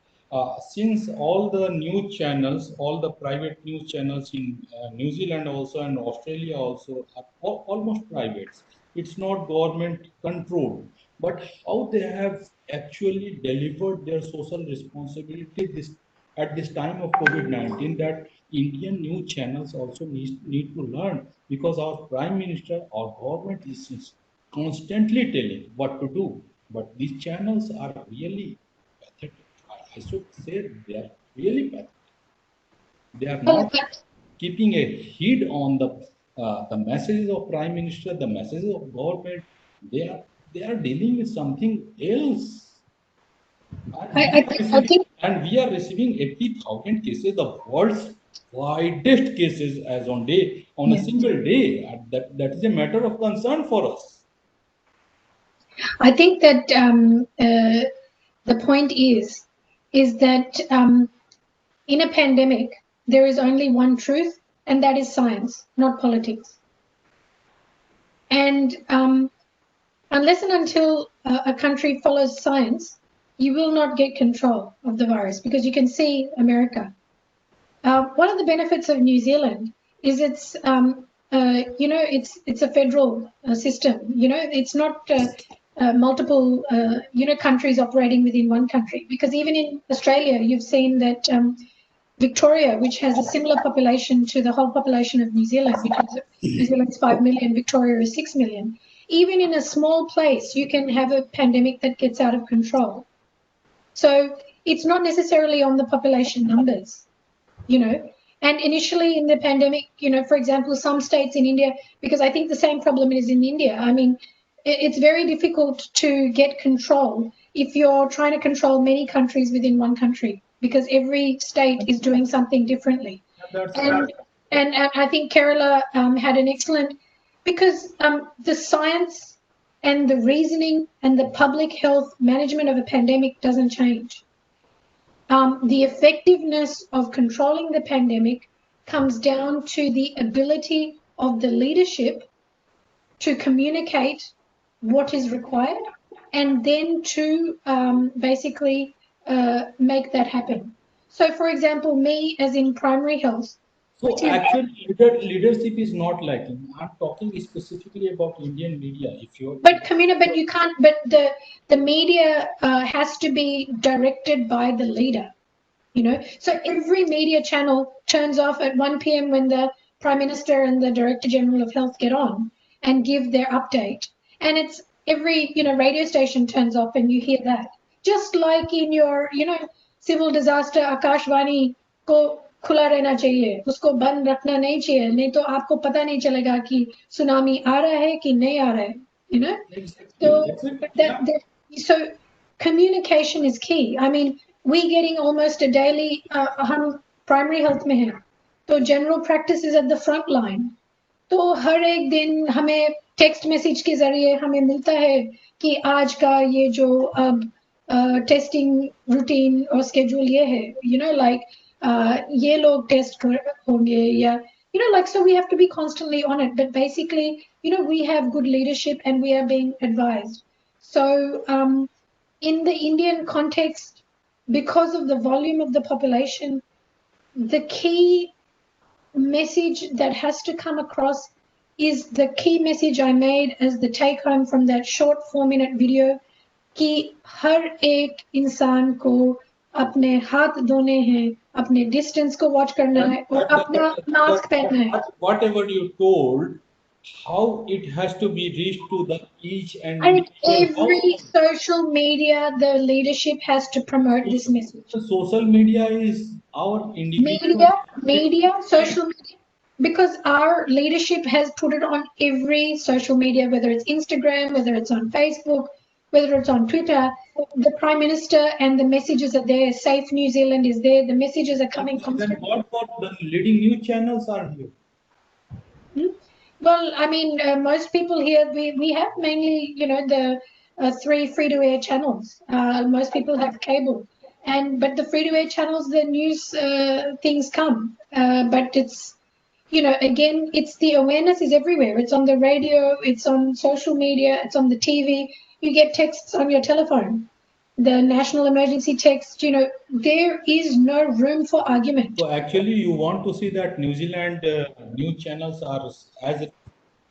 since all the news channels, all the private news channels in New Zealand also and Australia also are almost private. It's not government controlled, but how they have actually delivered their social responsibility at this time of COVID-19, that Indian news channels also need to learn, because our Prime Minister, our government is constantly telling what to do. But these channels are really pathetic. I should say they are really pathetic. They are not keeping a heed on the messages of Prime Minister, the messages of government. They are dealing with something else. And we are receiving 80,000 cases, the world's widest cases as on a single day. That is a matter of concern for us. I think that the point is that in a pandemic, there is only one truth, and that is science, not politics. And unless and until a country follows science, you will not get control of the virus, because you can see America. One of the benefits of New Zealand is it's a federal system. It's not multiple countries operating within one country, because even in Australia, you've seen that Victoria, which has a similar population to the whole population of New Zealand, because New Zealand is 5 million, Victoria is 6 million. Even in a small place, you can have a pandemic that gets out of control. So it's not necessarily on the population numbers, And initially in the pandemic, for example, some states in India, because I think the same problem is in India. I mean, it's very difficult to get control if you're trying to control many countries within one country, because every state is doing something differently. And I think Kerala had an excellent, because the science and the reasoning and the public health management of a pandemic doesn't change. The effectiveness of controlling the pandemic comes down to the ability of the leadership to communicate what is required, and then to basically make that happen. So, for example, me as in primary health. So actually, leadership is not lacking. I'm talking specifically about Indian media. But you can't. But the media has to be directed by the leader. So every media channel turns off at 1 p.m. when the Prime Minister and the Director General of Health get on and give their update. And it's every, radio station turns off and you hear that. Just like in your, civil disaster, Akashvani ko खुला रहना चाहिए, उसको बंद रखना नहीं चाहिए, नहीं तो आपको पता नहीं चलेगा कि tsunami आ रहा है कि नहीं आ रहा है, So communication is key. I mean, we getting almost a daily, हम primary health में हैं, तो general practice is at the front line. तो हर एक दिन हमें text message के जरिए हमें मिलता है कि आज का ये जो अब testing routine और schedule ये है, like ये लोग test होंगे या, so we have to be constantly on it. But basically, we have good leadership and we are being advised. So in the Indian context, because of the volume of the population, the key message that has to come across is the key message I made as the take home from that short 4-minute video कि हर एक इंसान को अपने हाथ धोने हैं, अपने distance को वॉच करना है और अपना मास्क पहनना है. Whatever you told, how it has to be reached to the each and every social media, the leadership has to promote this message. The social media is our individual media, social media, because our leadership has put it on every social media, whether it's Instagram, whether it's on Facebook, whether it's on Twitter. The Prime Minister and the messages are there. Safe New Zealand is there. The messages are coming constantly. Then what the leading news channels are here? Well, I mean, most people here, we have mainly, the 3 free-to-air channels. Most people have cable. But the free-to-air channels, the news things come. But it's, again, it's the awareness is everywhere. It's on the radio, it's on social media, it's on the TV. You get texts on your telephone. The national emergency text, there is no room for argument. So actually, you want to see that New Zealand news channels are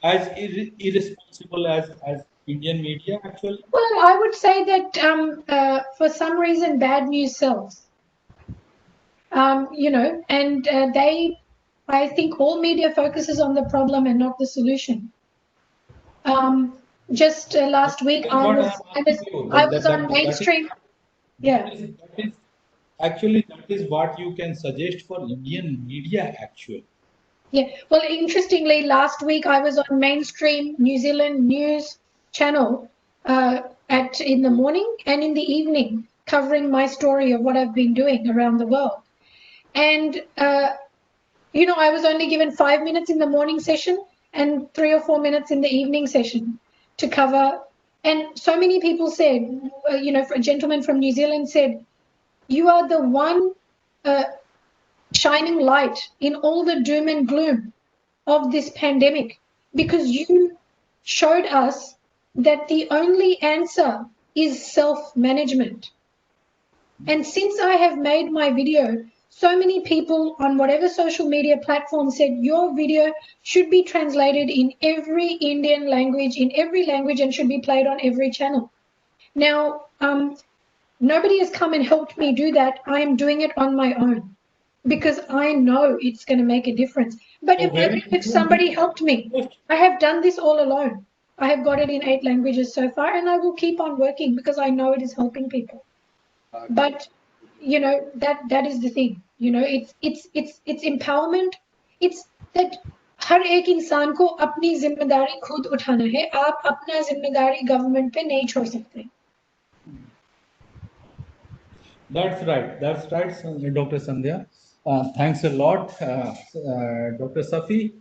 as irresponsible as Indian media actually? Well, I would say that for some reason, bad news sells. I think all media focuses on the problem and not the solution. Just last week, I was on mainstream. Actually, that is what you can suggest for Indian media, actually. Yeah, well, interestingly, last week I was on mainstream New Zealand news channel in the morning and in the evening, covering my story of what I've been doing around the world. And, I was only given 5 minutes in the morning session and 3 or 4 minutes in the evening session to cover. And so many people said, a gentleman from New Zealand said, you are the one shining light in all the doom and gloom of this pandemic, because you showed us that the only answer is self-management. And since I have made my video, so many people on whatever social media platform said your video should be translated in every Indian language, in every language, and should be played on every channel. Now, nobody has come and helped me do that. I am doing it on my own because I know it's going to make a difference. But imagine if somebody helped me. I have done this all alone. I have got it in 8 languages so far, and I will keep on working because I know it is helping people. But that is the thing. It's empowerment. It's that हर एक इंसान को अपनी जिम्मेदारी खुद उठाना है. आप अपना जिम्मेदारी गवर्नमेंट पे नहीं छोड़ सकते. That's right, Dr. Sandhya. Thanks a lot, Dr. Shafi,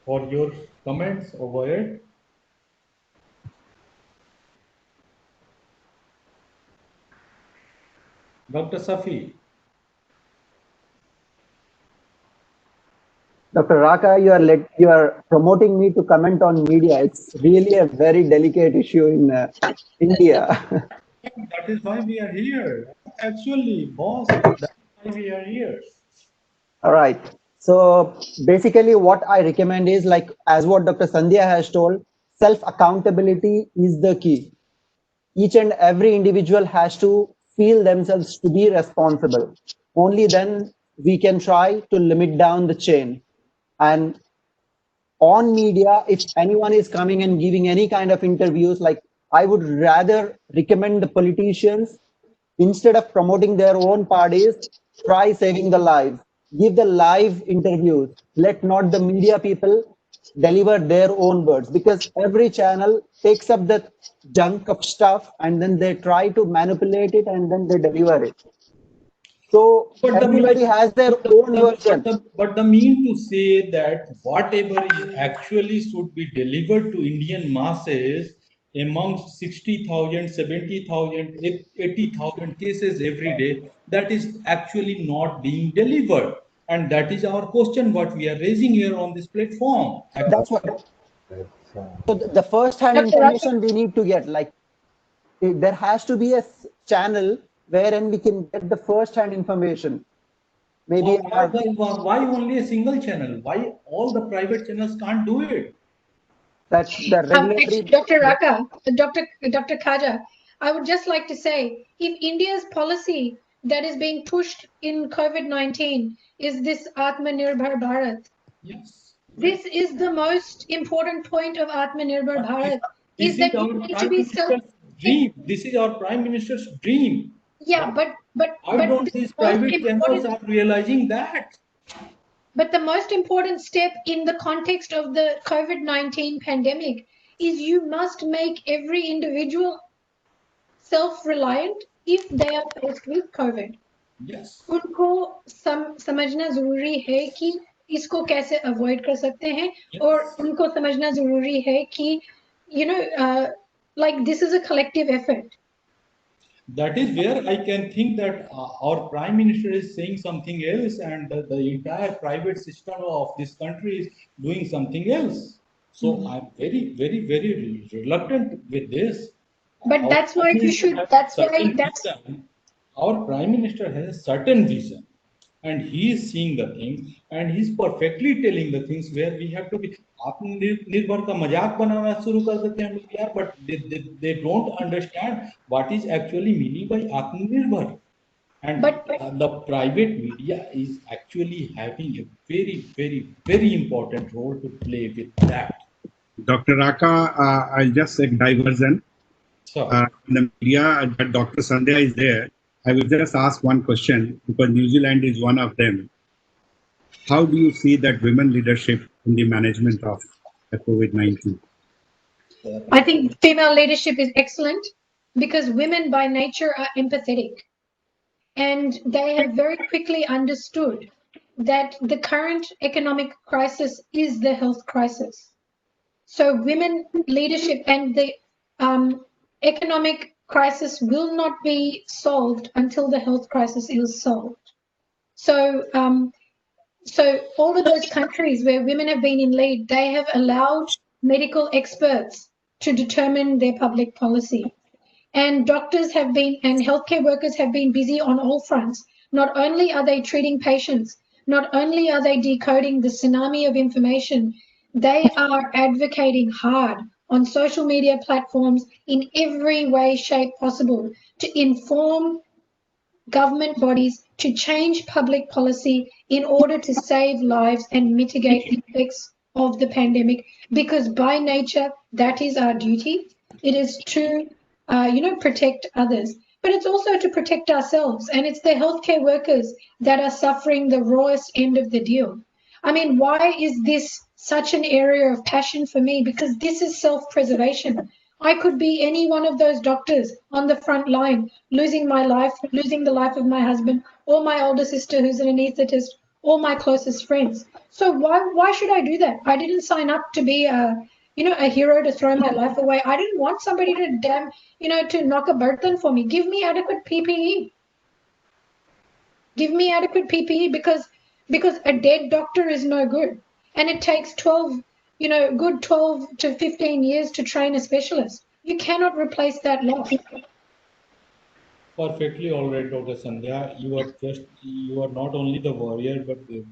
for your comments over it. Dr. Shafi. Dr. Raka, you are promoting me to comment on media. It's really a very delicate issue in India. That is why we are here. Actually, boss, that's why we are here. All right. So basically what I recommend is, like, as what Dr. Sandhya has told, self-accountability is the key. Each and every individual has to feel themselves to be responsible. Only then we can try to limit down the chain. And on media, if anyone is coming and giving any kind of interviews, like, I would rather recommend the politicians, instead of promoting their own parties, try saving the lives. Give the live interviews. Let not the media people deliver their own words, because every channel takes up the junk of stuff and then they try to manipulate it and then they deliver it. So everybody has their own version. But the mean to say that whatever is actually should be delivered to Indian masses amongst 60,000, 70,000, 80,000 cases every day, that is actually not being delivered. And that is our question, what we are raising here on this platform. That's what. So the first-hand information we need to get, like, there has to be a channel wherein we can get the first-hand information. Maybe why only a single channel? Why all the private channels can't do it? That's the regulatory. Dr. Raka, Dr. Khaja, I would just like to say, if India's policy that is being pushed in COVID-19 is this Atmanirbhar Bharat, yes, this is the most important point of Atmanirbhar Bharat. This is our Prime Minister's dream. This is our Prime Minister's dream. Yeah, but I don't these private channels are realizing that. But the most important step in the context of the COVID-19 pandemic is you must make every individual self-reliant if they are faced with COVID. Yes. उनको समझना जरूरी है कि इसको कैसे avoid कर सकते हैं और उनको समझना जरूरी है कि like this is a collective effort. That is where I can think that our Prime Minister is saying something else and the entire private system of this country is doing something else. So I'm very, very, very reluctant with this. But that's why you should, our Prime Minister has a certain vision and he is seeing the things and he's perfectly telling the things where we have to be. आत्मनिर्भर का मजाक बनाना शुरू कर देते हैं हम लोग यार, but they don't understand what is actually meaning by आत्मनिर्भर. And the private media is actually having a very, very, very important role to play with that. Dr. Raka, I'll just say diversion. In the media, that Dr. Sandhya is there. I will just ask one question because New Zealand is one of them. How do you see that women leadership in the management of the COVID-19? I think female leadership is excellent because women by nature are empathetic. And they have very quickly understood that the current economic crisis is the health crisis. So women leadership and the economic crisis will not be solved until the health crisis is solved. So, so all of those countries where women have been in lead, they have allowed medical experts to determine their public policy. And doctors have been, and healthcare workers have been busy on all fronts. Not only are they treating patients, not only are they decoding the tsunami of information, they are advocating hard on social media platforms in every way, shape possible to inform government bodies to change public policy in order to save lives and mitigate the effects of the pandemic, because by nature, that is our duty. It is to, protect others, but it's also to protect ourselves. And it's the healthcare workers that are suffering the rawest end of the deal. I mean, why is this such an area of passion for me? Because this is self-preservation. I could be any one of those doctors on the front line, losing my life, losing the life of my husband, or my older sister who's an anesthetist, or my closest friends. So why should I do that? I didn't sign up to be a hero to throw my life away. I didn't want somebody to knock a burden for me. Give me adequate PPE. Give me adequate PPE because a dead doctor is no good. And it takes 12 to 15 years to train a specialist. You cannot replace that loss. Perfectly all right, Dr. Sandhya. You are not only the warrior, but the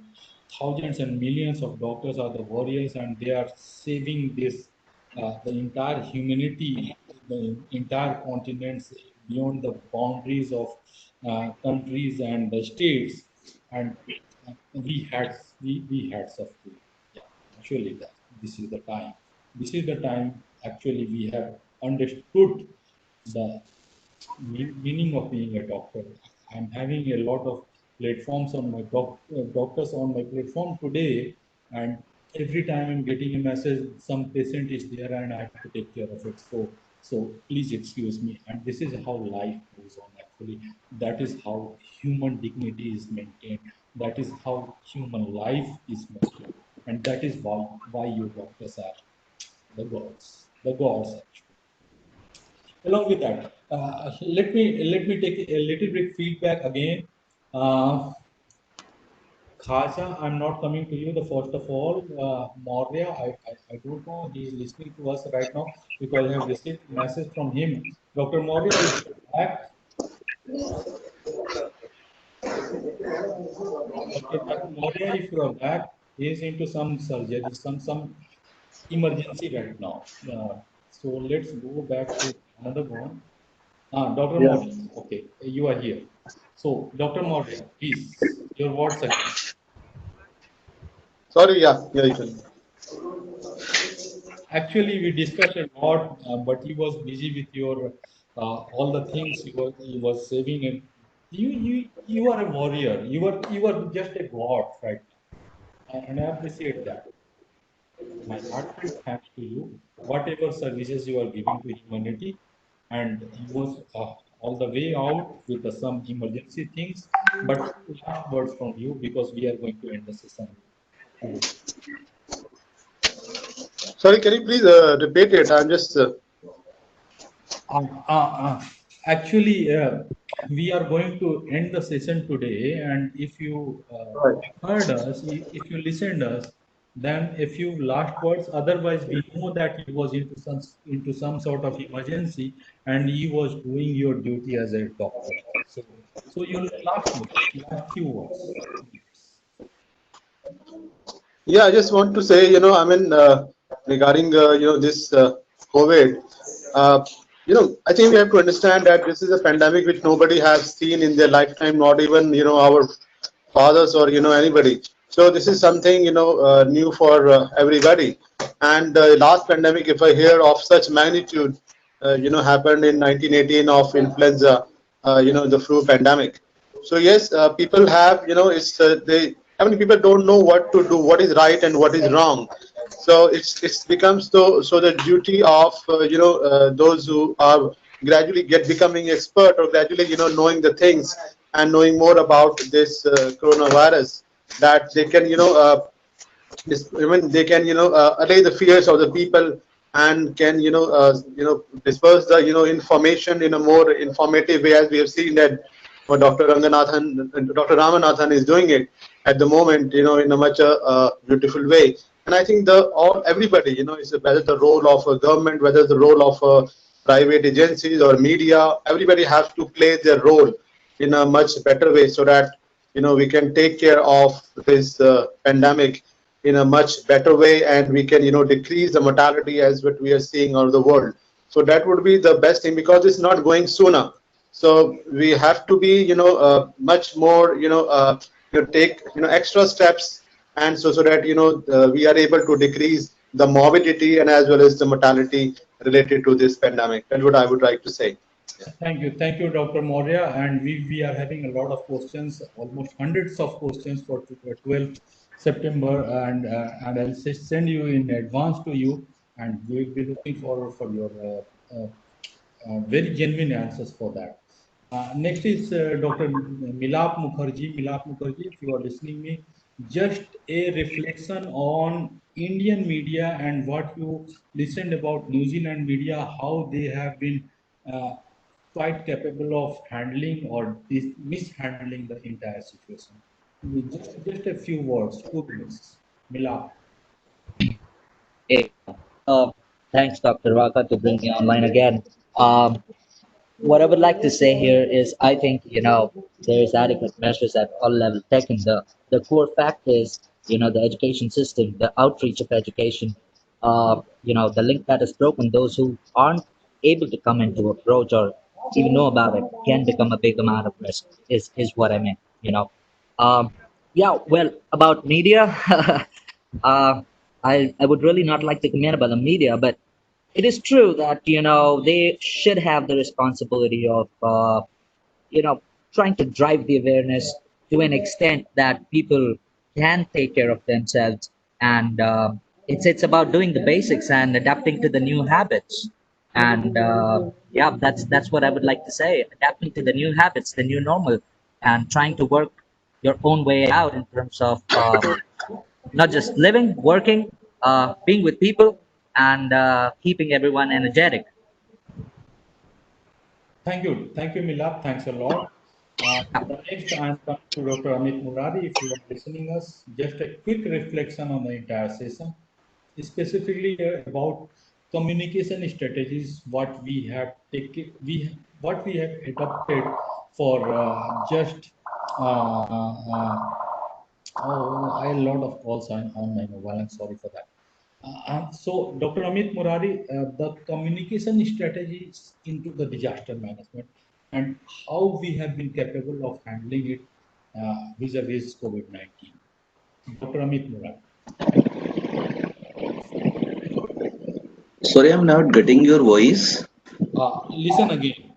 thousands and millions of doctors are the warriors, and they are saving this, the entire humanity, the entire continents beyond the boundaries of countries and the states. And we had suffering. Yeah, actually, this is the time. This is the time. Actually, we have understood the meaning of being a doctor. I'm having a lot of platforms on my doctors on my platform today, and every time I'm getting a message, some patient is there and I have to take care of it. So please excuse me. And this is how life goes on. Actually, that is how human dignity is maintained. That is how human life is maintained, and that is why you doctors are the gods. The gods actually. Along with that, let me take a little bit feedback again. Khaja, I'm not coming to you. The first of all, Maurya, I don't know. He is listening to us right now because I have received a message from him. Dr. Maurya is back. Okay, Dr. Maurya, if you are back, he is into some surgery, some emergency right now. So let's go back to another one. Dr. Yeah. Maurya, okay, you are here. So, Dr. Maurya, please, your words again. Sorry, yeah, you can. Actually, we discussed a lot, but he was busy with your all the things you was saving, and you are a warrior. You are just a god right now, and I appreciate that. My heartfelt thanks to you. Whatever services you are giving to humanity, and you was all the way out with some emergency things. But last words from you because we are going to end the session today. Sorry, can you please repeat it? I'm just. Actually, we are going to end the session today, and if you Right. heard us, if you listened us, then a few last words. Otherwise, we know that he was into some sort of emergency, and he was doing your duty as a doctor. So your last words, last few words. Yeah, I just want to say, I mean, regarding, this COVID, uh, I think we have to understand that this is a pandemic which nobody has seen in their lifetime, not even, our fathers or, anybody. So this is something, new for everybody. And last pandemic, if I hear of such magnitude, happened in 1918 of influenza, the flu pandemic. So yes, people have, it's they. I mean, people don't know what to do, what is right and what is wrong. So it's becomes so the duty of those who are gradually get becoming expert or gradually knowing the things and knowing more about this coronavirus, that they can they can allay the fears of the people and can disperse the information in a more informative way, as we have seen that what Dr. Ramanathan is doing it at the moment, in a much beautiful way. And I think everybody, is whether the role of a government, whether the role of private agencies or media, everybody has to play their role in a much better way so that we can take care of this pandemic in a much better way, and we can decrease the mortality as what we are seeing all over the world. So that would be the best thing, because it's not going sooner. So we have to be much more take extra steps, and so that we are able to decrease the morbidity and as well as the mortality related to this pandemic. That's what I would like to say. Thank you, Dr. Maurya. And we are having a lot of questions, almost hundreds of questions for 12th September, and I'll send you in advance to you, and we'll be looking forward for your very genuine answers for that. Next is Dr. Milap Mukherjee. Milap Mukherjee, if you are listening me, just a reflection on Indian media and what you listened about New Zealand media, how they have been uh, quite capable of handling or mishandling the entire situation. Just a few words, 2 minutes. Milap. Hey, uh, thanks, Dr. Raka, to bring me online again. Um, what I would like to say here is I think, there is adequate measures at all levels taken. The core fact is, the education system, the outreach of education, the link that is broken, those who aren't able to come into approach or even know about it can become a big amount of risk is what I mean. Um, yeah, well, about media, uh, I would really not like to comment about the media, but it is true that they should have the responsibility of trying to drive the awareness to an extent that people can take care of themselves, and it's about doing the basics and adapting to the new habits. And yeah, that's what I would like to say: adapting to the new habits, the new normal, and trying to work your own way out in terms of not just living, working, being with people, and keeping everyone energetic. Thank you, Milap. Thanks a lot. The next, I'm coming to Dr. Amit Murari. If you are listening us, just a quick reflection on the entire session, specifically about communication strategies, what we have taken, what we have adopted for just oh, I had a lot of calls on my mobile. I'm sorry for that. So, Dr. Amit Murari, the communication strategies into the disaster management and how we have been capable of handling it vis-a-vis COVID-19. Dr. Amit Murari. Sorry, I'm not getting your voice. Listen again.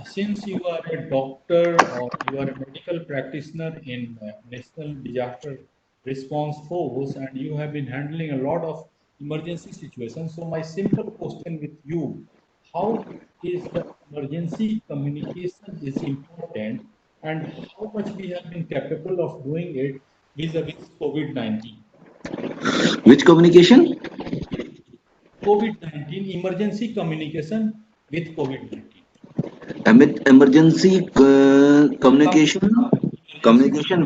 Since you are a doctor or you are a medical practitioner in National Disaster Response Force and you have been handling a lot of emergency situations, so my simple question with you, how is the emergency communication is important and how much we have been capable of doing it vis-a-vis COVID-19? Which communication? COVID-19, emergency communication with COVID-19. Emergency communication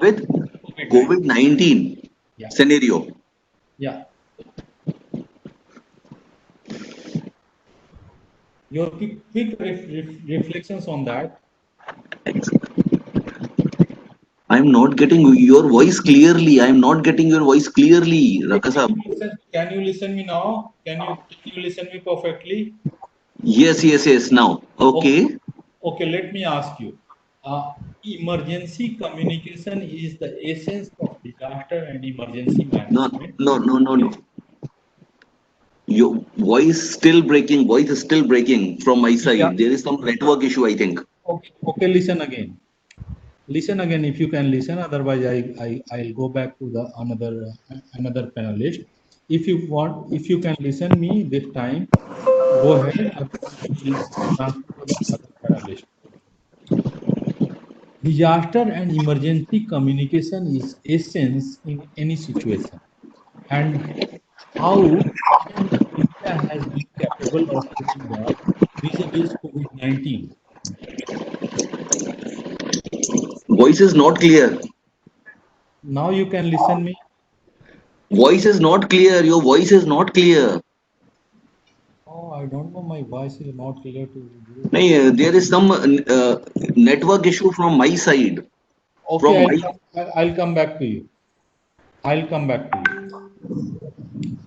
with COVID-19 Yeah. scenario. Yeah. Your quick reflections on that. I'm not getting your voice clearly. I'm not getting your voice clearly, Rakasab. Can you listen me now? Can you listen me perfectly? Yes. Now, okay. Okay. Let me ask you. Emergency communication is the essence of disaster and emergency management. No. Your voice still breaking. Voice is still breaking from my side. Yeah. There is some network issue, I think. Okay. Listen again. Listen again if you can listen. Otherwise, I'll go back to the another panelist. If you want, if you can listen me this time, go ahead. Otherwise, we'll transfer to the other panelist. Disaster and emergency communication is essence in any situation, and how India has been capable of doing that vis-a-vis COVID-19. Voice is not clear. Now you can listen me. Voice is not clear. Your voice is not clear. Oh, I don't know. My voice is not clear to you. There is some network issue from my side. Okay, I'll come back to you. I'll come back to you.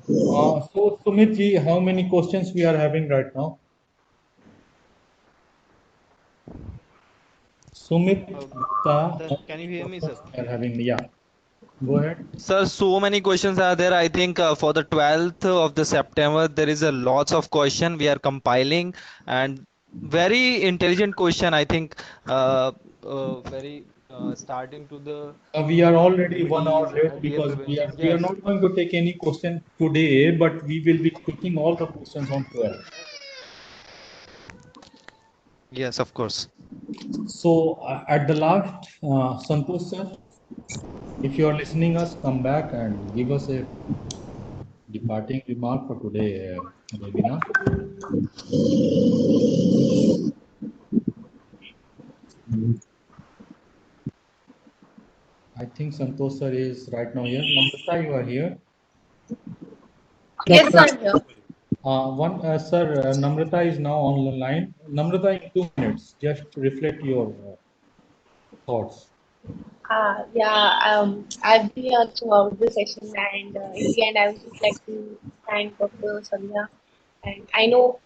So Sumit ji, how many questions we are having right now? Sumit Gupta. Can you hear me, sir? We are having, yeah. Go ahead. Sir, so many questions are there. I think for the 12th of the September, there is a lots of question we are compiling and very intelligent question. I think very starting to the We are already 1 hour disease, late earlier because we prevention. are Yes. not going to take any question today, but we will be taking all the questions on 12. Yes, of course. So at the last, Santosh sir, if you are listening us, come back and give us a departing remark for today webinar. I think Santosh sir is right now here. Namrata, you are here. Yes, sir, I'm here. Sir, Namrata is now on the line. Namrata, in 2 minutes, just reflect your thoughts. I've been here throughout the session, and in the end, I would just like to thank Dr. Sandhya. And I know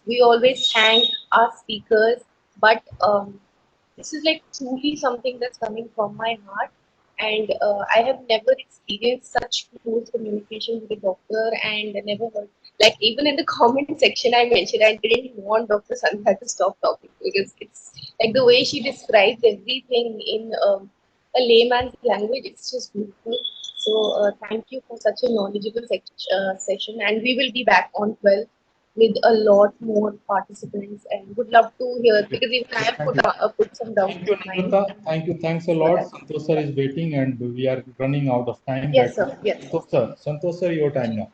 we always thank our speakers, but this is like truly something that's coming from my heart. And I have never experienced such close communication with a doctor, and I never heard, like, even in the comment section, I mentioned I didn't want Dr. Sandhya to stop talking because it's like the way she describes everything in a layman's language, it's just beautiful. So, thank you for such a knowledgeable session, and we will be back on 12 with a lot more participants, and would love to hear because even I have put some doubts. Thank you, Namrata. Thank you. Thanks a lot. Santosh sir is waiting, and we are running out of time. Yes, sir. Yes. Santosh sir, your time now.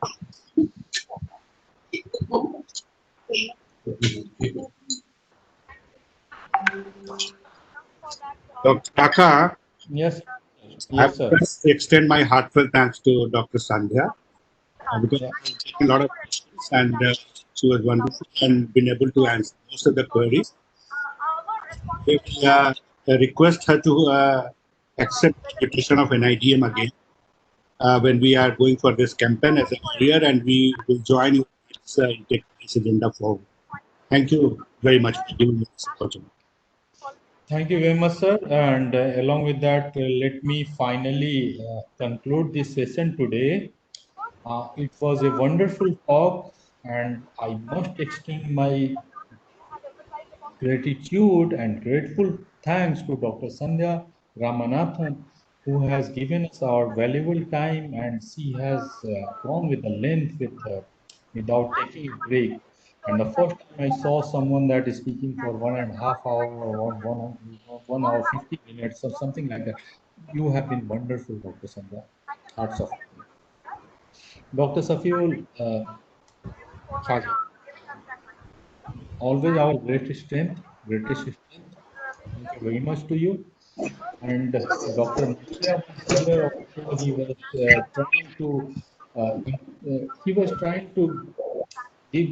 Dr. Taka, Yes. I Yes, sir. extend my heartfelt thanks to Dr. Sandhya because I've taken a lot of questions and she was wonderful and been able to answer most of the queries. We will request her to accept the invitation of NIDM again when we are going for this campaign as a warrior, and we will join you in taking this agenda forward. Thank you very much for giving me this opportunity. Thank you very much, sir. And along with that, let me finally conclude this session today. It was a wonderful talk, and I must extend my gratitude and grateful thanks to Dr. Sandhya Ramanathan, who has given us our valuable time, and she has gone with the length without taking a break. And the first time I saw someone that is speaking for 1.5 hours or 1 hour 50 minutes or something like that, you have been wonderful, Dr. Sandhya. Hearts of Dr. Safiul Khaja. Always our greatest strength, greatest strength. Thank you very much to you. And Dr. Maurya was here also. He was trying to he was trying to give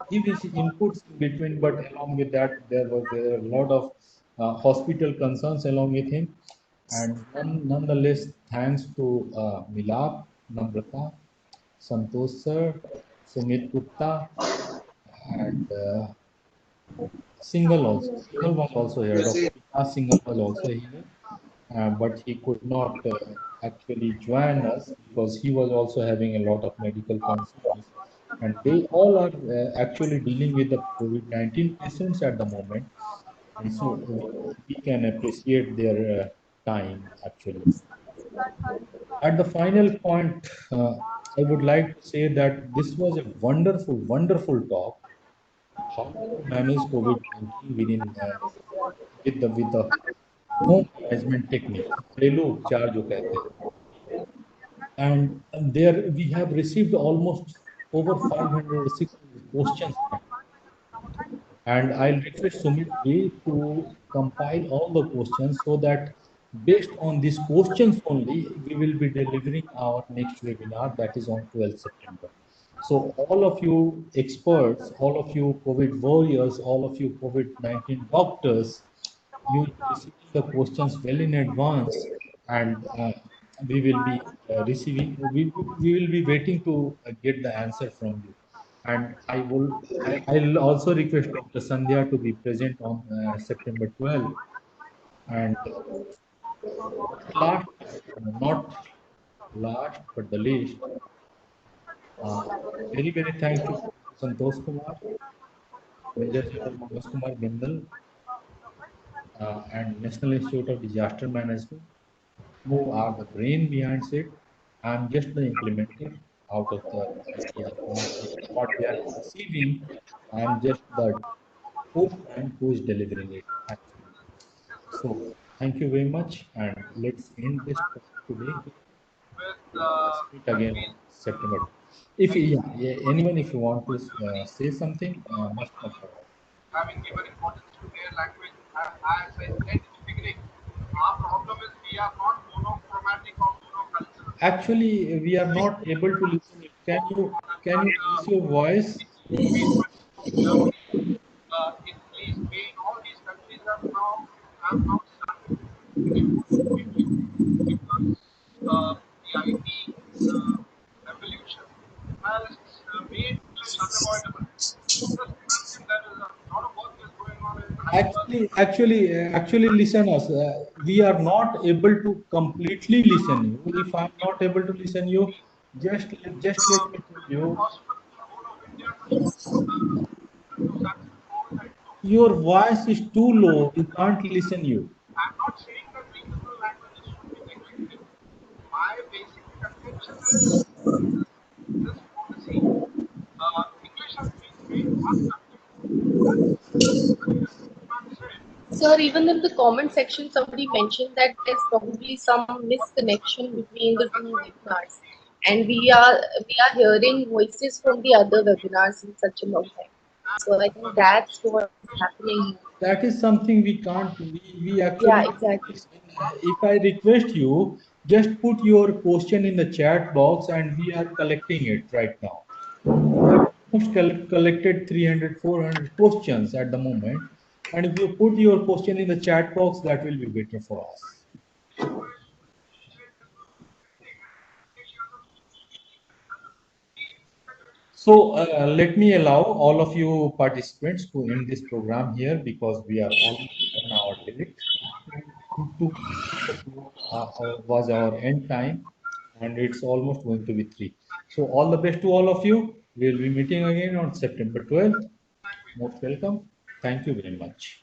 give his inputs in between, but along with that, there were a lot of hospital concerns along with him. And nonetheless, thanks to Milap, Namrata, Santosh sir, Sumit Gupta, and Singhal also. Singhal was also here. Dr. Vikas Singhal was also here, but he could not actually join us because he was also having a lot of medical concerns. And they all are actually dealing with the COVID-19 patients at the moment. And so we can appreciate their time actually. At the final point, I would like to say that this was a wonderful, wonderful talk. How to manage COVID-19 within with the home management technique, घरेलू उपचार जो कहते हैं. And there we have received almost over 500 or 600 questions. And I'll request Sumit ji to compile all the questions so that based on these questions only, we will be delivering our next webinar, that is on 12th September. So all of you experts, all of you COVID warriors, all of you COVID-19 doctors, you will be receiving the questions well in advance, and we will be we will be waiting to get the answer from you. And I'll also request Dr. Sandhya to be present on September 12th. And last, not last but the least, very, very thanks to Santosh Kumar, Major General Manoj Kumar Bindal, and National Institute of Disaster Management, who are the brain behind it. I'm just the implementer out of the idea. What they are conceiving, I'm just the postman who is delivering it actually. So thank you very much, and let's end this talk today. Let's meet again on September. If anyone, if you want to say something, must come forward. Having given importance to their language, as I said in the beginning, our problem is we are not monochromatic or monocultural. Actually, we are not able to listen. Can you raise your voice? Germany, Italy, Spain, all these countries have now started because the IT revolution has made this unavoidable. Just imagine there is a lot of work is going on in Actually, listen us. We are not able to completely listen you. If I'm not able to listen you, just let me tell you. Your voice is too low. We can't listen you. I'm not saying that regional languages should be neglected. My basic contention is this policy. English has been made Sir, even in the comment section, somebody mentioned that there's probably some misconnection between the two webinars, and we are hearing voices from the other webinars in such a long time. So I think that's what is happening. That is something we can't. We actually. Yeah, exactly. If I request you, just put your question in the chat box, and we are collecting it right now. We have almost collected 300, 400 questions at the moment. And if you put your question in the chat box, that will be better for us. So let me allow all of you participants to end this program here because we are almost 1 hour late. 2 was our end time and it's almost going to be 3. So all the best to all of you. We'll be meeting again on September 12th. Most welcome. Thank you very much.